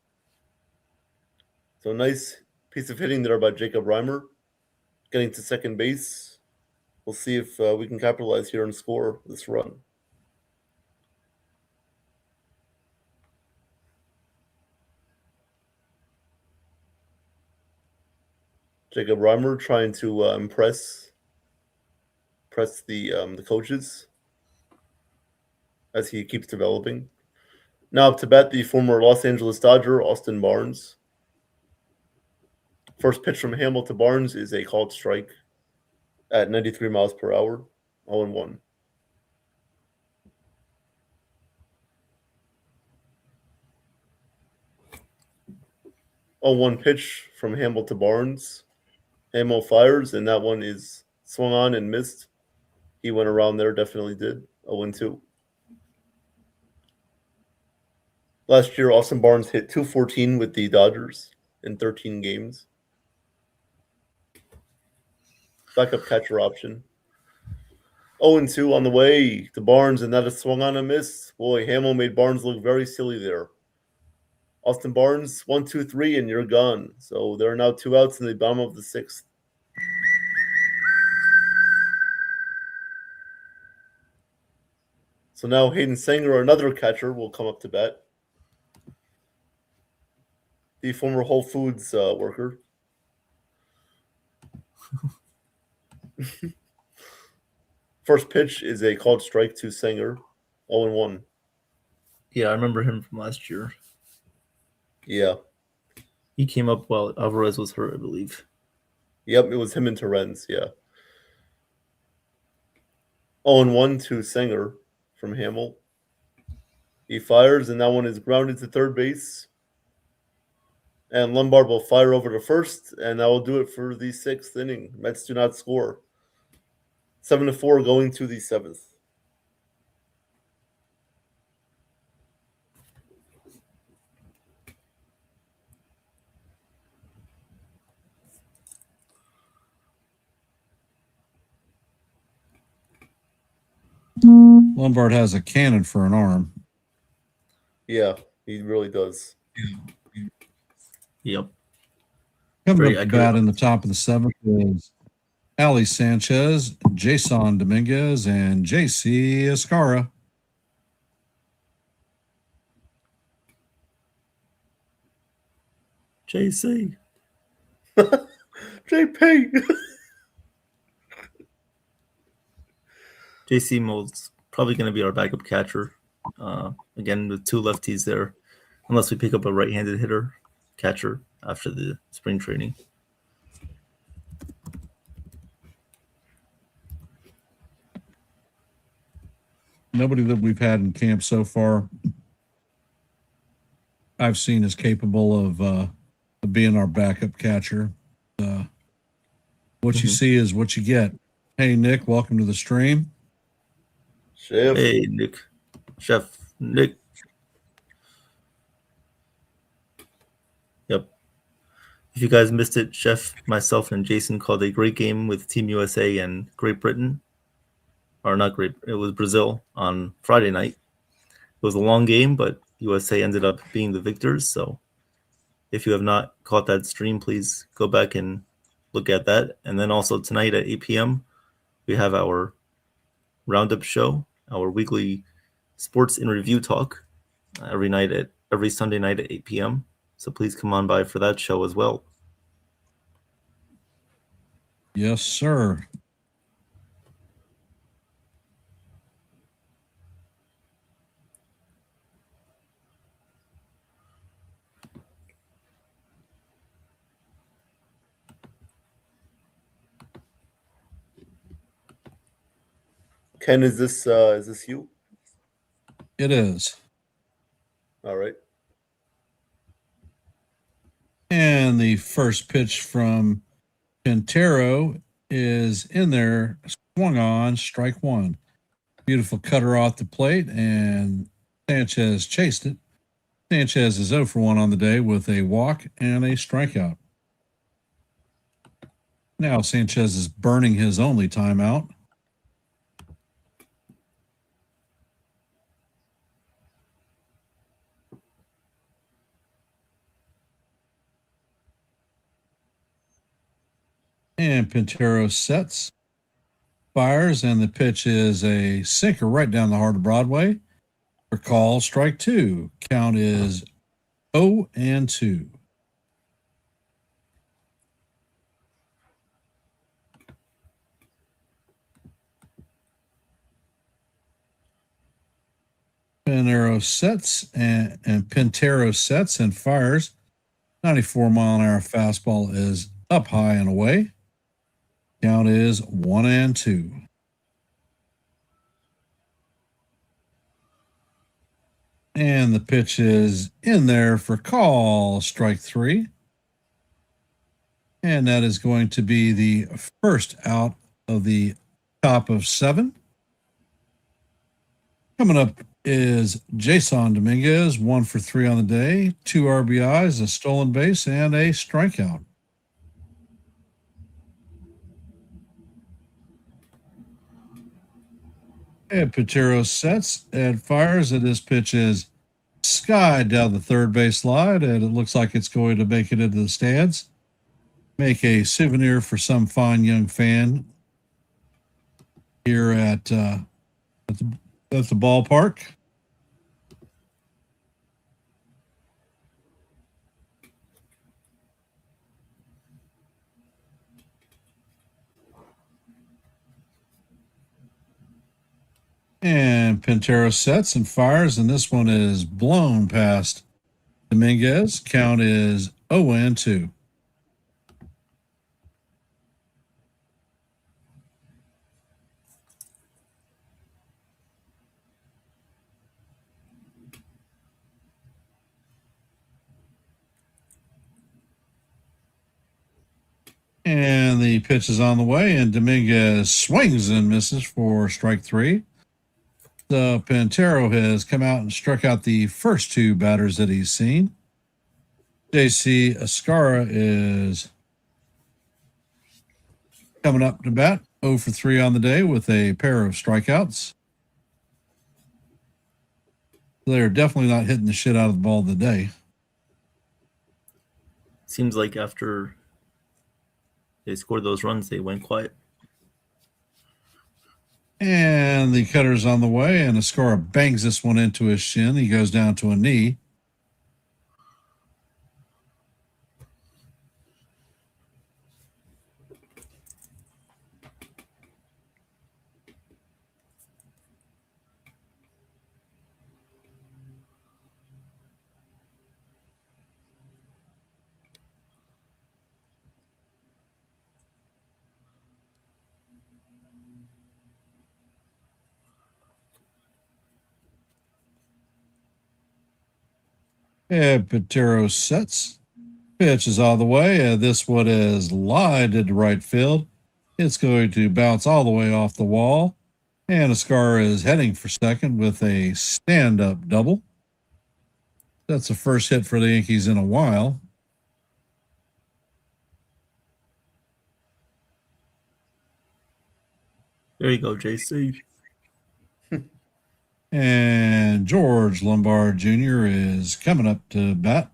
Speaker 5: So nice piece of hitting there by Jacob Reimer, getting to second base. We'll see if we can capitalize here and score this run. Jacob Reimer trying to impress the coaches as he keeps developing. Now up to bat, the former Los Angeles Dodger, Austin Barnes. First pitch from Hamill to Barnes is a called strike at 93 mph. 0-1. 0-1 pitch from Hamill to Barnes. Hamill fires, and that one is swung on and missed. He went around there, definitely did. 0-2. Last year, Austin Barnes hit .214 with the Dodgers in 13 games. Backup catcher option. 0-2 on the way to Barnes, and that is swung on and missed. Boy, Hamill made Barnes look very silly there. Austin Barnes, 1-2-3, and you're gone. So there are now 2 outs in the bottom of the 6th. So now Hayden Sanger, another catcher, will come up to bat. The former Whole Foods worker. First pitch is a called strike to Sanger. 0-1.
Speaker 4: Yeah, I remember him from last year.
Speaker 5: Yeah.
Speaker 4: He came up while Alvarez was hurt, I believe.
Speaker 5: Yep, it was him and Terrence, yeah. 0-1 to Sanger from Hamill. He fires, and that one is grounded to third base. And Lombard will fire over to first, and that will do it for the 6th inning. Mets do not score. 7-4 going to the 7th.
Speaker 2: Lombard has a cannon for an arm.
Speaker 5: Yeah, he really does.
Speaker 4: Yep.
Speaker 2: Coming up to bat in the top of the 7th is Ali Sanchez, Jason Dominguez, and JC Escara.
Speaker 4: JC.
Speaker 5: JP.
Speaker 4: JC Mold's probably going to be our backup catcher. Again, with 2 lefties there, unless we pick up a right-handed hitter catcher after the spring training.
Speaker 2: Nobody that we've had in camp so far I've seen is capable of being our backup catcher. What you see is what you get. Hey, Nick, welcome to the stream.
Speaker 5: Chef.
Speaker 4: Hey, Nick. Chef Nick. Yep. If you guys missed it, Chef, myself, and Jason called a great game with Team USA and Great Britain. Or not Great, it was Brazil on Friday night. It was a long game, but USA ended up being the victors. So if you have not caught that stream, please go back and look at that. And then also tonight at 8 p.m., we have our roundup show, our weekly sports in review talk every Sunday night at 8 p.m. So please come on by for that show as well.
Speaker 2: Yes, sir.
Speaker 5: Ken, is this you?
Speaker 2: It is.
Speaker 5: All right.
Speaker 2: And the first pitch from Quintero is in there, Swung on, strike one. Beautiful cutter off the plate, and Sanchez chased it. Sanchez is 0 for 1 on the day with a walk and a strikeout. Now Sanchez is burning his only timeout. And Pintero sets, fires, and the pitch is a sinker right down the heart of Broadway. For call, strike two. Count is 0-2. Pintero sets and fires. 94-mile-an-hour fastball is up high and away. Count is 1-2. And the pitch is in there for call, strike three. And that is going to be the first out of the top of 7. Coming up is Jason Dominguez, 1 for 3 on the day, 2 RBIs, a stolen base, and a strikeout. And Pintero sets and fires, and this pitch is skied down the third base line, and it looks like it's going to make it into the stands. Make a souvenir for some fine young fan here at the ballpark. And Pintero sets and fires, and this one is blown past Dominguez. Count is 0-2. And the pitch is on the way, and Dominguez swings and misses for strike 3. So Pintero has come out and struck out the first 2 batters that he's seen. JC Escara is coming up to bat, 0 for 3 on the day with a pair of strikeouts. They're definitely not hitting the shit out of the ball today.
Speaker 4: Seems like after they scored those runs, they went quiet.
Speaker 2: And the cutter's on the way, and Escara bangs this one into his shin. He goes down to a knee. And Pintero sets. Pitch is all the way. This one is lined into right field. It's going to bounce all the way off the wall. And Escara is heading for second with a stand-up double. That's the first hit for the Yankees in a while.
Speaker 4: There you go, JC.
Speaker 2: And George Lombard Jr. is coming up to bat.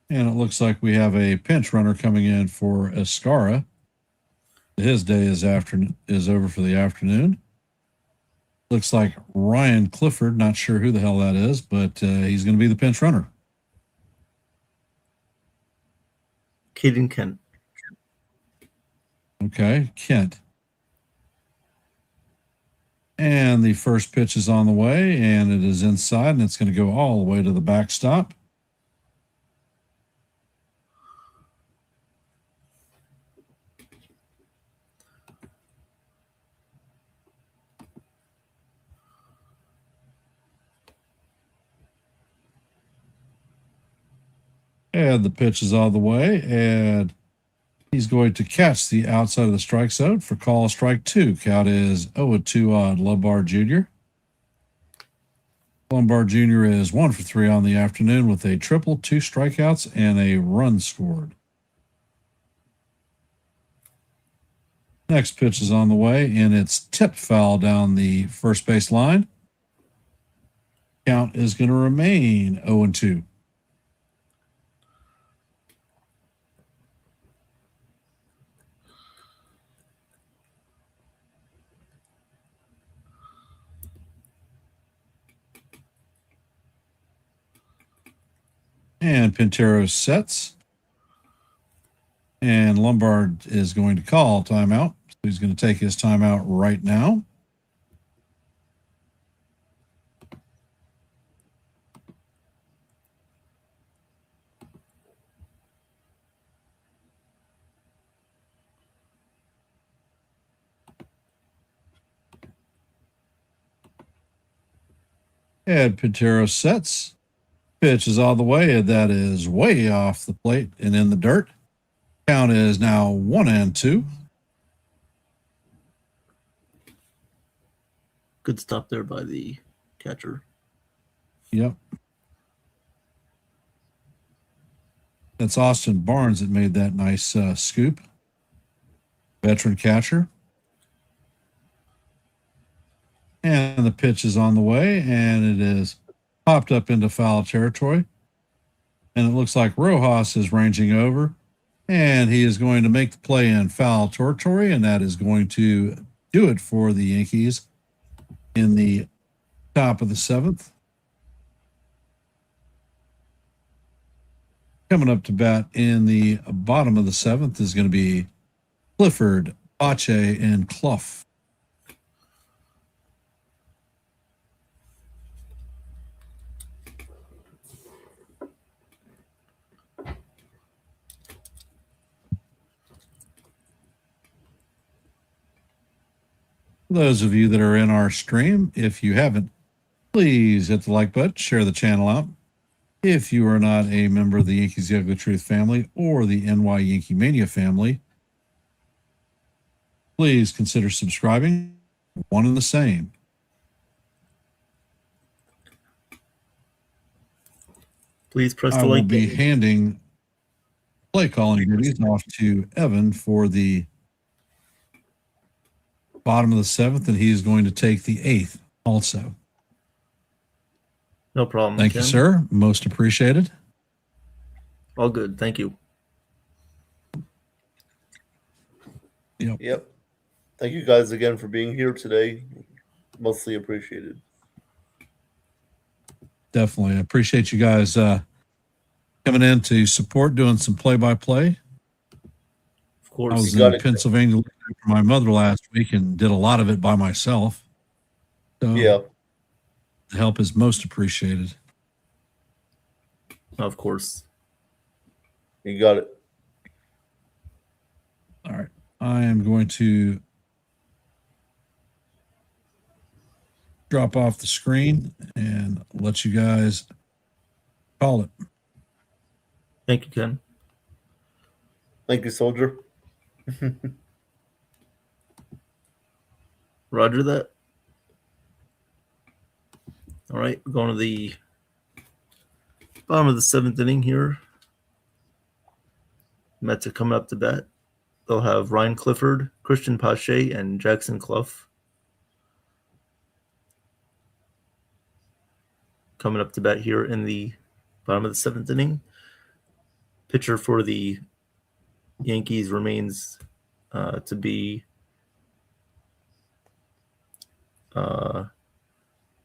Speaker 2: And it looks like we have a pinch runner coming in for Escara. His day is over for the afternoon. Looks like Ryan Clifford, not sure who the hell that is, but he's going to be the pinch runner.
Speaker 4: Caden Kent.
Speaker 2: Okay, Kent. And the first pitch is on the way, and it is inside, and it's going to go all the way to the backstop. And the pitch is on the way, and he's going to catch the outside of the strike zone for call strike 2. Count is 0-2 on Lombard Jr. Lombard Jr. is 1 for 3 on the afternoon with a triple, 2 strikeouts, and a run scored. Next pitch is on the way, and it's tipped foul down the first base line. Count is going to remain 0-2. And Pintero sets. And Lombard is going to call timeout. So he's going to take his timeout right now. And Pintero sets. Pitch is all the way, and that is way off the plate and in the dirt. Count is now 1-2.
Speaker 4: Good stop there by the catcher.
Speaker 2: Yep. That's Austin Barnes that made that nice scoop. Veteran catcher. And the pitch is on the way, and it is popped up into foul territory. And it looks like Rojas is ranging over, and he is going to make the play in foul territory, and that is going to do it for the Yankees in the top of the 7th. Coming up to bat in the bottom of the 7th is going to be Clifford, Pache, and Clough. For those of you that are in our stream, if you haven't, please hit the like button, share the channel out. If you are not a member of the Yankees The Ugly Truth family or the NY-YankeeMania family, please consider subscribing. One and the same.
Speaker 4: Please press
Speaker 2: I
Speaker 4: the
Speaker 2: will
Speaker 4: like
Speaker 2: be
Speaker 4: button.
Speaker 2: handing play calling duties off to Evan for the bottom of the 7th, and he is going to take the 8th also.
Speaker 4: No problem.
Speaker 2: Thank you, sir. Most appreciated.
Speaker 4: All good. Thank you.
Speaker 5: Yep. Thank you guys again for being here today. Mostly appreciated.
Speaker 2: Definitely. I appreciate you guys coming in to support, doing some play-by-play.
Speaker 4: Of course.
Speaker 2: I was in Pennsylvania for my mother last week and did a lot of it by myself. So
Speaker 5: yeah.
Speaker 2: the help is most appreciated.
Speaker 4: Of course.
Speaker 5: You got it.
Speaker 2: All right. I am going to drop off the screen and let you guys call it.
Speaker 4: Thank you, Ken.
Speaker 5: Thank you, Soldier.
Speaker 4: Roger that. All right, we're going to the bottom of the 7th inning here. Mets are coming up to bat. They'll have Ryan Clifford, Christian Pache, and Jackson Clough coming up to bat here in the bottom of the 7th inning. Pitcher for the Yankees remains to be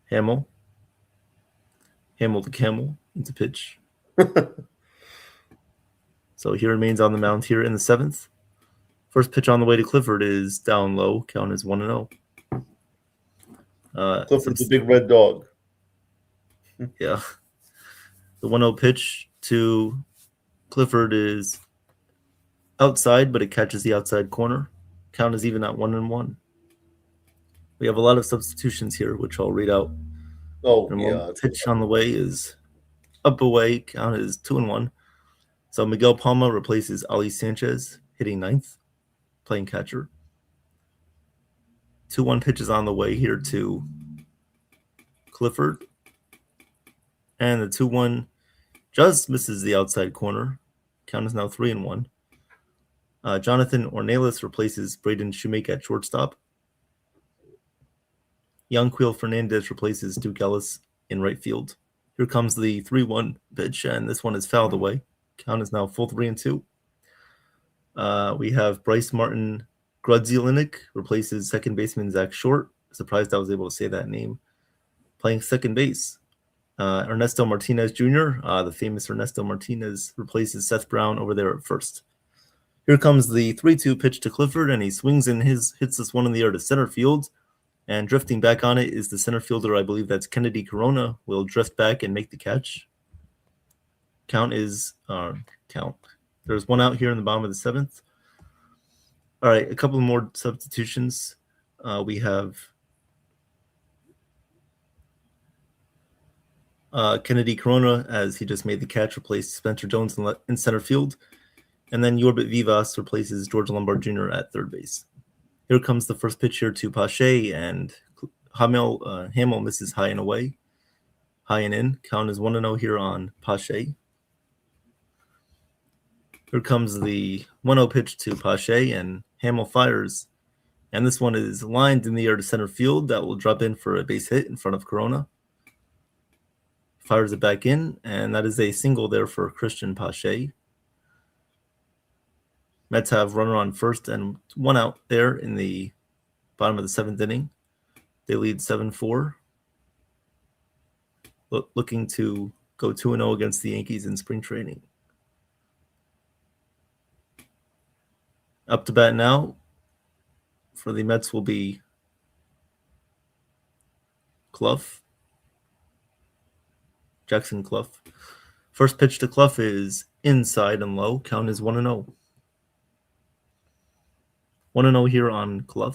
Speaker 4: Hamill to Camel into pitch. So he remains on the mound here in the 7th. First pitch on the way to Clifford is down low. Count is 1-0.
Speaker 5: Clifford's a big red dog.
Speaker 4: Yeah. The 1-0 pitch to Clifford is outside, but it catches the outside corner. Count is even at 1-1. We have a lot of substitutions here, which I'll read out.
Speaker 5: Oh,
Speaker 4: And
Speaker 5: yeah.
Speaker 4: pitch on the way is up away. Count is 2-1. So Miguel Palma replaces Ali Sanchez, hitting ninth, playing catcher. 2-1 pitches on the way here to Clifford. And the 2-1 just misses the outside corner. Count is now 3-1. Jonathan Ornelas replaces Braden Shoemake at shortstop. Yanquiel Fernandez replaces Duke Ellis in right field. Here comes the 3-1 pitch, and this one is fouled away. Count is now full 3-2. We have Bryce Martin Grudzielnik replaces second baseman Zach Short. Surprised I was able to say that name. Playing second base. Ernesto Martinez Jr., the famous Ernesto Martinez, replaces Seth Brown over there at first. Here comes the 3-2 pitch to Clifford, and he swings and hits this one in the air to center field. And drifting back on it is the center fielder, I believe that's Kennedy Corona, will drift back and make the catch. There's one out here in the bottom of the seventh. All right, a couple more substitutions. We have Kennedy Corona, as he just made the catch, replaced Spencer Jones in center field. And then Yorbit Vivas replaces George Lombard Jr. at third base. Here comes the first pitch here to Pache, and Hamill misses high and away. High and in. Count is 1-0 here on Pache. Here comes the 1-0 pitch to Pache, and Hamill fires. And this one is lined in the air to center field. That will drop in for a base hit in front of Corona. Fires it back in, and that is a single there for Christian Pache. Mets have runner on first and one out there in the bottom of the seventh inning. They lead 7-4. Looking to go 2-0 against the Yankees in spring training. Up to bat now for the Mets will be Jackson Clough. First pitch to Clough is inside and low. Count is 1-0. 1-0 here on Clough.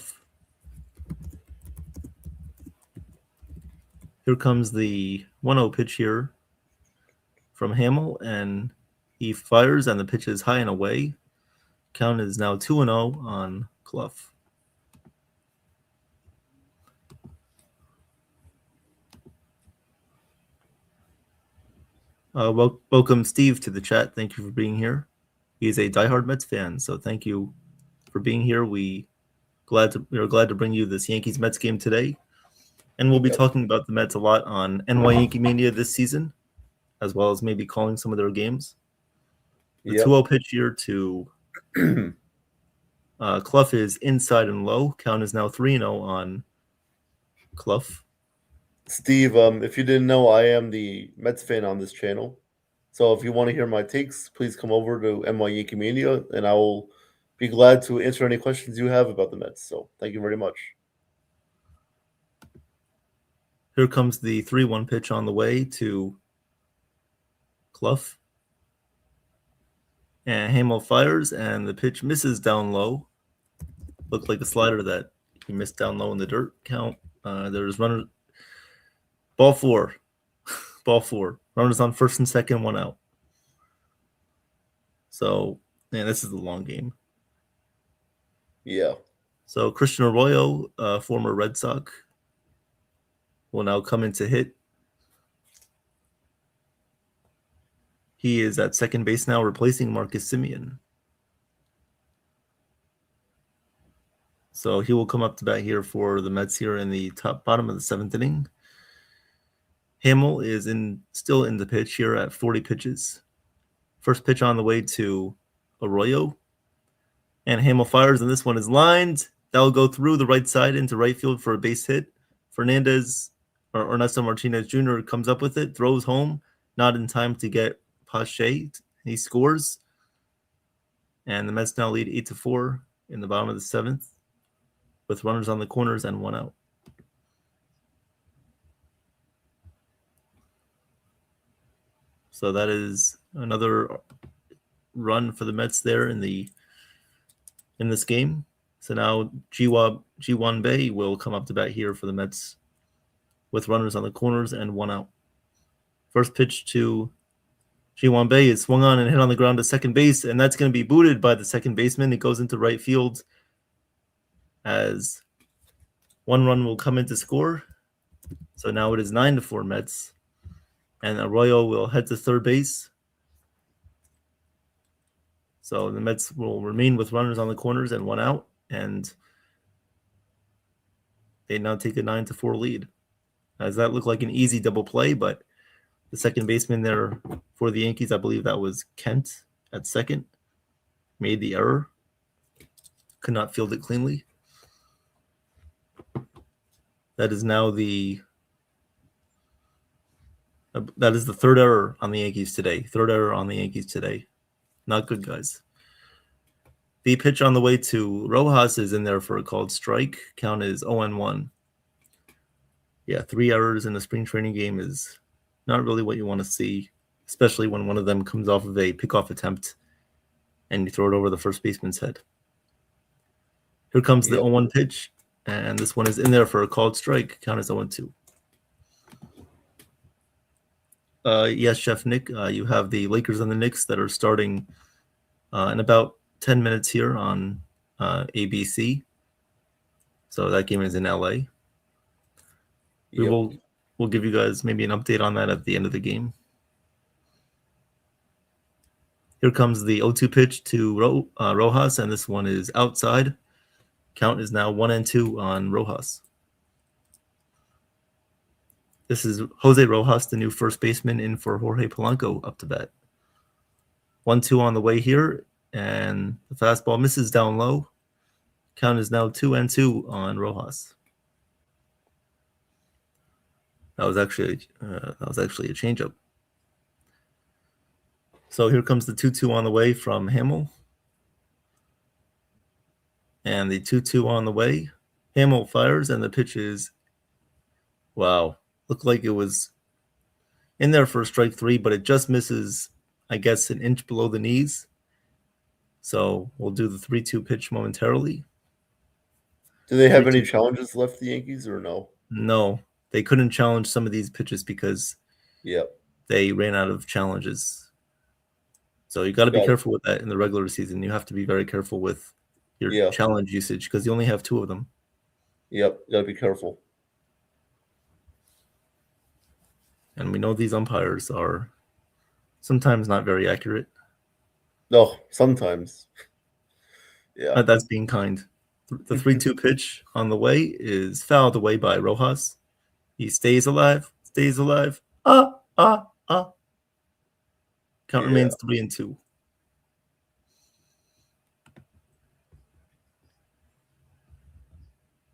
Speaker 4: Here comes the 1-0 pitch here from Hamill, and he fires, and the pitch is high and away. Count is now 2-0 on Clough. Welcome, Steve, to the chat. Thank you for being here. He is a diehard Mets fan, so thank you for being here. We are glad to bring you this Yankees Mets game today, and we'll be talking about the Mets a lot on NYYankeeMania this season, as well as maybe calling some of their games. The 2-0 pitch here to Clough is inside and low. Count is now 3-0 on Clough.
Speaker 5: Steve, if you didn't know, I am the Mets fan on this channel. So if you want to hear my takes, please come over to NYYankeeMania, and I will be glad to answer any questions you have about the Mets. So thank you very much.
Speaker 4: Here comes the 3-1 pitch on the way to Clough. And Hamill fires, and the pitch misses down low. Looked like a slider that he missed down low in the dirt. Count. There's runner. Ball four. Runners on first and second, one out. So, man, this is a long game.
Speaker 5: Yeah.
Speaker 4: So Christian Arroyo, former Red Sox, will now come in to hit. He is at second base now, replacing Marcus Semien. So he will come up to bat here for the Mets here in the bottom of the seventh inning. Hamill is still in the pitch here at 40 pitches. First pitch on the way to Arroyo. And Hamill fires, and this one is lined. That will go through the right side into right field for a base hit. Fernandez, or Ernesto Martinez Jr. comes up with it, throws home, not in time to get Pache. He scores. And the Mets now lead 8-4 in the bottom of the seventh, with runners on the corners and one out. So that is another run for the Mets there in this game. So now Ji-Wan Bae will come up to bat here for the Mets with runners on the corners and one out. First pitch to Ji-hwan Bae is swung on and hit on the ground to second base, and that's going to be booted by the second baseman. It goes into right field as 1 run will come in to score. So now it is 9-4 Mets, and Arroyo will head to third base. So the Mets will remain with runners on the corners and 1 out, and they now take a 9-4 lead. As that looked like an easy double play, but the second baseman there for the Yankees, I believe that was Kent at second, made the error, could not field it cleanly. That is now the third error on the Yankees today. Not good, guys. The pitch on the way to Rojas is in there for a called strike. Count is 0-1. Yeah, 3 errors in a spring training game is not really what you want to see, especially when one of them comes off of a pickoff attempt and you throw it over the first baseman's head. Here comes the 0-1 pitch, and this one is in there for a called strike. Count is 0-2. Yes, Chef Nick, you have the Lakers and the Knicks that are starting in about 10 minutes here on ABC. So that game is in LA. We'll give you guys maybe an update on that at the end of the game. Here comes the 0-2 pitch to Rojas, and this one is outside. Count is now 1-2 on Rojas. This is Jose Rojas, the new first baseman, in for Jorge Polanco up to bat. 1-2 on the way here, and the fastball misses down low. Count is now 2-2 on Rojas. That was actually a changeup. So here comes the 2-2 on the way from Hamill. And the 2-2 on the way. Hamill fires, and the pitch is, wow, looked like it was in there for strike 3, but it just misses, I guess, an inch below the knees. So we'll do the 3-2 pitch momentarily.
Speaker 5: Do they have any challenges left, the Yankees, or no?
Speaker 4: No, they couldn't challenge some of these pitches because they ran out of challenges. So you got to be careful with that in the regular season. You have to be very careful with your challenge usage because you only have 2 of them.
Speaker 5: Yep, got to be careful.
Speaker 4: And we know these umpires are sometimes not very accurate.
Speaker 5: No, sometimes. Yeah.
Speaker 4: That's being kind. The 3-2 pitch on the way is fouled away by Rojas. He stays alive. Count remains 3-2.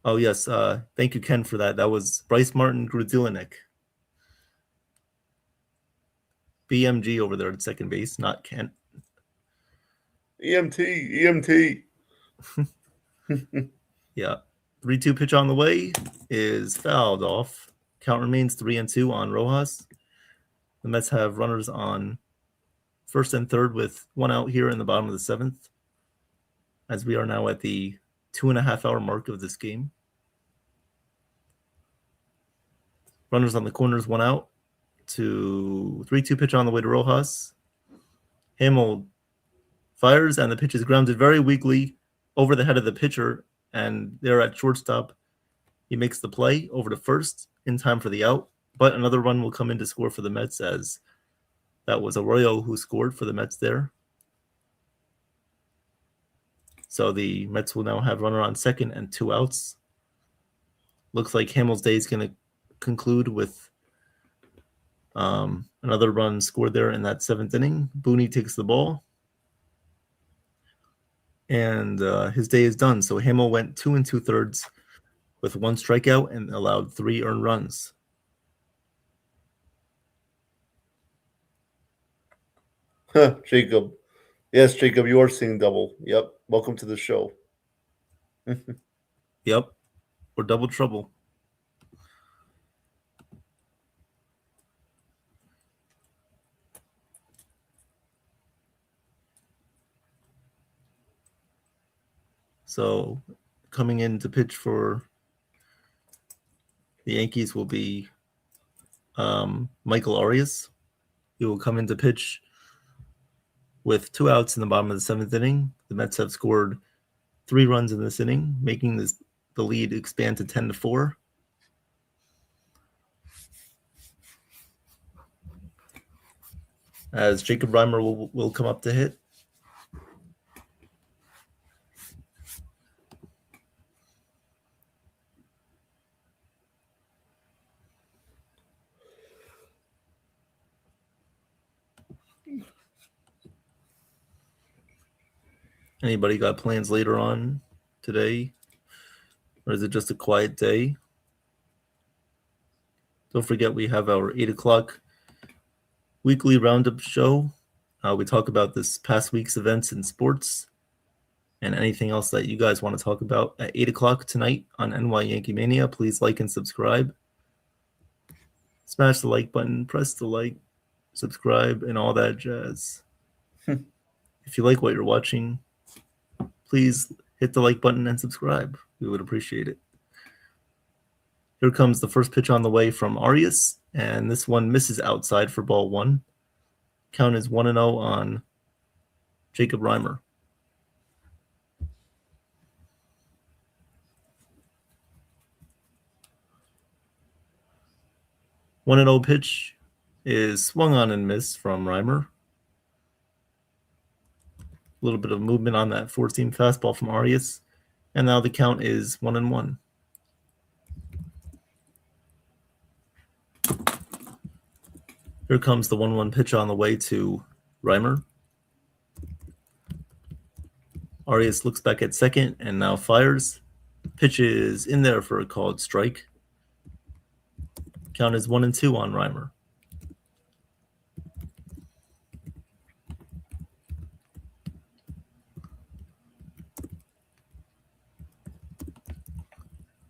Speaker 4: Oh, yes. Thank you, Ken, for that. That was Bryce Martin Grudzielanek. BMG over there at second base, not Kent.
Speaker 5: EMT.
Speaker 4: Yeah. 3-2 pitch on the way is fouled off. Count remains 3-2 on Rojas. The Mets have runners on first and third with 1 out here in the bottom of the 7th, as we are now at the 2.5-hour mark of this game. Runners on the corners, 1 out. 3-2 pitch on the way to Rojas. Hamill fires, and the pitch is grounded very weakly over the head of the pitcher, and there at shortstop, he makes the play over to first in time for the out, but another run will come in to score for the Mets, as that was Arroyo who scored for the Mets there. So the Mets will now have runner on second and 2 outs. Looks like Hamill's day is going to conclude with another run scored there in that 7th inning. Booney takes the ball, and his day is done. So Hamill went 2 2/3 with 1 strikeout and allowed 3 earned runs.
Speaker 5: Jacob. Yes, Jacob, you are seeing double. Yep. Welcome to the show.
Speaker 4: Yep. We're double trouble. So coming in to pitch for the Yankees will be Michael Arias. He will come in to pitch With 2 outs in the bottom of the 7th inning, the Mets have scored 3 runs in this inning, making the lead expand to 10-4. As Jacob Reimer will come up to hit. Anybody got plans later on today? Or is it just a quiet day? Don't forget we have our 8 o'clock weekly roundup show. We talk about this past week's events in sports and anything else that you guys want to talk about at 8 o'clock tonight on NYYankeeMania. Please like and subscribe. Smash the like button, press the like, subscribe, and all that jazz. If you like what you're watching, please hit the like button and subscribe. We would appreciate it. Here comes the first pitch on the way from Arias, and this one misses outside for ball 1. Count is 1-0 on Jacob Reimer. One 1-0 pitch is swung on and missed from Reimer. A little bit of movement on that 4-seam fastball from Arias, and now the count is 1-1. Here comes the 1-1 pitch on the way to Reimer. Arias looks back at second and now fires. Pitch is in there for a called strike. Count is 1-2 on Reimer.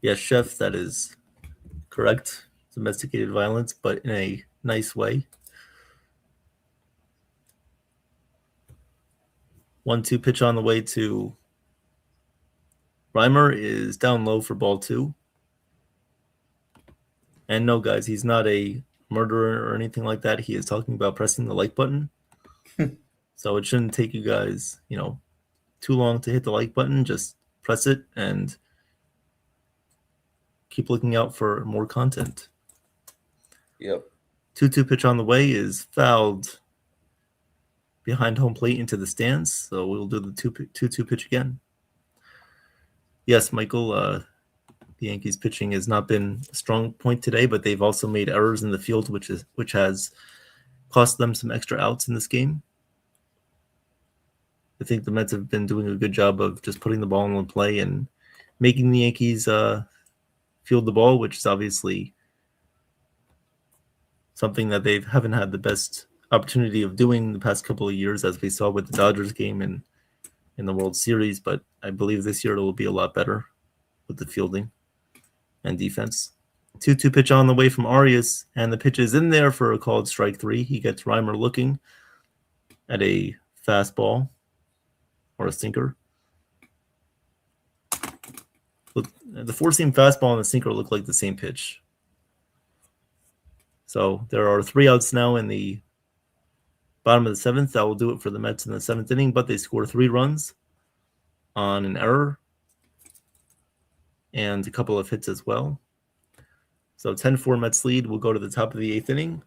Speaker 4: Yes, Chef, that is correct. Domesticated violence, but in a nice way. 1-2 pitch on the way to Reimer is down low for ball 2. And no, guys, he's not a murderer or anything like that. He is talking about pressing the like button. So it shouldn't take you guys, too long to hit the like button. Just press it and keep looking out for more content.
Speaker 5: Yep.
Speaker 4: 2-2 pitch on the way is fouled behind home plate into the stands. So we'll do the 2-2 pitch again. Yes, Michael, the Yankees pitching has not been a strong point today, but they've also made errors in the field, which has cost them some extra outs in this game. I think the Mets have been doing a good job of just putting the ball in play and making the Yankees field the ball, which is obviously something that they haven't had the best opportunity of doing the past couple of years, as we saw with the Dodgers game in the World Series. But I believe this year it will be a lot better with the fielding and defense. 2-2 pitch on the way from Arias, and the pitch is in there for a called strike 3. He gets Reimer looking at a fastball or a sinker. Look, the 4-seam fastball and the sinker look like the same pitch. So there are 3 outs now in the bottom of the 7th. That will do it for the Mets in the 7th inning, but they score 3 runs on an error and a couple of hits as well. So 10-4 Mets lead. We'll go to the top of the 8th inning,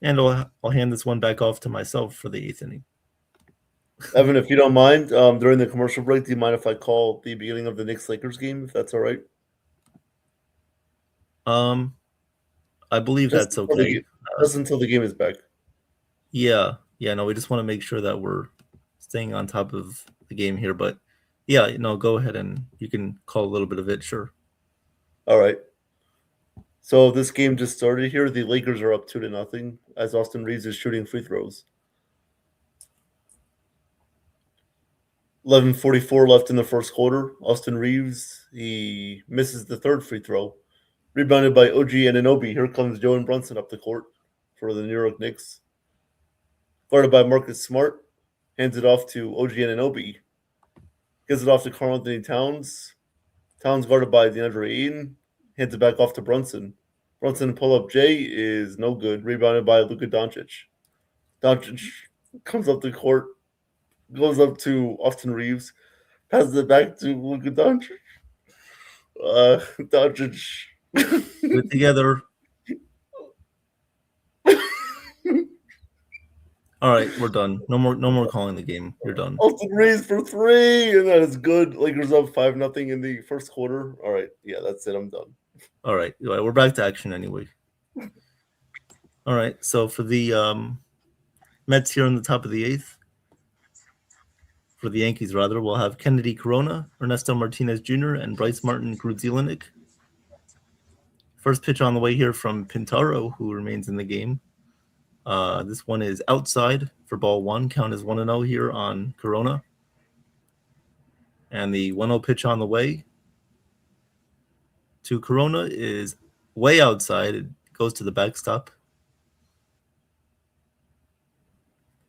Speaker 4: and I'll hand this one back off to myself for the 8th inning.
Speaker 5: Evan, if you don't mind, during the commercial break, do you mind if I call the beginning of the Knicks-Lakers game, if that's all right?
Speaker 4: I believe that's okay.
Speaker 5: Just until the game is back.
Speaker 4: Yeah, no, we just want to make sure that we're staying on top of the game here. But yeah, no, go ahead and you can call a little bit of it, sure.
Speaker 5: All right. So this game just started here. The Lakers are up 2-0 as Austin Reeves is shooting free throws. 11:44 left in the first quarter. Austin Reeves, he misses the third free throw. Rebounded by OG Anunoby. Here comes Jalen Brunson up the court for the New York Knicks. Guarded by Marcus Smart. Hands it off to OG Anunoby. Gives it off to Karl Anthony Towns. Towns guarded by DeAndre Ayton. Hands it back off to Brunson. Brunson pull-up J is no good. Rebounded by Luka Doncic. Doncic comes up the court goes up to Austin Reeves, passes it back to Luka Doncic. Doncic.
Speaker 4: Get together. All right, we're done. No more calling the game. You're done.
Speaker 5: Austin Reeves for 3, and that is good. Lakers up 5-0 in the first quarter. All right, yeah, that's it. I'm done.
Speaker 4: All right, we're back to action anyway. All right, so for the Mets here on the top of the 8th, for the Yankees rather, we'll have Kennedy Corona, Ernesto Martinez Jr., and Bryce Martin Grudzielanik. First pitch on the way here from Pintaro, who remains in the game. This one is outside for ball 1. Count is 1-0 here on Corona. And the 1-0 pitch on the way to Corona is way outside. It goes to the backstop.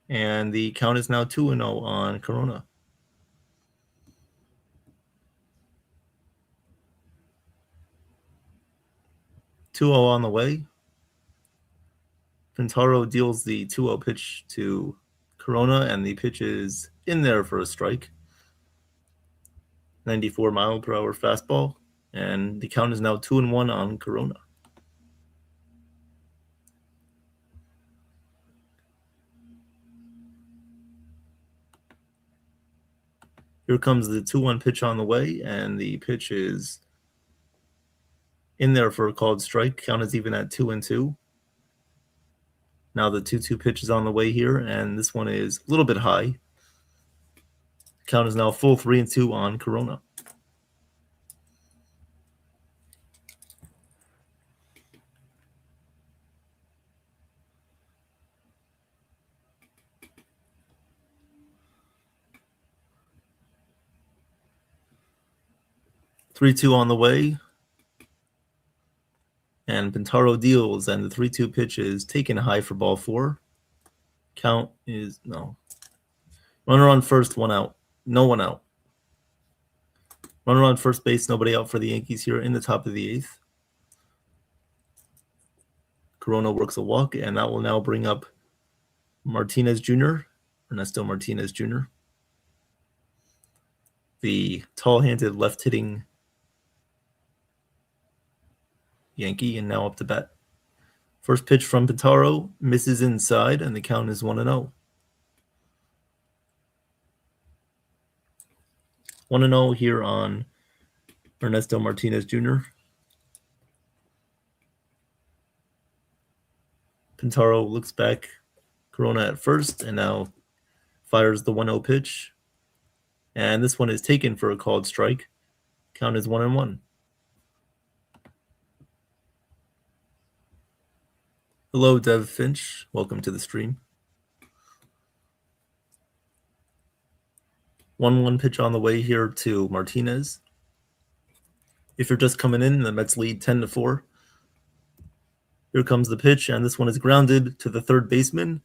Speaker 4: And the count is now 2-0 on Corona. Two 0 on the way. Pintaro deals the 2-0 pitch to Corona, and the pitch is in there for a strike. 94-mile-per-hour fastball, and the count is now 2-1 on Corona. Here comes the 2-1 pitch on the way, and the pitch is in there for a called strike. Count is even at 2-2. Now the 2-2 pitch is on the way here, and this one is a little bit high. Count is now full 3-2 on Corona. Three-two on the way. And Pintaro deals, and the 3-2 pitch is taken high for ball 4. Count is no. Runner on first, 1 out. No one out. Runner on first base, nobody out for the Yankees here in the top of the 8th. Corona works a walk, and that will now bring up Martinez Jr., Ernesto Martinez Jr., the tall-handed left-hitting Yankee, and now up to bat. First pitch from Pintaro misses inside, and the count is 1-0. 1-0 here on Ernesto Martinez Jr. Pintaro looks back, Corona at first, and now fires the 1-0 pitch. And this one is taken for a called strike. Count is 1-1. Hello, Dev Finch. Welcome to the stream. 1-1 pitch on the way here to Martinez. If you're just coming in, the Mets lead 10-4. Here comes the pitch, and this one is grounded to the third baseman,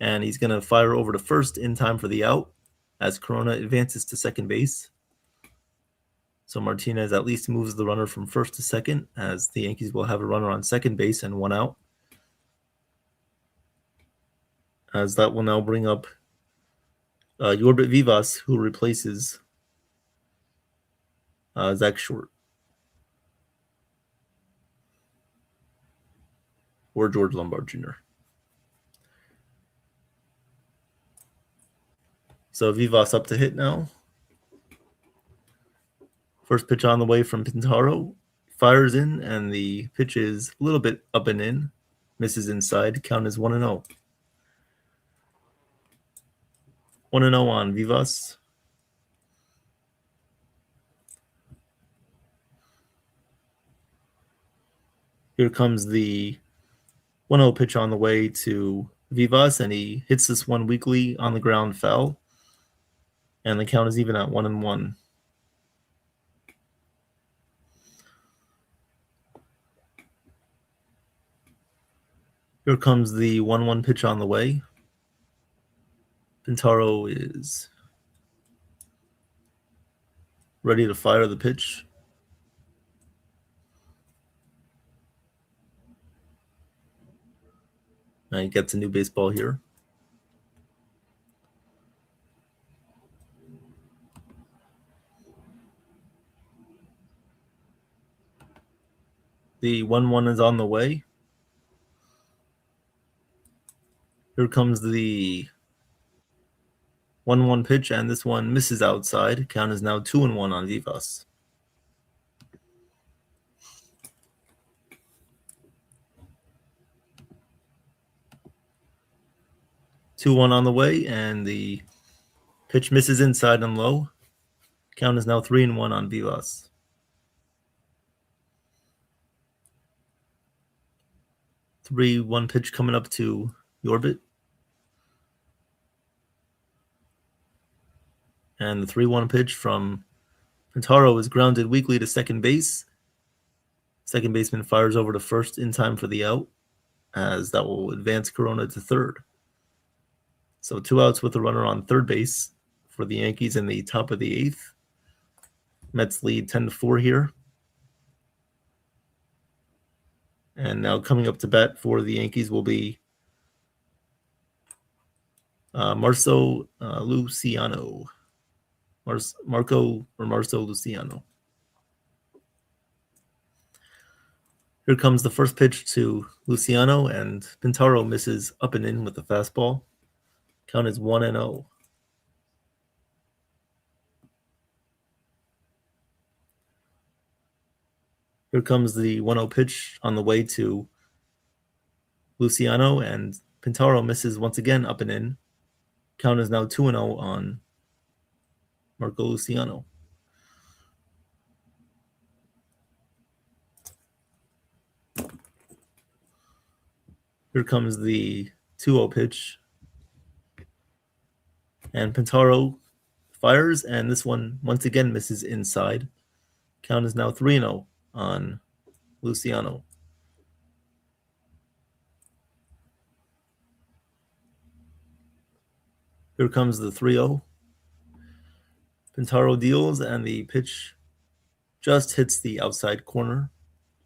Speaker 4: and he's going to fire over to first in time for the out as Corona advances to second base. So Martinez at least moves the runner from first to second, as the Yankees will have a runner on second base and 1 out. As that will now bring up Yorbit Vivas, who replaces Zach Short. Or George Lombard Jr. So Vivas up to hit now. First pitch on the way from Pintaro. Fires in, and the pitch is a little bit up and in. Misses inside. Count is 1-0. 1-0 on Vivas. Here comes the 1-0 pitch on the way to Vivas, and he hits this one weakly on the ground foul. And the count is even at 1-1. Here comes the 1-1 pitch on the way. Pintaro is ready to fire the pitch. And he gets a new baseball here. The 1-1 is on the way. Here comes the 1-1 pitch, and this one misses outside. Count is now 2-1 on Vivas. Two one on the way, and the pitch misses inside and low. Count is now 3-1 on Vivas. 3-1 pitch coming up to Yorbit. And the 3-1 pitch from Pintaro is grounded weakly to second base. Second baseman fires over to first in time for the out, as that will advance Corona to third. So 2 outs with a runner on third base for the Yankees in the top of the 8th. Mets lead 10-4 here. And now coming up to bat for the Yankees will be Marco Luciano. Here comes the first pitch to Luciano, and Pintaro misses up and in with the fastball. Count is 1-0. Here comes the 1-0 pitch on the way to Luciano, and Pintaro misses once again up and in. Count is now 2-0 on Marco Luciano. Here comes the 2-0 pitch. And Pintaro fires, and this one once again misses inside. Count is now 3-0 on Luciano. Here comes the 3-0. Pintaro deals, and the pitch just hits the outside corner.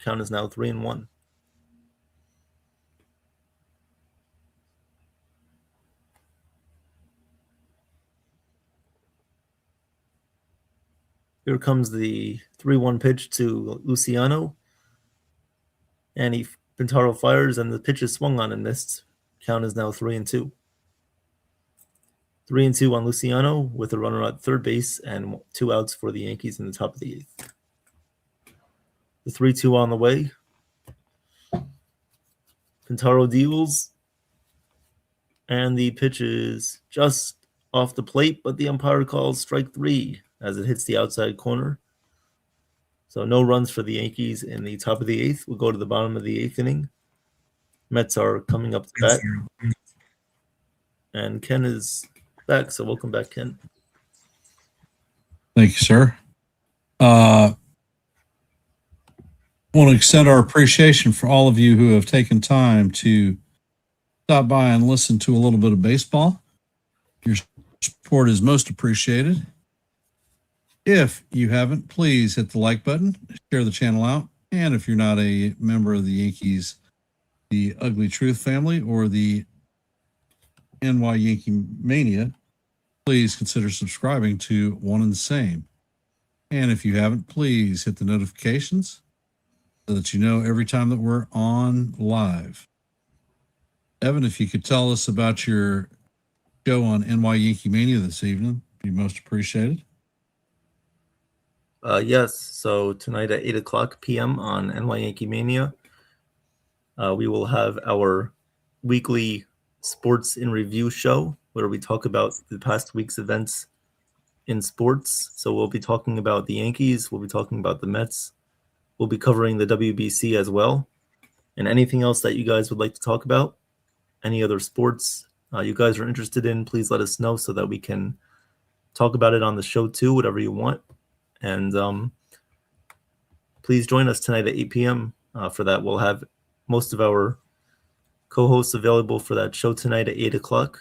Speaker 4: Count is now 3-1. Here comes the 3-1 pitch to Luciano. And Pintaro fires, and the pitch is swung on and missed. Count is now 3-2. 3-2 on Luciano with a runner at third base and 2 outs for the Yankees in the top of the 8th. The 3-2 on the way. Pintaro deals, and the pitch is just off the plate, but the umpire calls strike 3 as it hits the outside corner. So no runs for the Yankees in the top of the 8th. We'll go to the bottom of the 8th inning. Mets are coming up to bat. And Ken is back, so welcome back, Ken.
Speaker 2: Thank you, sir. Want to extend our appreciation for all of you who have taken time to stop by and listen to a little bit of baseball. Your support is most appreciated. If you haven't, please hit the like button, share the channel out, and if you're not a member of the Yankees, the Ugly Truth family, or the NYYankeeMania, please consider subscribing to one and the same. And if you haven't, please hit the notifications so that you know every time that we're on live. Evan, if you could tell us about your show on NYYankeeMania this evening, be most appreciated.
Speaker 4: Yes, so tonight at 8:00 p.m. on NYYankeeMania, we will have our weekly Sports in Review show where we talk about the past week's events in sports. So we'll be talking about the Yankees, we'll be talking about the Mets, we'll be covering the WBC as well, and anything else that you guys would like to talk about, any other sports you guys are interested in, please let us know so that we can talk about it on the show too, whatever you want. And please join us tonight at 8 p.m. For that. We'll have most of our co-hosts available for that show tonight at 8:00,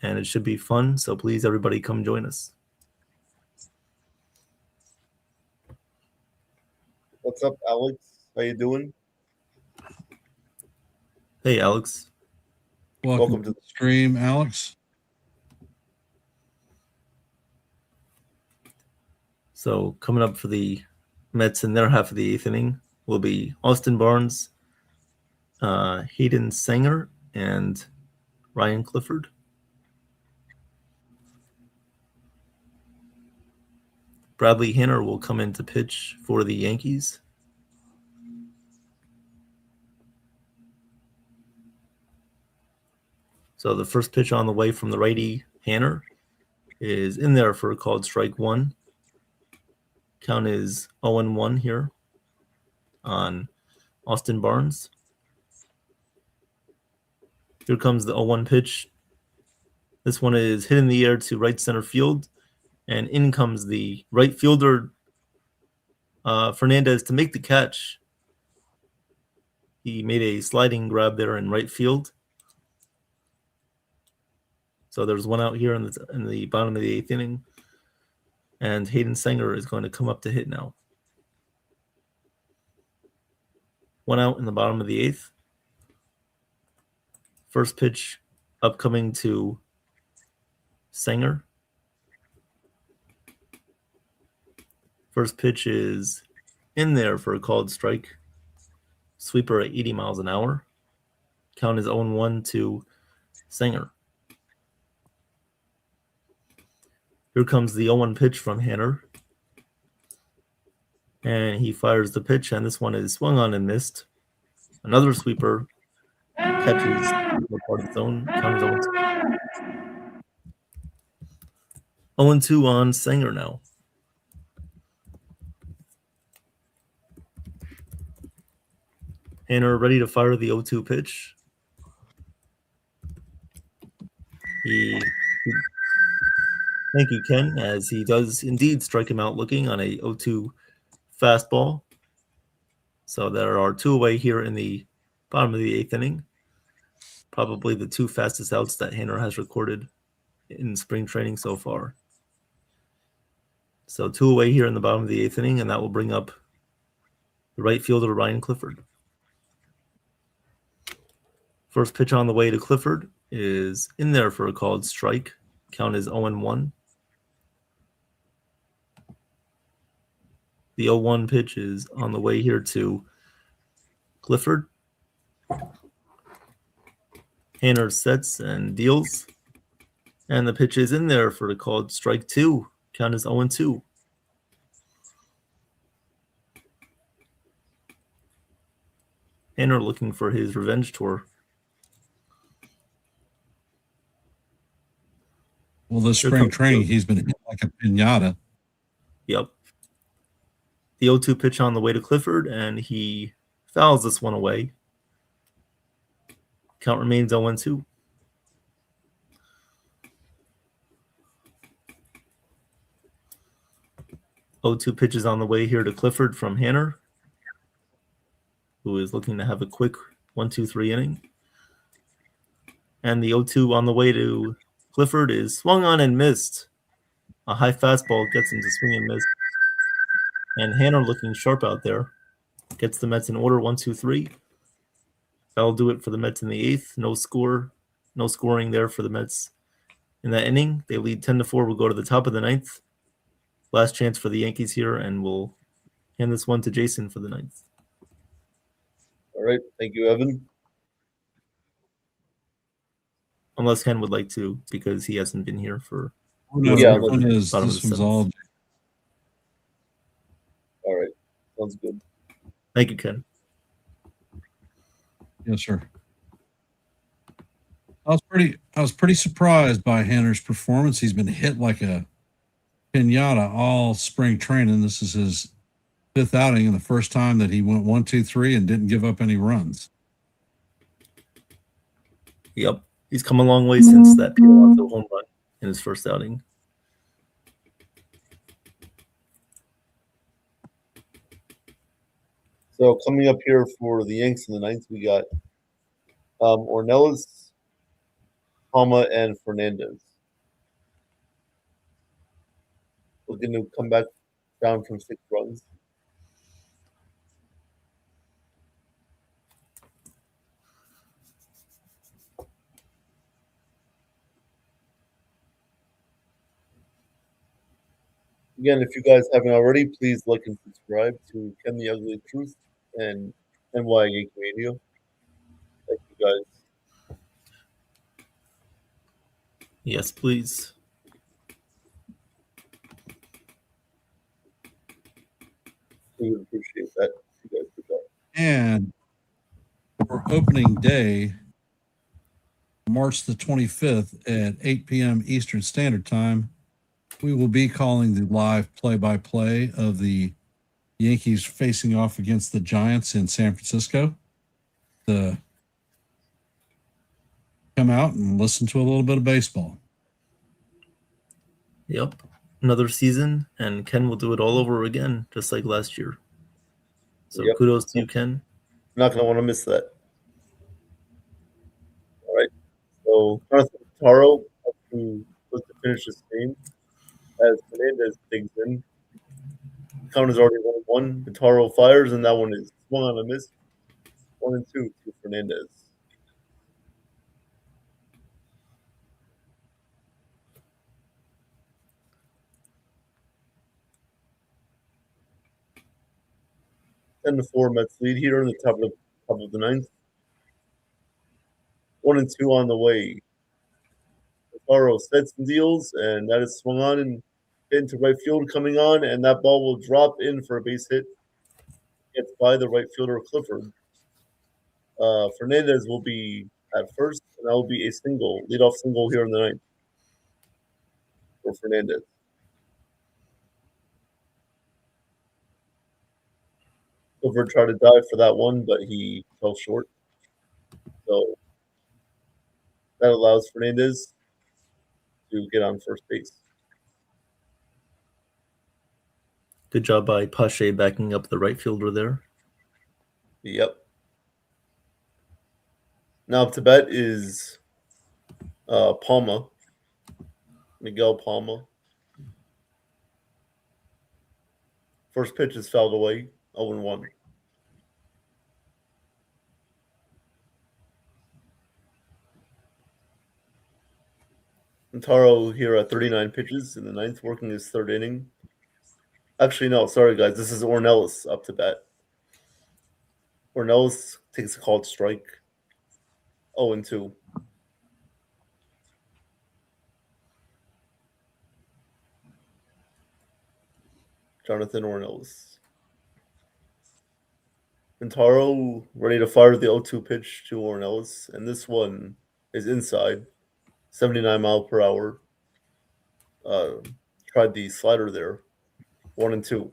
Speaker 4: and it should be fun. So please, everybody, come join us.
Speaker 5: What's up, Alex? How you doing?
Speaker 4: Hey, Alex.
Speaker 2: Welcome to the stream, Alex.
Speaker 4: So coming up for the Mets in their half of the 8th inning, will be Austin Barnes, Hayden Sanger, and Ryan Clifford. Bradley Hanner will come in to pitch for the Yankees. So the first pitch on the way from the righty, Hanner, is in there for a called strike one. Count is 0-1 here on Austin Barnes. Here comes the 0-1 pitch. This one is hit in the air to right center field, and in comes the right fielder, Fernandez, to make the catch. He made a sliding grab there in right field. So there's one out here in the bottom of the eighth inning, and Hayden Sanger is going to come up to hit now. One out in the bottom of the eighth. First pitch upcoming to Sanger. First pitch is in there for a called strike. Sweeper at 80 miles an hour. Count is 0-1 to Sanger. Here comes the 0-1 pitch from Hanner. And he fires the pitch, and this one is swung on and missed. Another sweeper catches the part of the zone. Count is 0-2. 0-2 on Sanger now. Hanner ready to fire the 0-2 pitch. Thank you, Ken, as he does indeed strike him out looking on a 0-2 fastball. So there are two away here in the bottom of the eighth inning. Probably the two fastest outs that Hanner has recorded in spring training so far. So two away here in the bottom of the eighth inning, and that will bring up the right fielder, Ryan Clifford. First pitch on the way to Clifford is in there for a called strike. Count is 0-1. The 0-1 pitch is on the way here to Clifford. Hanner sets and deals. And the pitch is in there for the called strike two. Count is 0-2. Hanner looking for his revenge tour.
Speaker 2: Well, this spring training, he's been hit like a pinata.
Speaker 4: Yep. The 0-2 pitch on the way to Clifford, and he fouls this one away. Count remains 0-2. O2 pitches on the way here to Clifford from Hanner, who is looking to have a quick 1-2-3 inning. And the 0-2 on the way to Clifford is swung on and missed. A high fastball gets him to swing and miss. And Hanner looking sharp out there. Gets the Mets in order 1-2-3. That'll do it for the Mets in the eighth. No scoring there for the Mets in that inning. They lead 10-4. We'll go to the top of the ninth. Last chance for the Yankees here, and we'll hand this one to Jason for the ninth.
Speaker 5: All right. Thank you, Evan.
Speaker 4: Unless Ken would like to, because he hasn't been here for.
Speaker 2: No,
Speaker 5: Yeah,
Speaker 2: this one's all.
Speaker 5: All right. Sounds good.
Speaker 4: Thank you, Ken.
Speaker 2: Yes, sir. I was pretty surprised by Hanner's performance. He's been hit like a pinata all spring training. This is his fifth outing, and the first time that he went 1-2-3 and didn't give up any runs.
Speaker 4: Yep. He's come a long way since that Pete Alonso home run in his first outing.
Speaker 5: So coming up here for the Yanks in the ninth, we got Ornelas, Palma, and Fernandez. Looking to come back down from 6 runs. Again, if you guys haven't already, please like and subscribe to Ken the Ugly Truth and NY YankeeMania. Thank you guys.
Speaker 4: Yes, please.
Speaker 5: We would appreciate that. You guys do that.
Speaker 2: And for opening day, March the 25th at 8 p.m. Eastern Standard Time, we will be calling the live play-by-play of the Yankees facing off against the Giants in San Francisco. To come out and listen to a little bit of baseball.
Speaker 4: Yep. Another season, and Ken will do it all over again, just like last year. So
Speaker 5: Yep.
Speaker 4: kudos to you, Ken.
Speaker 5: Not going to want to miss that. All right. So Jonathan Taro up to finish this game as Fernandez digs in. Count is already 1-1. Vitaro fires, and that one is swung on a miss. 1-2 to Fernandez. And the 4 Mets lead here in the top of the ninth. 1-2 on the way. Vitaro sets and deals, and that is swung on and into right field coming on, and that ball will drop in for a base hit. Gets by the right fielder Clifford. Fernandez will be at first, and that will be a single, leadoff single here in the ninth for Fernandez. Clifford tried to dive for that one, but he fell short. So that allows Fernandez to get on first base.
Speaker 4: Good job by Pache backing up the right fielder there.
Speaker 5: Yep. Now up to bat is Palma. Miguel Palma. First pitch is fouled away, 0-1. Taro here at 39 pitches in the ninth, working his third inning. Actually, no, sorry guys. This is Ornelas up to bat. Ornelas takes a called strike. 0-2. Jonathan Ornelas. Taro ready to fire the 0-2 pitch to Ornelas, and this one is inside, 79 mile per hour. Tried the slider there, 1-2.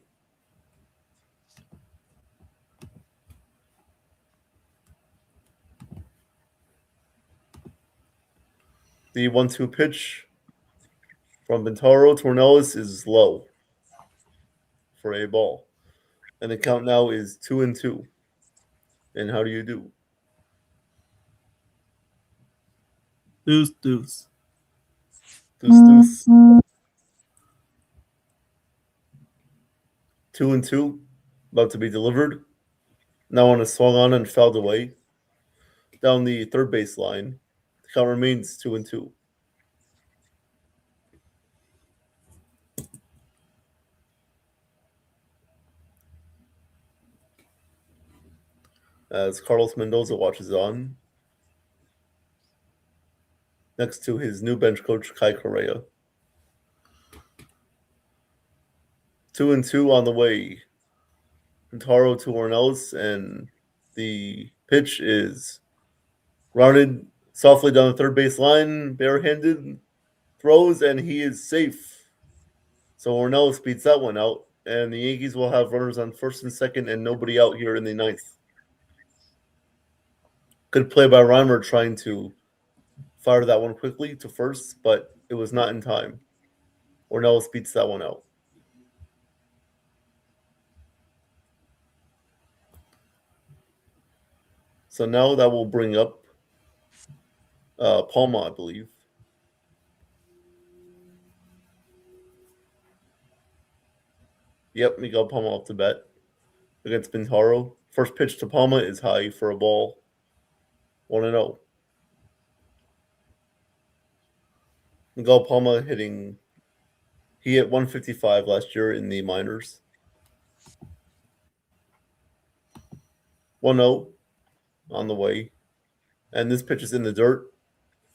Speaker 5: The 1-2 pitch from Bintaro to Ornelas is low for a ball. And the count now is 2-2. And how do you do?
Speaker 4: Deuce, deuce.
Speaker 5: Deuce, deuce. 2-2, about to be delivered. Now on a swung on and fouled away. Down the third base line. The count remains 2-2. As Carlos Mendoza watches on, next to his new bench coach, Kai Correa. 2-2 on the way. Taro to Ornelas, and the pitch is rounded softly down the third base line, barehanded, throws, and he is safe. So Ornelas beats that one out, and the Yankees will have runners on first and second and nobody out here in the ninth. Good play by Reimer trying to fire that one quickly to first, but it was not in time. Ornelas beats that one out. So now that will bring up Palma, I believe. Yep, Miguel Palma off the bat against Bintaro. First pitch to Palma is high for a ball. 1-0. Miguel Palma he hit 155 last year in the minors. 1-0 on the way. And this pitch is in the dirt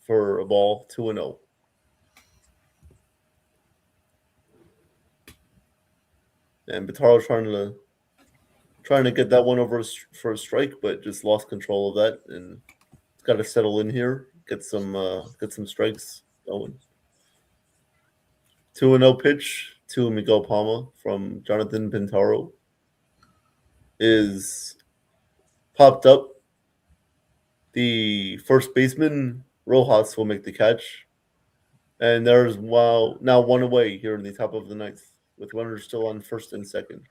Speaker 5: for a ball, 2-0. And Bitaro trying to get that one over for a strike, but just lost control of that, and it's got to settle in here, get some strikes going. 2-0 pitch to Miguel Palma from Jonathan Pintaro is popped up. The first baseman Rojas will make the catch, and there's now one away here in the top of the ninth, with runners still on first and second.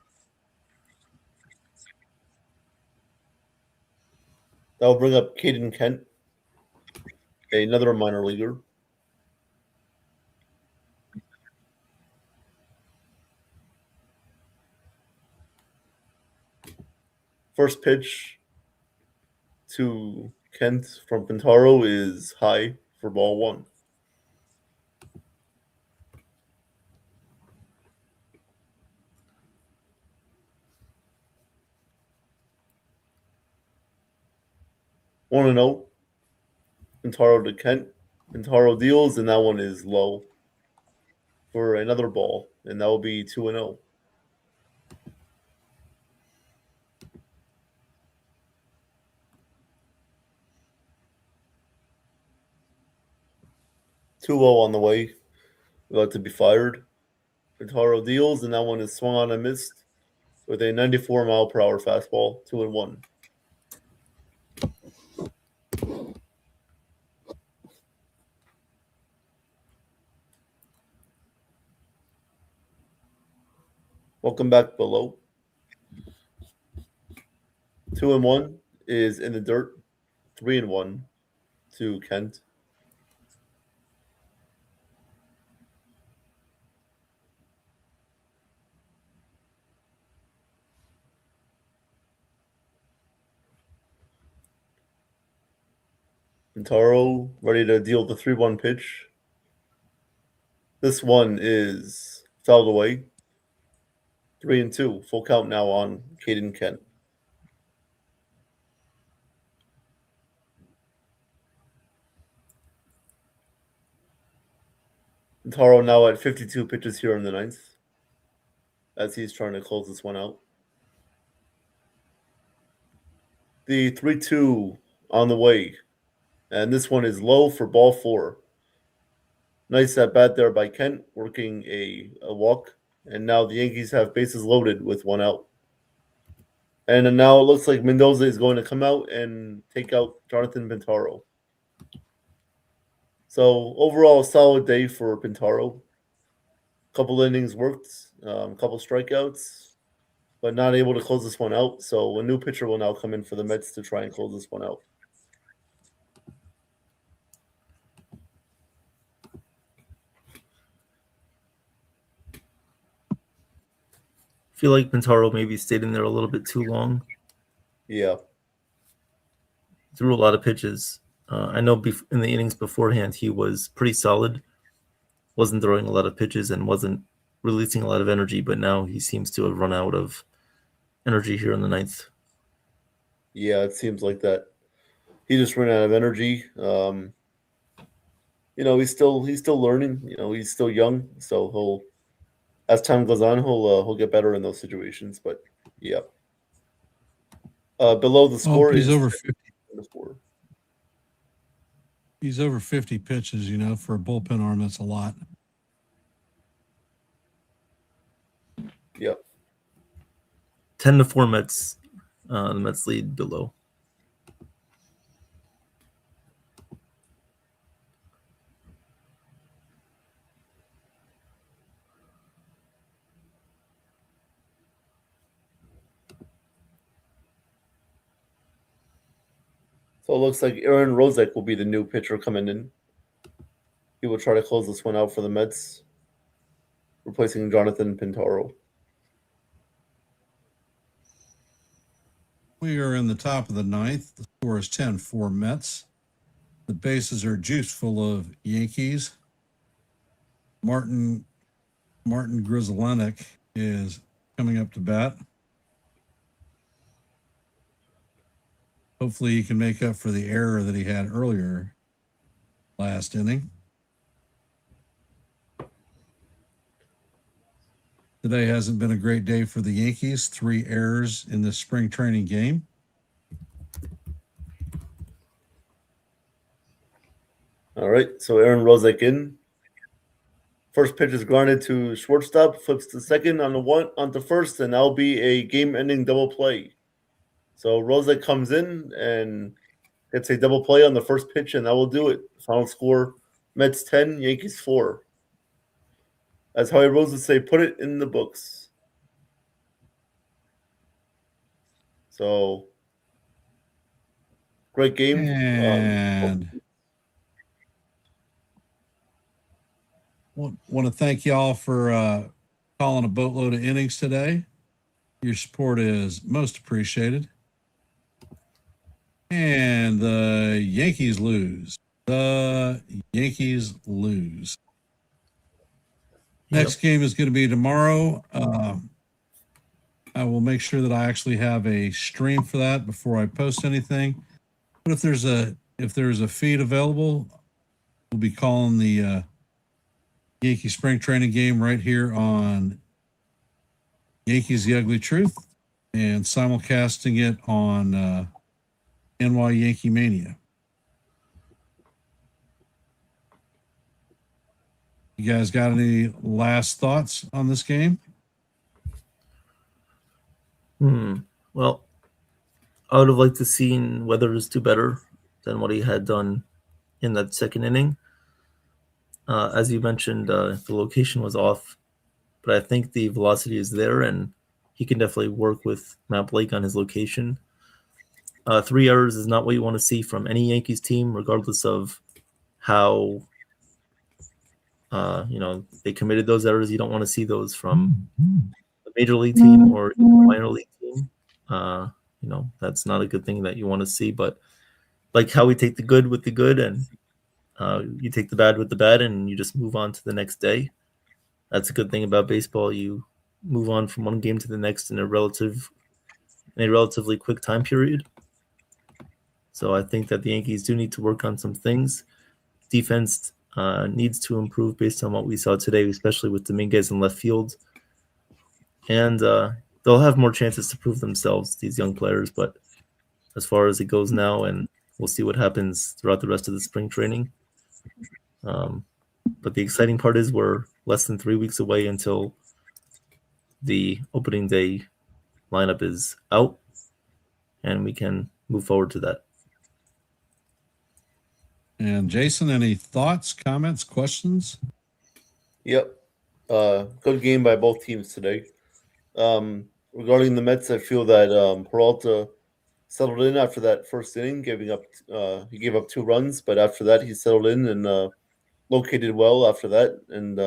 Speaker 5: That'll bring up Caden Kent, another minor leaguer. First pitch to Kent from Pintaro is high for ball one. One and 0. Pintaro to Kent. Pintaro deals, and that one is low for another ball, and that will be 2-0. On the way, about to be fired. Pintaro deals, and that one is swung on and missed with a 94-mile-per-hour fastball, 2-1. Welcome back below. 2-1 is in the dirt. 3-1 to Kent. Pintaro ready to deal the 3-1 pitch. This one is fouled away. 3-2. Full count now on Caden Kent. Pintaro now at 52 pitches here in the ninth, as he's trying to close this one out. The 3-2 on the way, and this one is low for ball 4. Nice at bat there by Kent, working a walk, and now the Yankees have bases loaded with one out. And now it looks like Mendoza is going to come out and take out Jonathan Pintaro. So overall, a solid day for Pintaro. Couple innings worked, couple strikeouts, but not able to close this one out. So a new pitcher will now come in for the Mets to try and close this one out.
Speaker 4: I feel like Pintaro maybe stayed in there a little bit too long.
Speaker 5: Yeah.
Speaker 4: Threw a lot of pitches. I know in the innings beforehand, he was pretty solid. Wasn't throwing a lot of pitches and wasn't releasing a lot of energy, but now he seems to have run out of energy here in the ninth.
Speaker 5: Yeah, it seems like that. He just ran out of energy. He's still learning. He's still young, so as time goes on, he'll get better in those situations. But yeah, below the score
Speaker 2: he's
Speaker 5: is
Speaker 2: over 50.
Speaker 5: The score.
Speaker 2: He's over 50 pitches. For a bullpen arm, that's a lot.
Speaker 5: Yep.
Speaker 4: 10-4 Mets. The Mets lead below.
Speaker 5: So it looks like Aaron Rozek will be the new pitcher coming in. He will try to close this one out for the Mets, replacing Jonathan Pintaro.
Speaker 2: We are in the top of the ninth. The score is 10-4 Mets. The bases are juice full of Yankees. Martin Grizzlenek is coming up to bat. Hopefully he can make up for the error that he had earlier last inning. Today hasn't been a great day for the Yankees. 3 errors in this spring training game.
Speaker 5: All right, so Aaron Rozek in. First pitch is grounded to shortstop, flips to second on the one onto first, and that'll be a game-ending double play. So Rozek comes in and gets a double play on the first pitch, and that will do it. Final score: Mets 10, Yankees 4. As Howie Rose would say, put it in the books. So, great game.
Speaker 2: And want to thank y'all for calling a boatload of innings today. Your support is most appreciated. And the Yankees lose. The Yankees lose. Next game is going to be tomorrow. I will make sure that I actually have a stream for that before I post anything. But if there's a feed available, we'll be calling the Yankee spring training game right here on Yankees The Ugly Truth and simulcasting it on YankeeMania. You guys got any last thoughts on this game?
Speaker 4: Well, I would have liked to seen Weathers do better than what he had done in that second inning. As you mentioned, the location was off, but I think the velocity is there, and he can definitely work with Matt Blake on his location. 3 errors is not what you want to see from any Yankees team, regardless of how they committed those errors. You don't want to see those from the major league team or even the minor league team. That's not a good thing that you want to see. But like how we take the good with the good, and you take the bad with the bad, and you just move on to the next day. That's a good thing about baseball. You move on from one game to the next in a relatively quick time period. So I think that the Yankees do need to work on some things. Defense needs to improve based on what we saw today, especially with Dominguez in left field. And they'll have more chances to prove themselves, these young players. But as far as it goes now, and we'll see what happens throughout the rest of the spring training. But the exciting part is we're less than 3 weeks away until the opening day lineup is out, and we can move forward to that.
Speaker 2: And Jason, any thoughts, comments, questions?
Speaker 5: Yep. Good game by both teams today. Regarding the Mets, I feel that Peralta settled in after that first inning, he gave up 2 runs, but after that he settled in and located well after that. And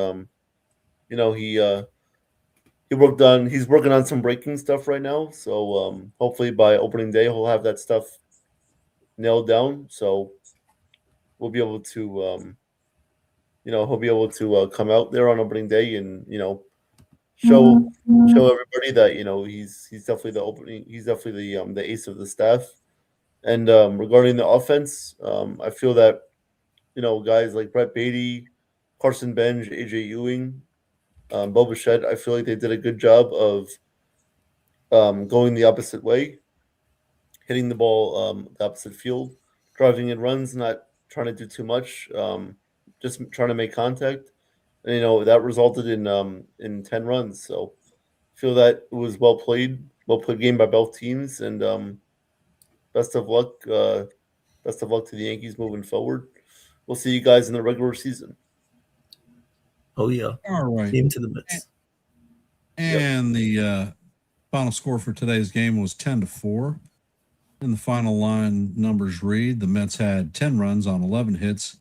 Speaker 5: he's working on some breaking stuff right now. So hopefully by opening day he'll have that stuff nailed down. So we'll be able to he'll be able to come out there on opening day and show everybody that he's definitely the ace of the staff. And regarding the offense, I feel that guys like Brett Beatty, Carson Benj, AJ Ewing, Bo Bichette, I feel like they did a good job of going the opposite way, hitting the ball the opposite field, driving in runs, not trying to do too much, just trying to make contact. And that resulted in 10 runs. So I feel that it was well played game by both teams, and best of luck to the Yankees moving forward. We'll see you guys in the regular season.
Speaker 4: Oh yeah.
Speaker 2: All right.
Speaker 4: Game to the Mets.
Speaker 2: And the final score for today's game was 10-4. And the final line numbers read: the Mets had 10 runs on 11 hits,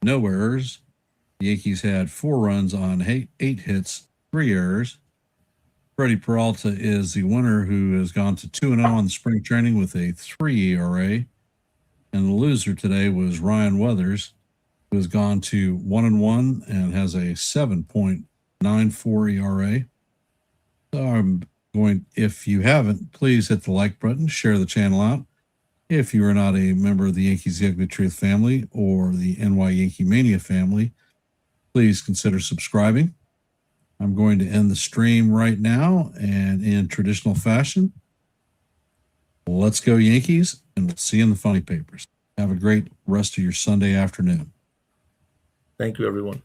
Speaker 2: no errors. The Yankees had 4 runs on 8 hits, 3 errors. Freddie Peralta is the winner, who has gone to 2-0 on the spring training with a 3 ERA. And the loser today was Ryan Weathers, who has gone to 1-1 and has a 7.94 ERA. So if you haven't, please hit the like button, share the channel out, If you are not a member of the Yankees The Ugly Truth family or the NY Yankee Mania family, please consider subscribing. I'm going to end the stream right now, and in traditional fashion, let's go Yankees, and we'll see you in the funny papers. Have a great rest of your Sunday afternoon.
Speaker 4: Thank you, everyone.